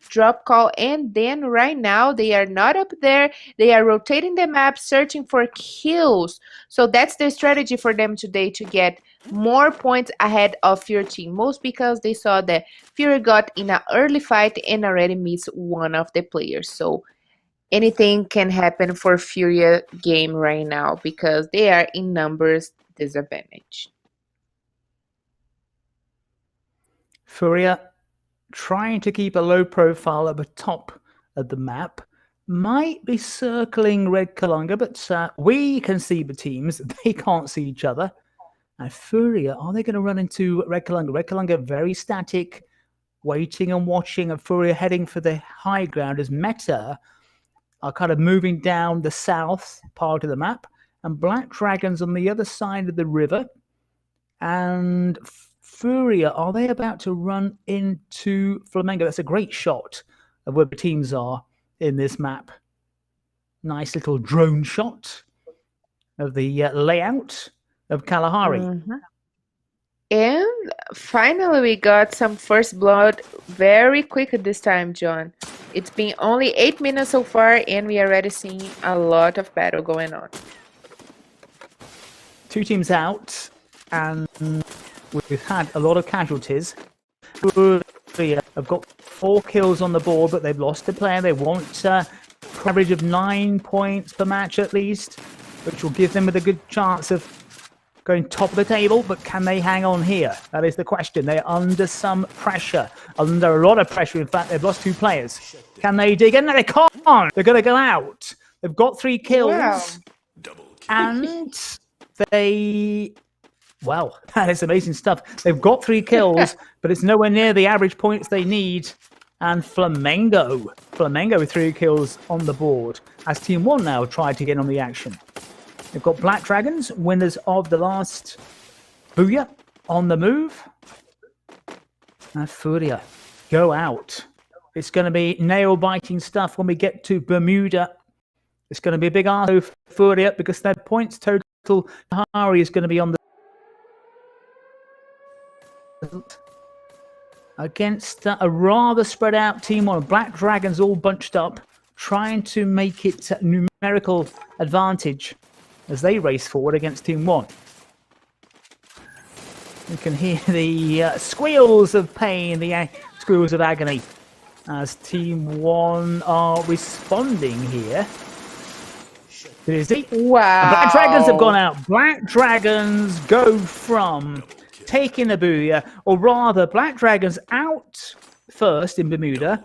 drop call, and then right now they are not up there. They are rotating the map, searching for kills. So that's the strategy for them today, to get more points ahead of your team. Most because they saw that FURIA got in an early fight and already missed one of the players. So anything can happen for FURIA game right now because they are in numbers disadvantage. FURIA trying to keep a low profile at the top of the map. Might be circling Red Kalunga, but we can see the teams. They can't see each other. And FURIA, are they going to run into Red Kalunga? Red Kalunga very static, waiting and watching, and FURIA heading for the high ground as Meta are kind of moving down the south part of the map, and Black Dragons on the other side of the river. And FURIA, are they about to run into Flamengo? That's a great shot of where the teams are in this map. Nice little drone shot of the layout of Kalahari. And finally we got some first blood very quick this time, John. It's been only 8 minutes so far, and we are already seeing a lot of battle going on. 2 teams out, and we've had a lot of casualties. FURIA have got 4 kills on the board, but they've lost a player. They want an average of 9 points per match at least, which will give them a good chance of going top of the table. But can they hang on here? That is the question. They're under some pressure, under a lot of pressure. In fact, they've lost 2 players. Can they dig in? No, they can't. They're going to go out. They've got 3 kills. Wow. And they... Well, that is amazing stuff. They've got 3 kills, but it's nowhere near the average points they need. And Flamengo with 3 kills on the board, as Team 1 now tried to get on the action. They've got Black Dragons, winners of the last FURIA, on the move. And FURIA go out. It's going to be nail-biting stuff when we get to Bermuda. It's going to be a big ask for FURIA because their points total Hari is going to be on the against a rather spread out Team 1. Black Dragons all bunched up, trying to make it numerical advantage as they race forward against Team 1. You can hear the squeals of pain, the squeals of agony, as Team 1 are responding here. Wow. Black Dragons have gone out. Black Dragons go from taking the FURIA, or rather, Black Dragons out first in Bermuda.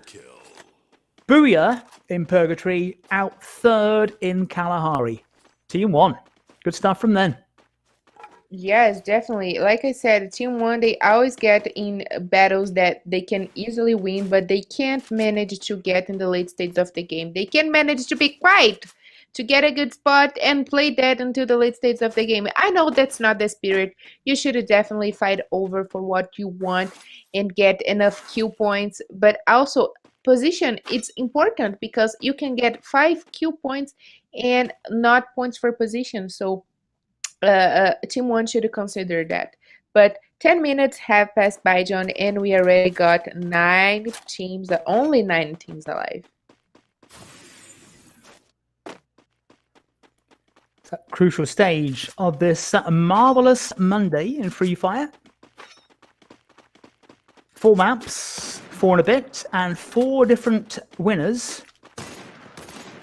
FURIA in Purgatory, out third in Kalahari. Team 1. Good stuff from them. Yes, definitely. Like I said, Team 1, they always get in battles that they can easily win, but they can't manage to get in the late stages of the game. They can manage to be quiet, to get a good spot and play dead until the late stages of the game. I know that's not the spirit. You should definitely fight over for what you want and get enough kill points, but also position, it's important because you can get 5 kill points and not points for position. So Team 1 should consider that. But 10 minutes have passed by, John, and we already got 9 teams, only 9 teams alive. It's a crucial stage of this marvelous Monday in Free Fire. 4 maps, 4 and a bit, and 4 different winners.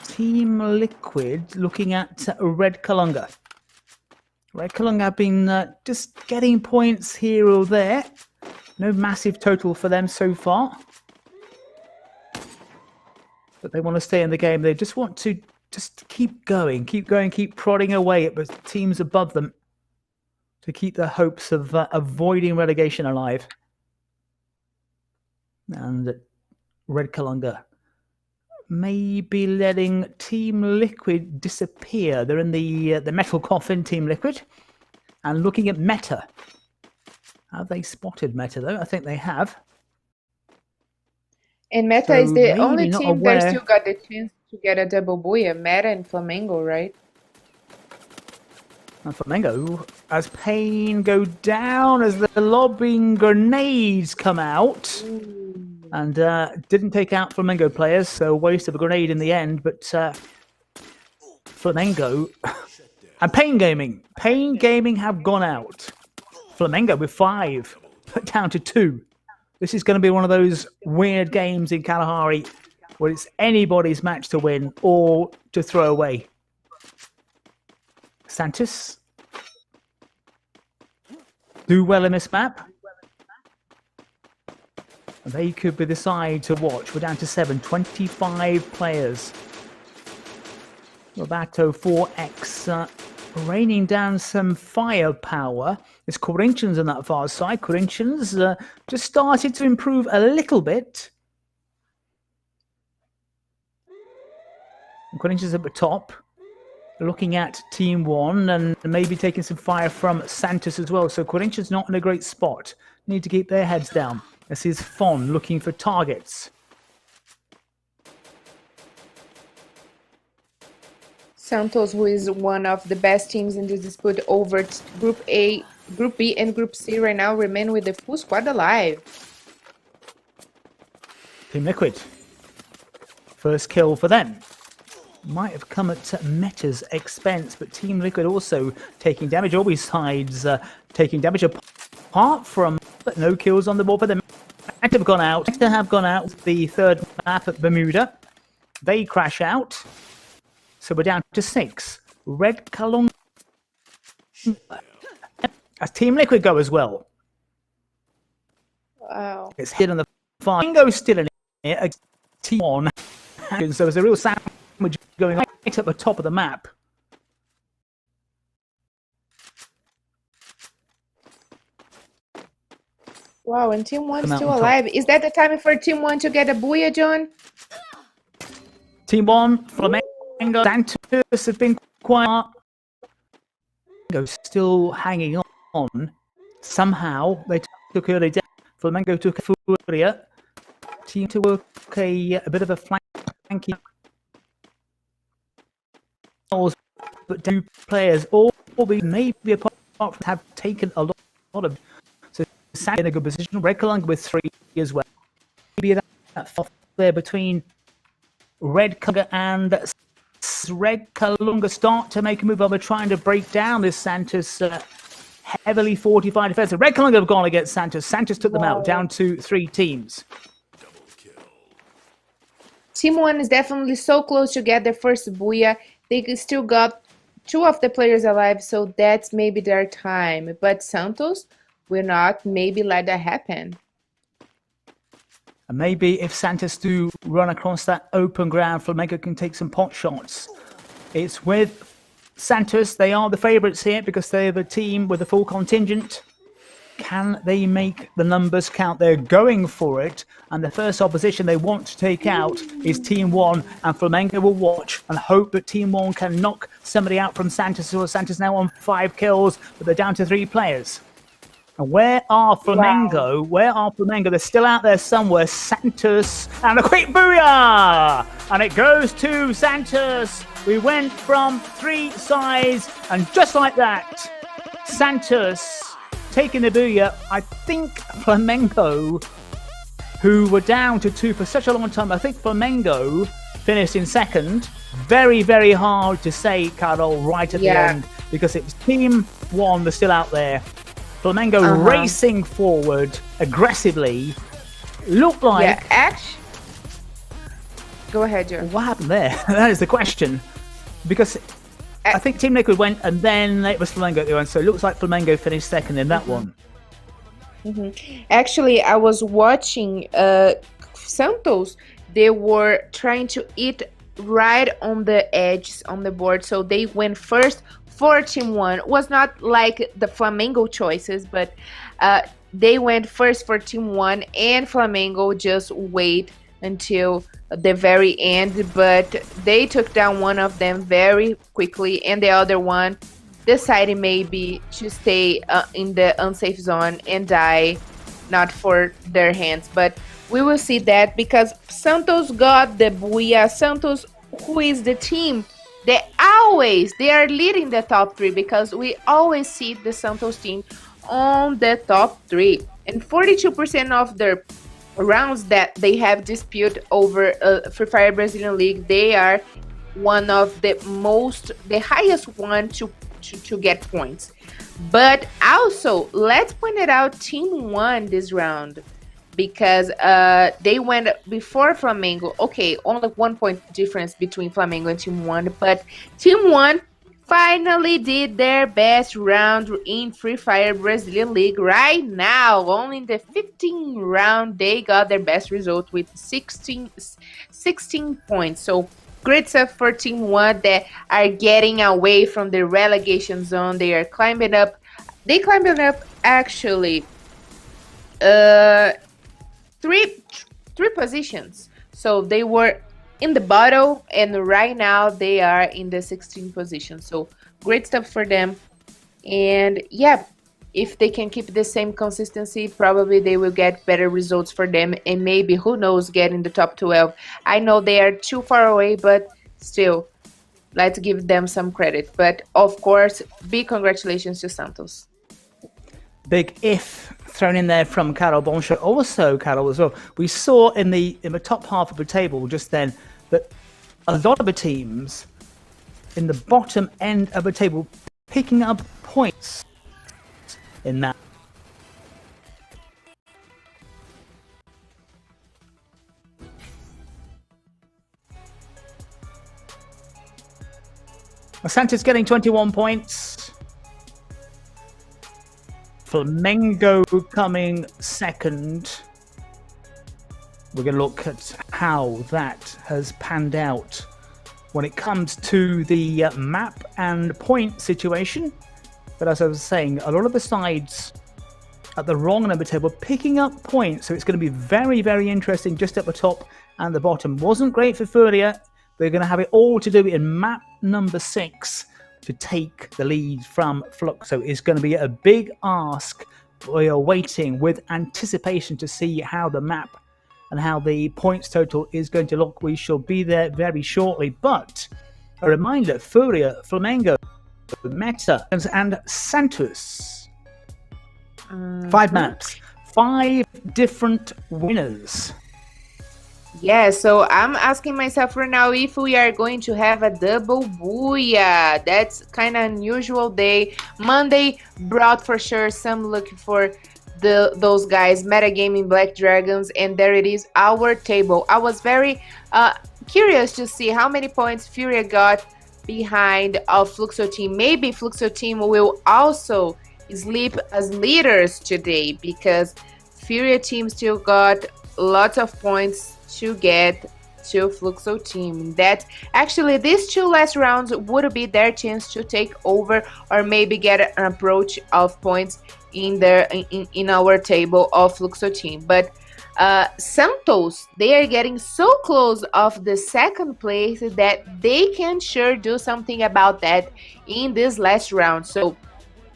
Team Liquid looking at Red Kalunga. Red Kalunga have been just getting points here or there. No massive total for them so far. But they want to stay in the game. They just want to just keep going, keep prodding away at the teams above them to keep their hopes of avoiding relegation alive. And Red Kalunga may be letting Team Liquid disappear. They're in the metal coffin, Team Liquid, and looking at Meta. Have they spotted Meta though? I think they have. And Meta So is the maybe only not team that aware. still got the chance to get a double booyah. Meta and Flamengo, right? And Flamengo, as pain go down as the lobbing grenades come out. And didn't take out Flamengo players, so waste of a grenade in the end. But Flamengo and Pain Gaming have gone out. Flamengo with 5, put down to 2. This is going to be one of those weird games in Kalahari where it's anybody's match to win or to throw away. Santos do well in this map. They could be the side to watch. We're down to 7, 25 players. Roberto 4X raining down some firepower. There's Corinthians on that far side. Corinthians just started to improve a little bit. And Corinthians at the top, looking at Team 1 and maybe taking some fire from Santos as well. So Corinthians not in a great spot. Need to keep their heads down. This is Fon looking for targets. Santos, who is one of the best teams in this dispute over Group A, Group B, and Group C right now, remain with the full squad alive. Team Liquid First kill for them. Might have come at Meta's expense, but Team Liquid also taking damage. All these sides taking damage, apart from but no kills on the board for them. Meta have gone out. Meta have gone out the third map at Bermuda. They crash out. So we're down to 6. Red Kalunga. As Team Liquid go as well. Wow. It's hit on the far. Flamingo's still in it. Team 1. So there's a real sandwich going right at the top of the map. Wow, and Team 1 still alive. Is that the time for Team 1 to get a booyah, John? Team 1, Flamengo, Santos have been quiet. Flamengo still hanging on. Somehow they took early death. Flamengo took a FURIA. Team to work a bit of a flanking. But 2 players, all these maybe apart from have taken a lot of. So Santos in a good position. Red Kalunga with 3 as well. Maybe that there between Red Kalunga and Red Kalunga start to make a move over, trying to break down this Santos heavily fortified defense. Red Kalunga have gone against Santos. Santos took them out, down to 3 teams. Team 1 is definitely so close to get their first booyah. They still got 2 of the players alive, so that's maybe their time. But Santos will not maybe let that happen. And maybe if Santos do run across that open ground, Flamengo can take some pot shots. It's with Santos. They are the favourites here because they're the team with the full contingent. Can they make the numbers count? They're going for it. And the first opposition they want to take out is Team 1. And Flamengo will watch and hope that Team 1 can knock somebody out from Santos. So Santos now on 5 kills, but they're down to 3 players. And where are Flamengo? Wow. Where are Flamengo? They're still out there somewhere. Santos and a quick booyah! And it goes to Santos. We went from 3 sides, and just like that, Santos taking the booyah. I think Flamengo, who were down to 2 for such a long time, I think Flamengo finished in second. Very, very hard to say, Carol, right at the end, because it's Team 1 that's still out there. Flamengo racing forward aggressively. Looked like... Go ahead, Joe. What happened there? That is the question. Because I think Team Liquid went and then it was Flamengo at the end. So it looks like Flamengo finished second in that one. Actually, I was watching Santos. They were trying to eat right on the edges on the board. So they went first for Team 1. It was not like the Flamengo choices, but they went first for Team 1, and Flamengo just wait until the very end. But they took down one of them very quickly, and the other one decided maybe to stay in the unsafe zone and die, not for their hands. But we will see that because Santos got the booyah. Santos, who is the team, they are leading the top 3 because we always see the Santos team on the top 3. And 42% of their rounds that they have dispute over Free Fire Brazilian League, they are one of the highest one to get points. But also, let's point it out, Team 1 this round, because they went before Flamengo. Okay, only 1 point difference between Flamengo and Team 1, but Team 1 finally did their best round in Free Fire Brazilian League right now. Only in the 15th round, they got their best result with 16 points. So great stuff for Team 1 that are getting away from the relegation zone. They are climbing up. They climbed up actually three positions. So they were in the bottom, and right now they are in the 16th position. So great stuff for them. And yeah, if they can keep the same consistency, probably they will get better results for them, and maybe, who knows, get in the top 12. I know they are too far away, but still, let's give them some credit. But of course, big congratulations to Santos. Big if thrown in there from Carol Boncho. Also, Carol, as well, we saw in the top half of the table just then that a lot of the teams in the bottom end of the table picking up points in that. Santos getting 21 points. Flamengo coming second. We're going to look at how that has panned out when it comes to the map and point situation. But as I was saying, a lot of the sides at the wrong end of the table picking up points, so it's going to be very, very interesting just at the top and the bottom. Wasn't great for FURIA. They're going to have it all to do in map number 6 to take the lead from Fluxo. It's going to be a big ask. We are waiting with anticipation to see how the map and how the points total is going to look. We shall be there very shortly. But a reminder, FURIA, Flamengo, Meta and Santos. 5 maps, 5 different winners. Yeah, so I'm asking myself right now if we are going to have a double booyah. That's kind of unusual day. Monday brought for sure some luck for those guys, Metagaming Black Dragons, and there it is, our table. I was very curious to see how many points FURIA got behind our Fluxo team. Maybe Fluxo team will also sleep as leaders today because FURIA team still got lots of points to get to Fluxo team. That actually these 2 last rounds would be their chance to take over or maybe get an approach of points in our table of Fluxo team. But Santos, they are getting so close of the second place that they can sure do something about that in this last round. So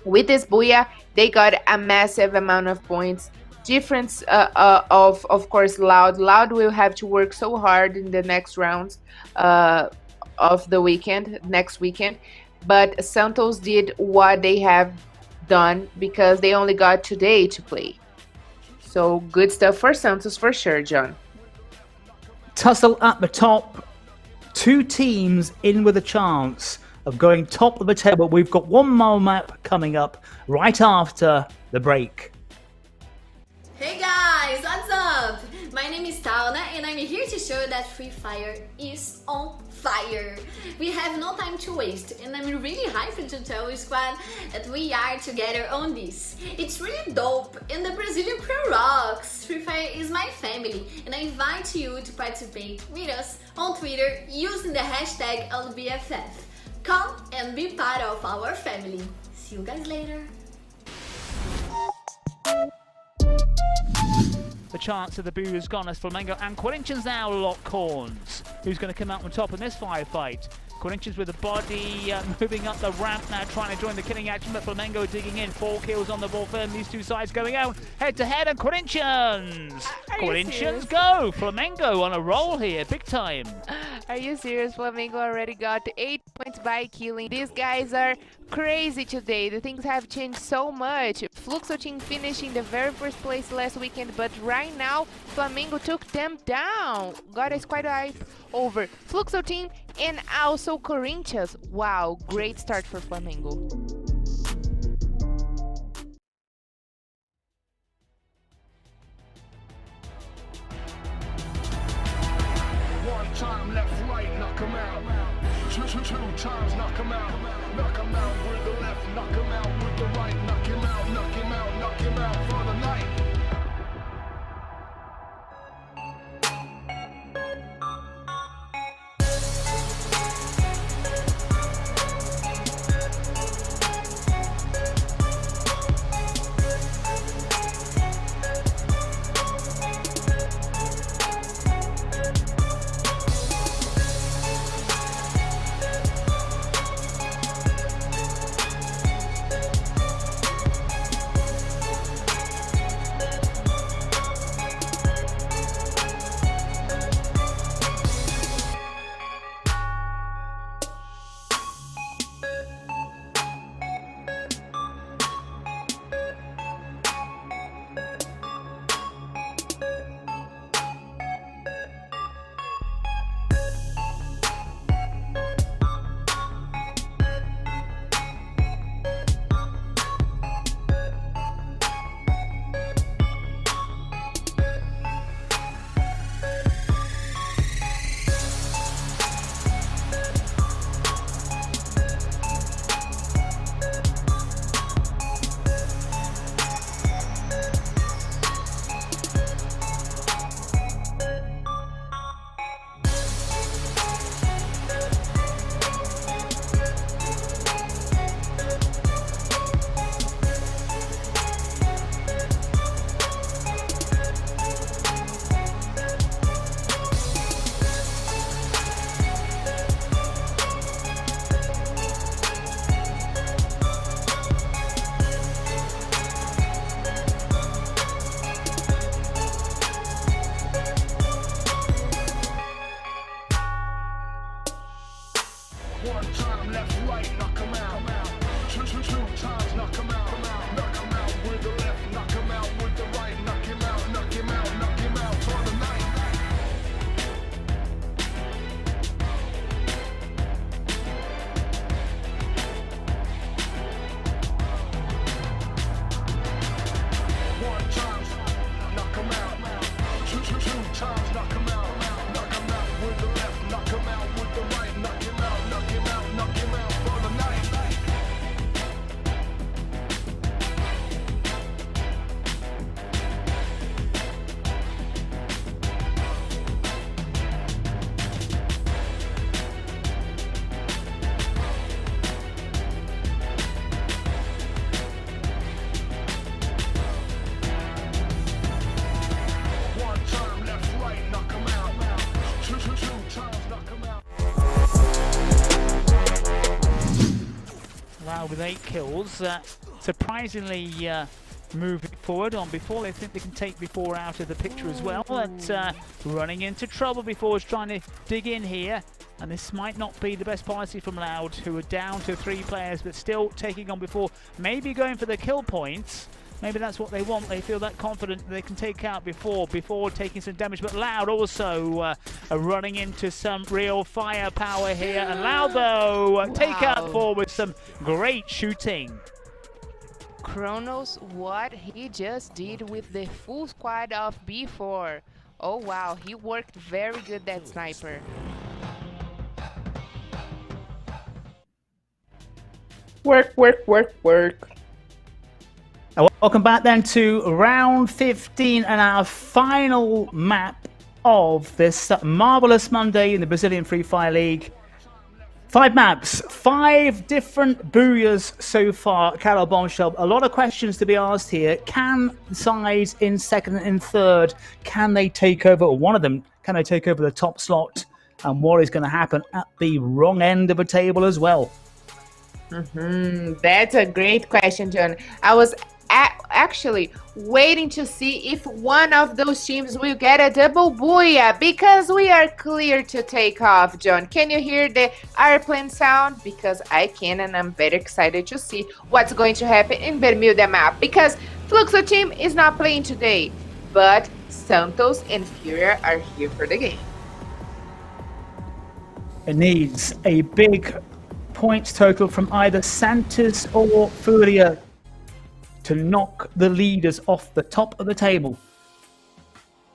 with this booyah, they got a massive amount of points. Difference of course Loud will have to work so hard in the next rounds of the next weekend, but Santos did what they have done because they only got today to play. So good stuff for Santos for sure, John. Tussle at the top, 2 teams in with a chance of going top of the table. We've got one more map coming up right after the break. Hey guys, what's up? My name is Tauna and I'm here to show that Free Fire is on fire. We have no time to waste and I'm really hyped to tell you squad that we are together on this. It's really dope and the Brazilian crew rocks. Free Fire is my family and I invite you to participate with us on Twitter using the hashtag LBFF. Come and be part of our family. See you guys later. The chance of the boo is gone as Flamengo and Corinthians now lock horns. Who's going to come out on top in this firefight? Corinthians with the body moving up the ramp now, trying to join the killing action, but Flamengo digging in. 4 kills on the ball firm. These 2 sides going out head to head, and Corinthians! Corinthians go! Flamengo on a roll here, big time. Are you serious? Flamengo already got 8 points by killing. These guys are crazy today. The things have changed so much. Fluxo team finished in the very first place last weekend, but right now Flamengo took them down. Got a squad hype over Fluxo team and also Corinthians. Wow, great start for Flamengo. One time left, right, knock him out. Two times, knock him out. Knock him out with the left, knock him out with the right. Knock him out, knock him out, knock him out for the night. One time left, right, knock 'em out. Two times, knock 'em out. Knock 'em out with the left, knock 'em out with the right. Knock him out, knock him out, knock him out for the night. One time, knock 'em out. Two times, knock 'em out. Knock 'em out with the left, knock 'em out with the right. Knock him out, knock him out, knock him out for the night. One time left, right, knock 'em out. Two times, knock 'em out. Wow, with 8 kills, surprisingly moving forward on before. They think they can take before out of the picture as well. But running into trouble before is trying to dig in here. And this might not be the best policy from Loud, who are down to 3 players, but still taking on before. Maybe going for the kill points. Maybe that's what they want. They feel that confident they can take out before taking some damage. But Loud also running into some real firepower here. And Loud, though, take out 4 with some great shooting. Kronos, what he just did with the full squad of B4. Oh wow, he worked very good, that sniper. Work, work, work, work. And welcome back then to round 15 and our final map of this marvelous Monday in the Brazilian Free Fire League. 5 maps, 5 different booyahs so far. Carol Bombshell, a lot of questions to be asked here. Can the sides in second and third, can they take over, or one of them, can they take over the top slot? And what is going to happen at the wrong end of a table as well? That's a great question, John. I was actually waiting to see if one of those teams will get a double booyah, because we are clear to take off, John. Can you hear the airplane sound? Because I can, and I'm very excited to see what's going to happen in Bermuda map, because Fluxo team is not playing today, but Santos and FURIA are here for the game. It needs a big points total from either Santos or FURIA to knock the leaders off the top of the table.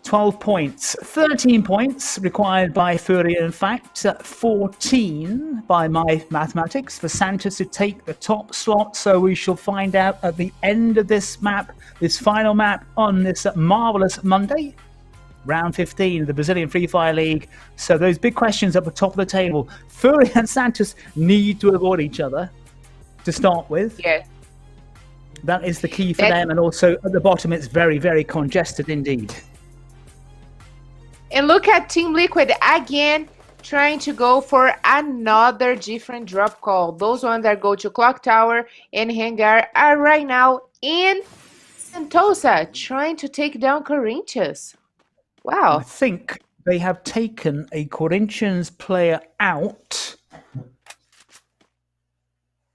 12 points, 13 points required by FURIA, in fact, 14 by my mathematics for Santos to take the top slot. So we shall find out at the end of this map, this final map on this marvelous Monday, round 15 of the Brazilian Free Fire League. So those big questions at the top of the table. FURIA and Santos need to avoid each other to start with. Yes. That is the key for them, and also at the bottom it's very, very congested indeed. And look at Team Liquid again, trying to go for another different drop call. Those ones that go to Clock Tower and Hangar are right now in Sentosa, trying to take down Corinthians. Wow. I think they have taken a Corinthians player out.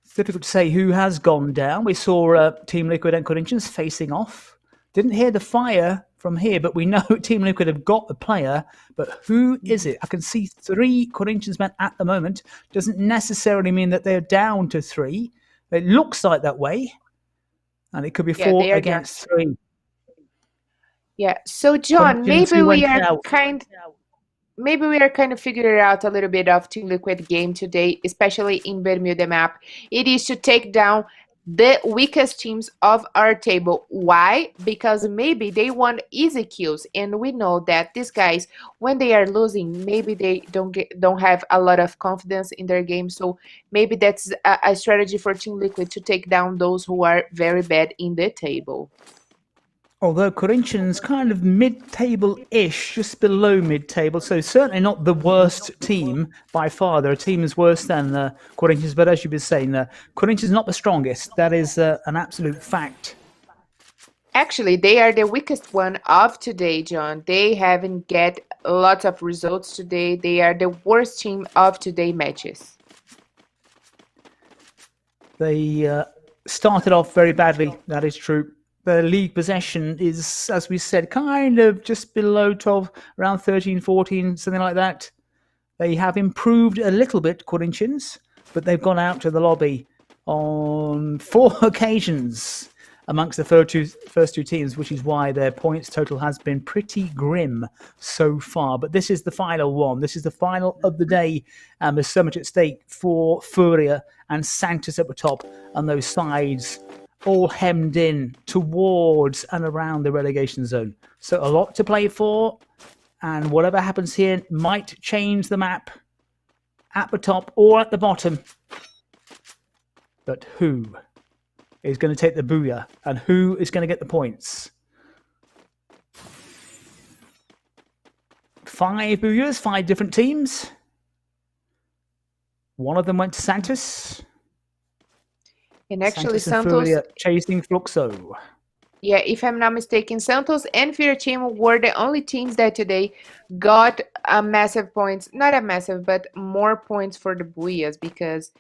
It's difficult to say who has gone down. We saw Team Liquid and Corinthians facing off. Didn't hear the fire from here, but we know Team Liquid have got the player. But who is it? I can see 3 Corinthians men at the moment. Doesn't necessarily mean that they're down to 3. It looks like that way. And it could be 4 against 3. Yeah, so John, maybe we are kind of figuring out a little bit of Team Liquid game today, especially in Bermuda map. It is to take down the weakest teams of our table. Why? Because maybe they want easy kills, and we know that these guys, when they are losing, maybe they don't have a lot of confidence in their game. So maybe that's a strategy for Team Liquid to take down those who are very bad in the table. Although Corinthians kind of mid-table-ish, just below mid-table, so certainly not the worst team by far. There are teams worse than Corinthians, but as you've been saying, Corinthians is not the strongest. That is an absolute fact. Actually, they are the weakest one of today, John. They haven't get lots of results today. They are the worst team of today matches. They started off very badly, that is true. The league possession is, as we said, kind of just below 12, around 13, 14, something like that. They have improved a little bit, Corinthians, but they've gone out to the lobby on 4 occasions amongst the first two teams, which is why their points total has been pretty grim so far. But this is the final one. This is the final of the day, and there's so much at stake for FURIA and Santos at the top, and those sides all hemmed in towards and around the relegation zone. So a lot to play for, and whatever happens here might change the map at the top or at the bottom. But who is going to take the booyah, and who is going to get the points? 5 booyahs, 5 different teams. One of them went to Santos. And actually, Santos and FURIA chasing Fluxo. Yeah, if I'm not mistaken, Santos and FURIA team were the only teams that today got a massive points, not a massive, but more points for the booyahs, because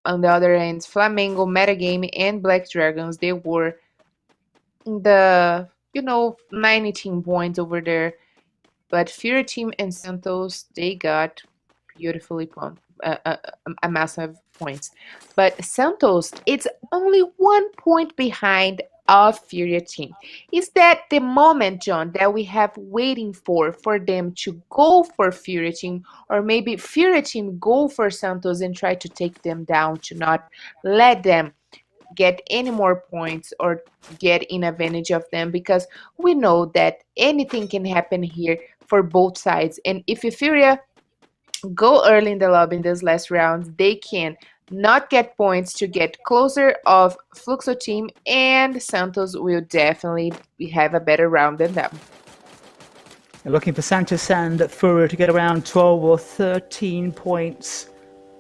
on the other end, Flamengo, Metagame, and Black Dragons, they were in the, 19 points over there. But FURIA team and Santos, they got beautifully a massive points. But Santos, it's only 1 point behind of FURIA team. Is that the moment, John, that we have waiting for them to go for FURIA team, or maybe FURIA team go for Santos and try to take them down, to not let them get any more points or get in advantage of them? Because we know that anything can happen here for both sides. And if FURIA go early in the lobby in this last round, they can not get points to get closer of Fluxo team, and Santos will definitely have a better round than them. They're looking for Santos and FURIA to get around 12 or 13 points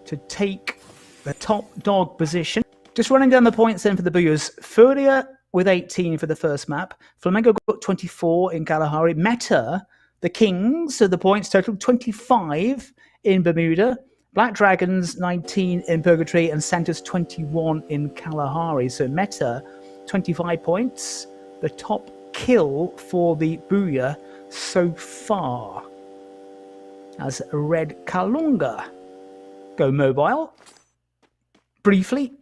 to take the top dog position. Just running down the points then for the booyahs. FURIA with 18 for the first map. Flamengo got 24 in Kalahari. Meta, the Kings, so the points total 25 in Bermuda. Black Dragons 19 in Purgatory, and Santos 21 in Kalahari. So Meta 25 points, the top kill for the booyah so far, as Red Kalunga go mobile briefly.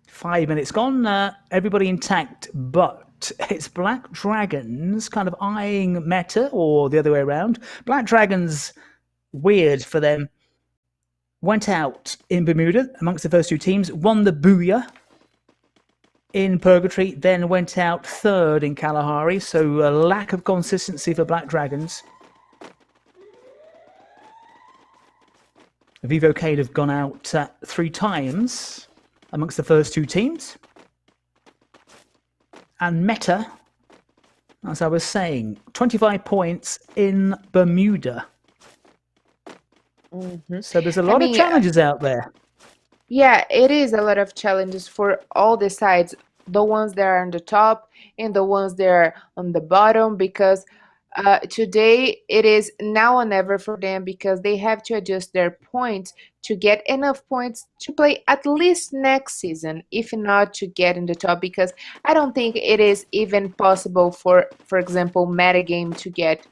5 minutes gone, everybody intact, but it's Black Dragons kind of eyeing Meta, or the other way around. Black Dragons, weird for them, went out in Bermuda amongst the first 2 teams, won the booyah in Purgatory, then went out 3rd in Kalahari, so a lack of consistency for Black Dragons. Vivo Keyd have gone out 3 times amongst the first 2 teams. And Meta, as I was saying, 25 points in Bermuda. So there's a lot of challenges out there. Yeah, it is a lot of challenges for all the sides, the ones that are on the top and the ones that are on the bottom, because today it is now or never for them, because they have to adjust their points to get enough points to play at least next season, if not to get in the top, because I don't think it is even possible for example, Metagame to get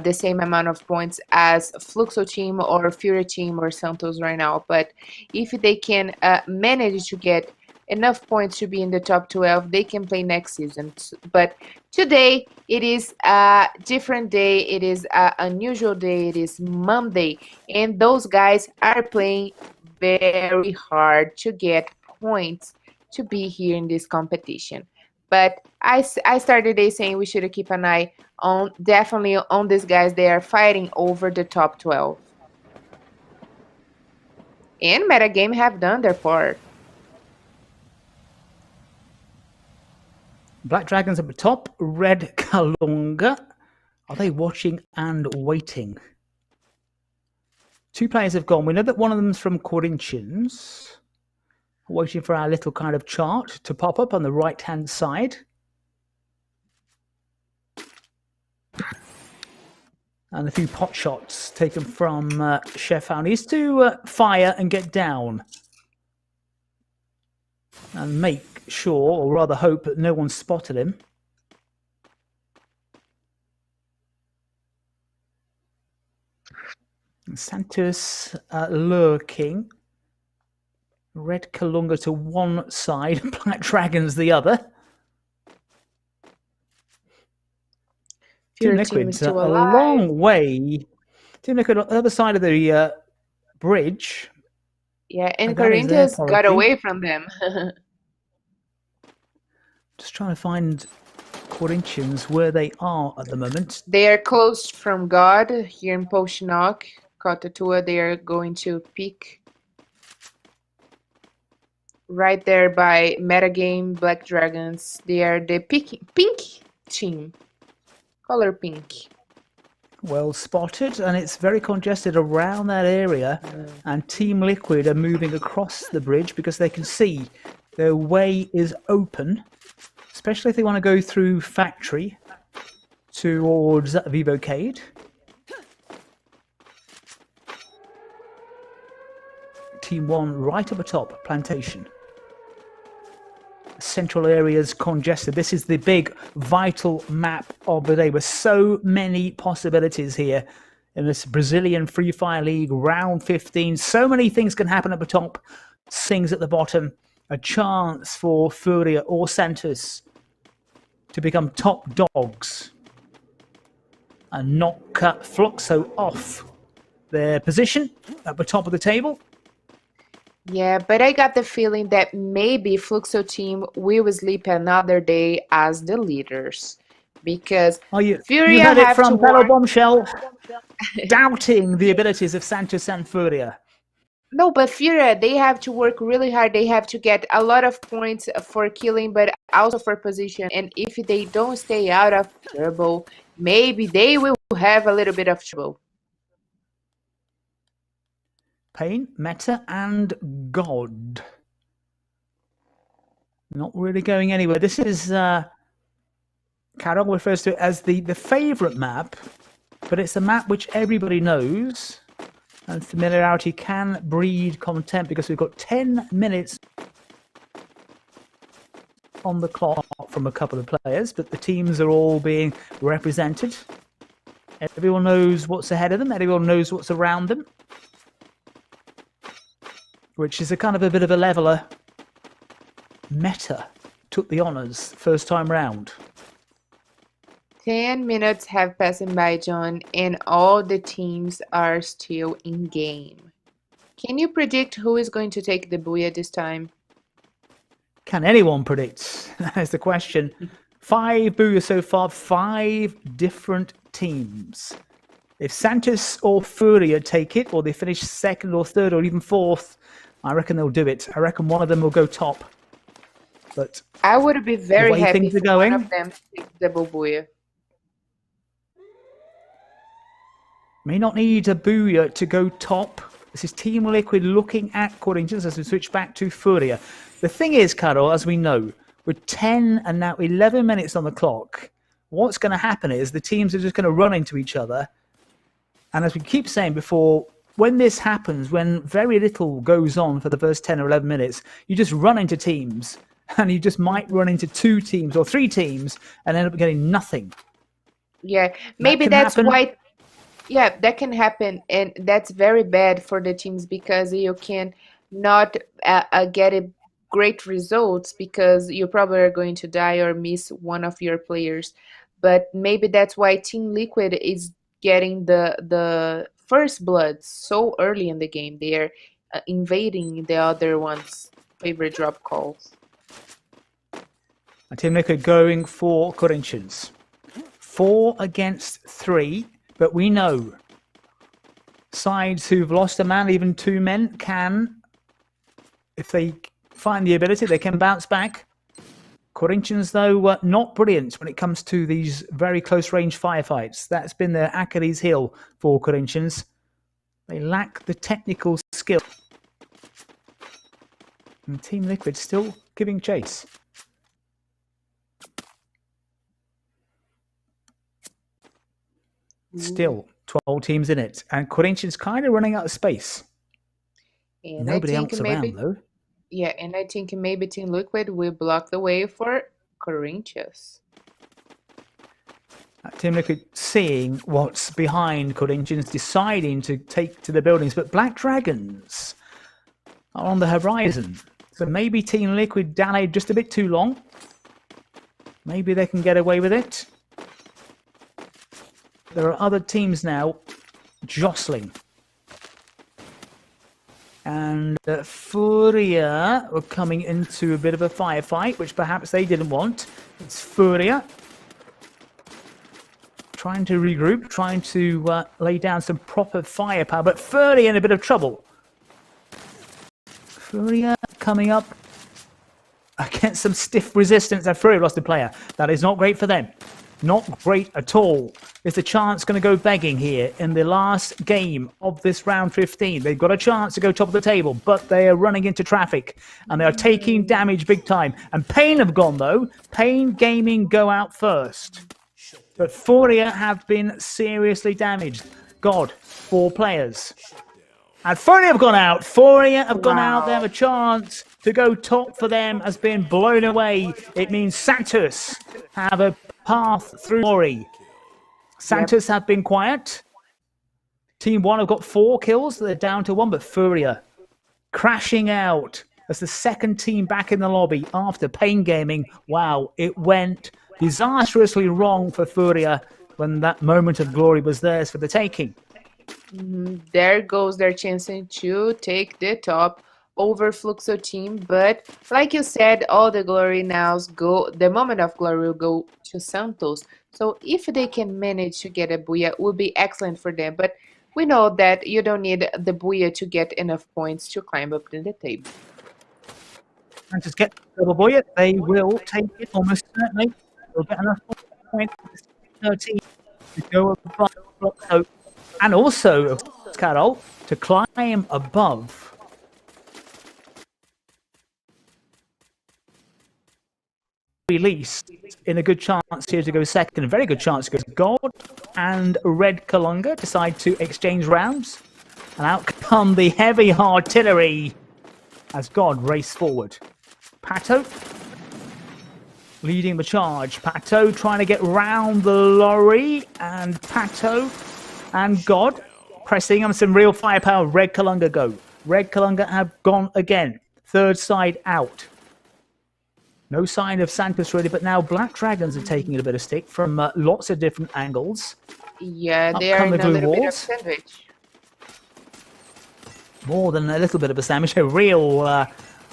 the same amount of points as Fluxo team or FURIA team or Santos right now. But if they can manage to get enough points to be in the top 12, they can play next season. But today it is a different day, it is an unusual day, it is Monday, and those guys are playing very hard to get points to be here in this competition. But I started the day saying we should keep an eye on, definitely on these guys. They are fighting over the top 12. And Metagame have done their part. Black Dragons at the top, Red Kalunga. Are they watching and waiting? 2 players have gone. We know that one of them is from Corinthians. Waiting for our little kind of chart to pop up on the right-hand side. And a few pot shots taken from Chef. Needs to fire and get down. And make sure, or rather hope, that no one spotted him. And Santos lurking. Red Kalunga to one side, Black Dragons the other. Team Liquid's a long way. Team Liquid on the other side of the bridge. Yeah, and Corinthians got away from them. Just trying to find Corinthians where they are at the moment. They are close from God here in Poshnok. Kotatua, they are going to peak. Right there by Metagame, Black Dragons. They are the pink team. Color pink. Well spotted, and it's very congested around that area. And Team Liquid are moving across the bridge because they can see their way is open, especially if they want to go through factory towards Vivo Keyd. Team 1 right up the top, Plantation. Central areas congested. This is the big vital map of the day with so many possibilities here in this Brazilian Free Fire League round 15. So many things can happen at the top, things at the bottom. A chance for FURIA or Santos to become top dogs and knock Fluxo off their position at the top of the table. Yeah, but I got the feeling that maybe Fluxo team will sleep another day as the leaders. Because you FURIA heard it have from to Bello work. Bombshell, doubting the abilities of Santos and FURIA. No, but FURIA, they have to work really hard. They have to get a lot of points for killing, but also for position. And if they don't stay out of trouble, maybe they will have a little bit of trouble. Pain, Meta, and God. Not really going anywhere. This is, Carol refers to it as the favourite map, but it's a map which everybody knows, and familiarity can breed contempt because we've got 10 minutes on the clock from a couple of players, but the teams are all being represented. Everyone knows what's ahead of them. Everyone knows what's around them. Which is a kind of a bit of a leveler. Meta took the honours first time round. 10 minutes have passed by, John, and all the teams are still in game. Can you predict who is going to take the Booyah this time? Can anyone predict? That's the question. 5 Booyah so far, 5 different teams. If Santos or FURIA take it, or they finish second or third or even fourth, I reckon they'll do it. I reckon one of them will go top. But I would be very happy if one of them takes double Booyah. May not need a Booyah to go top. This is Team Liquid looking at Corinthians as we switch back to FURIA. The thing is, Carol, as we know, with 10 and now 11 minutes on the clock, what's going to happen is the teams are just going to run into each other. And as we keep saying before, when this happens, when very little goes on for the first 10 or 11 minutes, you just run into teams, and you just might run into 2 teams or 3 teams and end up getting nothing. Yeah, maybe that's why. Yeah, that can happen, and that's very bad for the teams because you can not get great results because you probably are going to die or miss one of your players. But maybe that's why Team Liquid is getting the first blood so early in the game. They are invading the other one's favorite drop calls. Team Liquid going for Corinthians. 4 against 3, but we know sides who've lost a man, even 2 men, can, if they find the ability, they can bounce back. Corinthians, though, not brilliant when it comes to these very close-range firefights. That's been their Achilles heel for Corinthians. They lack the technical skill. And Team Liquid still giving chase. Still 12 teams in it. And Corinthians kind of running out of space. And Nobody I think else maybe, around, though. yeah, and I think maybe Team Liquid will block the way for Corinthians. Team Liquid seeing what's behind Corinthians, deciding to take to the buildings. But Black Dragons are on the horizon. So maybe Team Liquid dallied just a bit too long. Maybe they can get away with it. There are other teams now jostling. And FURIA were coming into a bit of a firefight, which perhaps they didn't want. It's FURIA trying to regroup, trying to lay down some proper firepower, but FURIA in a bit of trouble. FURIA coming up against some stiff resistance, and FURIA lost a player. That is not great for them. Not great at all. Is the chance going to go begging here in the last game of this round 15? They've got a chance to go top of the table, but they are running into traffic and they are taking damage big time. And Pain have gone though. Pain Gaming go out first. But FURIA have been seriously damaged. God, 4 players. And FURIA have gone out. FURIA have gone out. They have a chance to go top for them has been blown away. It means Santos have a path through glory. Santos have been quiet. Team 1 have got 4 kills. They're down to 1, but FURIA crashing out as the second team back in the lobby after Pain Gaming. Wow, it went disastrously wrong for FURIA when that moment of glory was theirs for the taking. There goes their chance to take the top over Fluxo team, but like you said, all the glory now go, the moment of glory will go to Santos. So if they can manage to get a booyah, it would be excellent for them. But we know that you don't need the booyah to get enough points to climb up in the table. And just get double booyah, they will take it almost certainly. They'll get enough points 13 to go above Fluxo, and also Carol to climb above. Released in a good chance here to go second, a very good chance to go. God and Red Kalunga decide to exchange rounds, and out come the heavy artillery as God race forward. Pato leading the charge. Pato trying to get round the lorry, and Pato and God pressing on some real firepower. Red Kalunga go. Red Kalunga have gone again. Third side out. No sign of Santos really, but now Black Dragons are taking a bit of stick from lots of different angles. Yeah, they are in a little bit of sandwich. More than a little bit of a sandwich, a real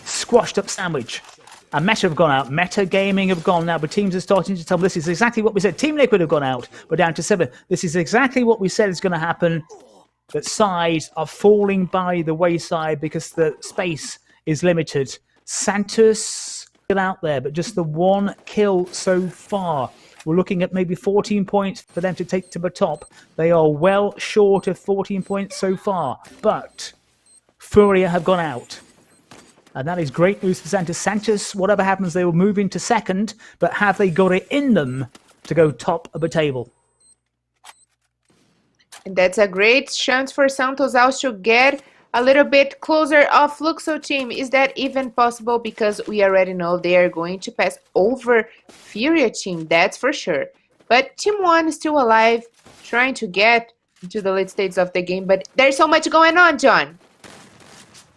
squashed up sandwich. And Meta have gone out. Meta Gaming have gone now, but teams are starting to tell me this is exactly what we said. Team Liquid have gone out. We're down to 7. This is exactly what we said is going to happen. That sides are falling by the wayside because the space is limited. Santos out there, but just the 1 kill so far. We're looking at maybe 14 points for them to take to the top. They are well short of 14 points so far, but FURIA have gone out. And that is great news for Santos. Santos, whatever happens, they will move into second, but have they got it in them to go top of the table? And that's a great chance for Santos also to get a little bit closer of Fluxo team. Is that even possible? Because we already know they are going to pass over FURIA team, that's for sure. But Team 1 is still alive, trying to get to the late stages of the game. But there's so much going on, John.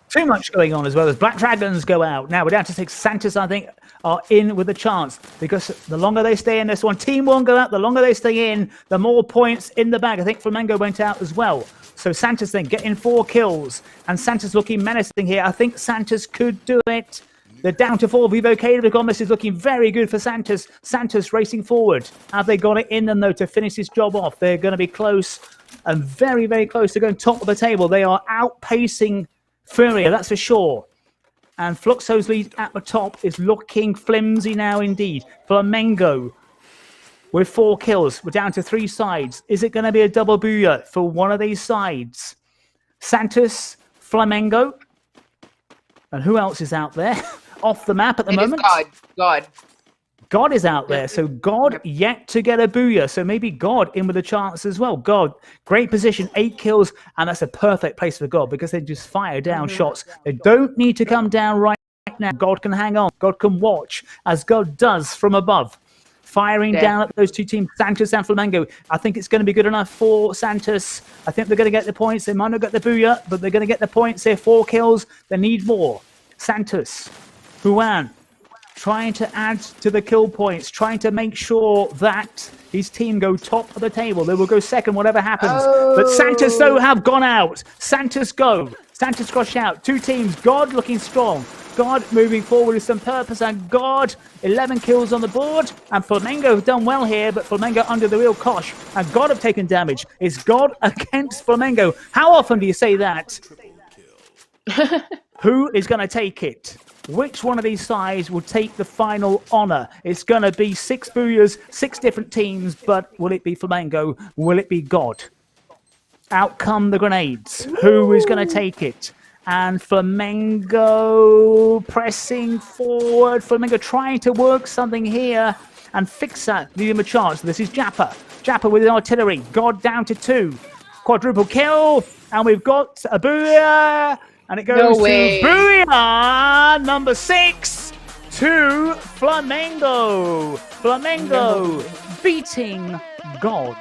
Too much going on as well as Black Dragons go out. Now we're down to 6. Santos, I think, are in with a chance because the longer they stay in this one, Team 1 go out, the longer they stay in, the more points in the bag. I think Flamengo went out as well. So Santos then getting 4 kills, and Santos looking menacing here. I think Santos could do it. They're down to 4. Vivo Keyd this is looking very good for Santos. Santos racing forward. Have they got it in them though to finish this job off? They're going to be close and very, very close to going top of the table. They are outpacing FURIA, that's for sure. And Fluxo's lead at the top is looking flimsy now indeed. Flamengo with 4 kills. We're down to 3 sides. Is it going to be a double booyah for one of these sides? Santos, Flamengo. And who else is out there? Off the map at the moment? God. God is out there, so God yet to get a booyah. So maybe God in with a chance as well. God, great position, 8 kills, and that's a perfect place for God because they just fire down shots. They don't need to come down right now. God can hang on. God can watch as God does from above. Firing down at those two teams, Santos and Flamengo. I think it's going to be good enough for Santos. I think they're going to get the points. They might not get the booyah, but they're going to get the points. They're 4 kills. They need more. Santos, Juan, trying to add to the kill points, trying to make sure that his team go top of the table. They will go second, whatever happens. But Santos, though, have gone out. Santos go. Santos crush out. 2 teams. God looking strong. God moving forward with some purpose, and God 11 kills on the board, and Flamengo have done well here, but Flamengo under the real cosh, and God have taken damage. It's God against Flamengo. How often do you say that? Who is going to take it? Which one of these sides will take the final honour? It's going to be 6 booyahs, 6 different teams, but will it be Flamengo? Will it be God? Out come the grenades. Who is going to take it? And Flamengo pressing forward. Flamengo trying to work something here. And Fixer leading them a chance. This is Jappa. Jappa with an artillery. God down to 2. Quadruple kill. And we've got a booyah. And it goes to booyah number 6 to Flamengo. Flamengo beating God.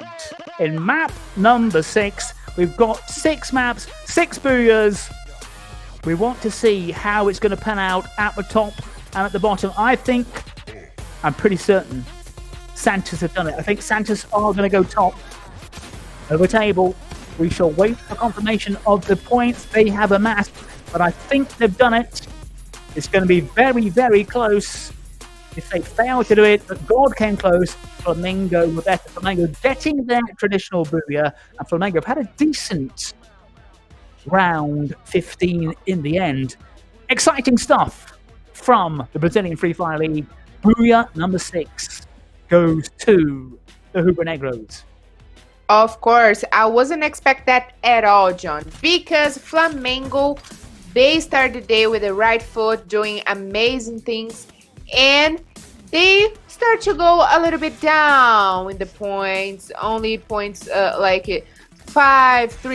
In map number 6, we've got 6 maps, 6 booyahs. We want to see how it's going to pan out at the top and at the bottom. I'm pretty certain Santos have done it. I think Santos are going to go top of the table. We shall wait for confirmation of the points they have amassed, but I think they've done it. It's going to be very, very close. If they fail to do it, but God came close. Flamengo were better. Flamengo getting their traditional booyah, and Flamengo have had a decent round 15 in the end. Exciting stuff from the Brazilian Free Fire League. Booyah number 6 goes to the Rubro-Negros. Of course, I wasn't expect that at all, John, because Flamengo, they started the day with the right foot, doing amazing things, and they start to go a little bit down in the points, only points 3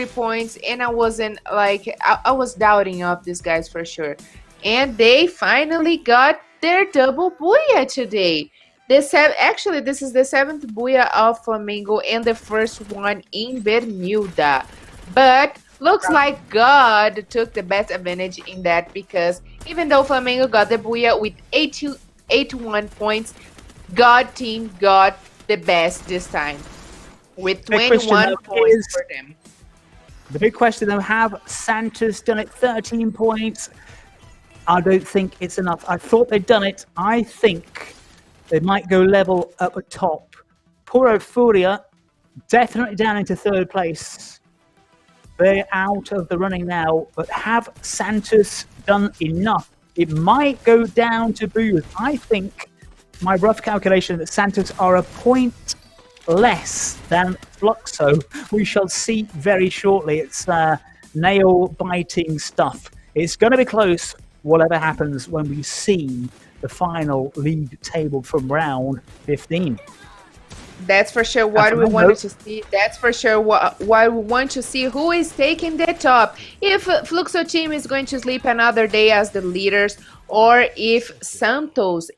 points, and I wasn't I was doubting of these guys for sure. And they finally got their double booyah today. Actually, this is the 7th booyah of Flamengo and the first one in Bermuda. But looks like God took the best advantage in that, because even though Flamengo got the booyah with 81 points, God team got the best this time with 21 points for them. The big question, though, have Santos done it? 13 points. I don't think it's enough. I thought they'd done it. I think they might go level up at top. Poor FURIA, definitely down into 3rd place. They're out of the running now, but have Santos done enough? It might go down to booyahs. I think my rough calculation that Santos are a point less than Fluxo. We shall see very shortly. It's nail-biting stuff. It's going to be close, whatever happens when we see the final league table from round 15. That's for sure what we wanted to see. That's for sure what we want to see, who is taking the top. If Fluxo team is going to sleep another day as the leaders, or if Santos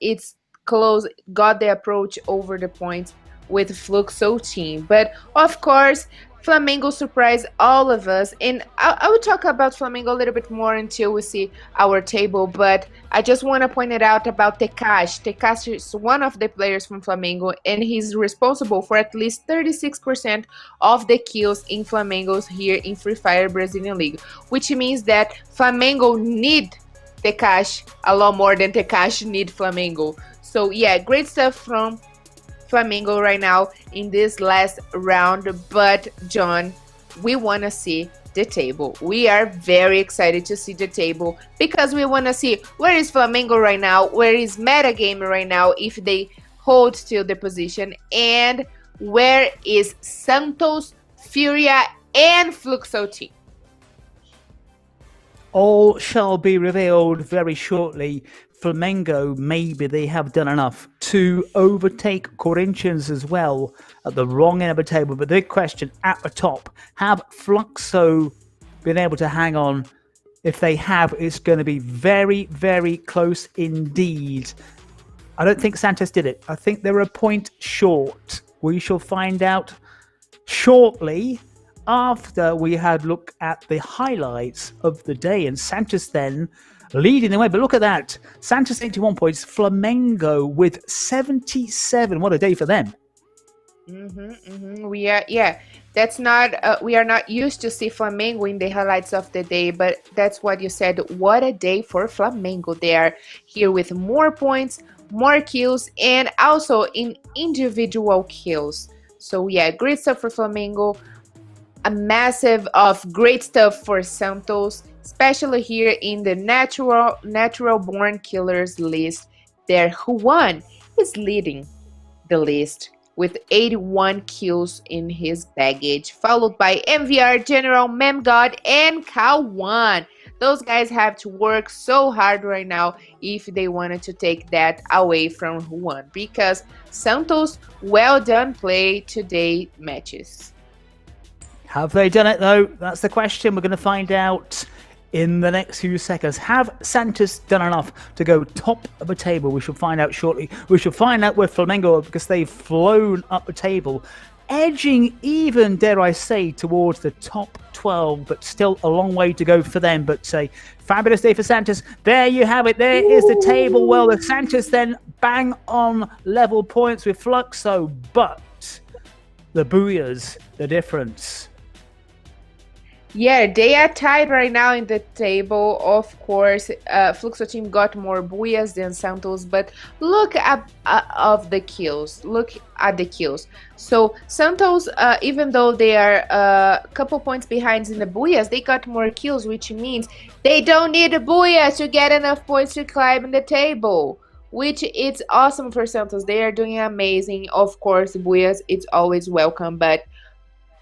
got the approach over the points with Fluxo team. But of course, Flamengo surprised all of us, and I will talk about Flamengo a little bit more until we see our table, but I just want to point it out about Tekash. Tekash is one of the players from Flamengo, and he's responsible for at least 36% of the kills in Flamengo's here in Free Fire Brazilian League, which means that Flamengo need Tekash a lot more than Tekash need Flamengo. So yeah, great stuff from Flamengo right now in this last round. But John, we want to see the table. We are very excited to see the table, because we want to see where is Flamengo right now, where is Metagame right now if they hold still the position, and where is Santos, FURIA, and Fluxo team. All shall be revealed very shortly. Flamengo, maybe they have done enough to overtake Corinthians as well at the wrong end of the table. But the big question at the top, have Fluxo been able to hang on? If they have, it's going to be very, very close indeed. I don't think Santos did it. I think they were a point short. We shall find out shortly after we had looked at the highlights of the day. And Santos then leading the way. But look at that. Santos 81 points. Flamengo with 77. What a day for them. We are, that's not, we are not used to see Flamengo in the highlights of the day, but that's what you said. What a day for Flamengo. They are here with more points, more kills, and also in individual kills. So yeah, great stuff for Flamengo. A massive of great stuff for Santos, especially here in the natural born killers list. There, Juan is leading the list with 81 kills in his baggage, followed by MVR, General, Memgod, and Kawan. Those guys have to work so hard right now if they wanted to take that away from Juan, because Santos, well done play today matches. Have they done it though? That's the question. We're going to find out in the next few seconds. Have Santos done enough to go top of the table? We shall find out shortly. We shall find out with Flamengo, because they've flown up the table, edging even, dare I say, towards the top 12, but still a long way to go for them. But say, fabulous day for Santos. There you have it. There is the table. Well, the Santos then bang on level points with Fluxo, but the Booyahs, the difference. Yeah, they are tied right now in the table. Of course, Fluxo team got more Booyahs than Santos, but look at the kills. Look at the kills. So Santos, even though they are a couple points behind in the Booyahs, they got more kills, which means they don't need a Booyah to get enough points to climb in the table, which is awesome for Santos. They are doing amazing. Of course, Booyahs, it's always welcome, but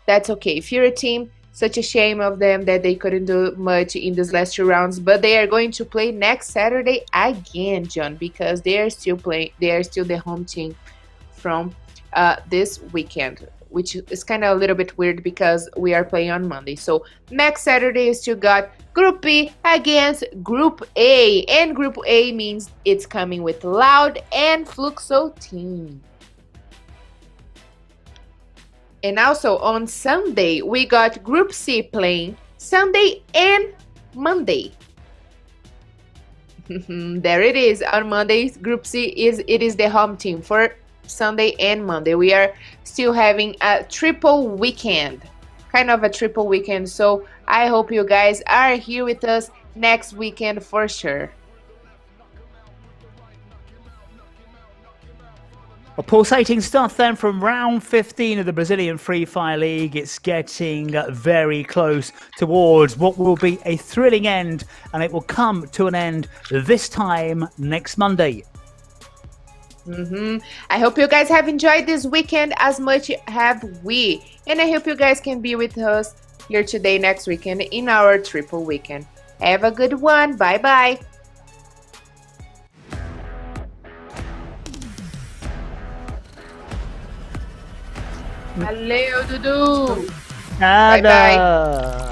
that's okay. FURIA team, such a shame of them that they couldn't do much in these last 2 rounds, but they are going to play next Saturday again, John, because they are still playing. They are still the home team from this weekend, which is kind of a little bit weird because we are playing on Monday. So next Saturday is still got Group B against Group A, and Group A means it's coming with Loud and Fluxo team. And also on Sunday, we got Group C playing Sunday and Monday. There it is. On Mondays, Group C is the home team for Sunday and Monday. We are still having a triple weekend, kind of a triple weekend. So I hope you guys are here with us next weekend for sure. Well, pulsating stuff then from round 15 of the Brazilian Free Fire League. It's getting very close towards what will be a thrilling end, and it will come to an end this time next Monday. I hope you guys have enjoyed this weekend as much have we, and I hope you guys can be with us here today next weekend in our triple weekend. Have a good one. Bye bye. Valeu, Dudu. Nada. Bye bye.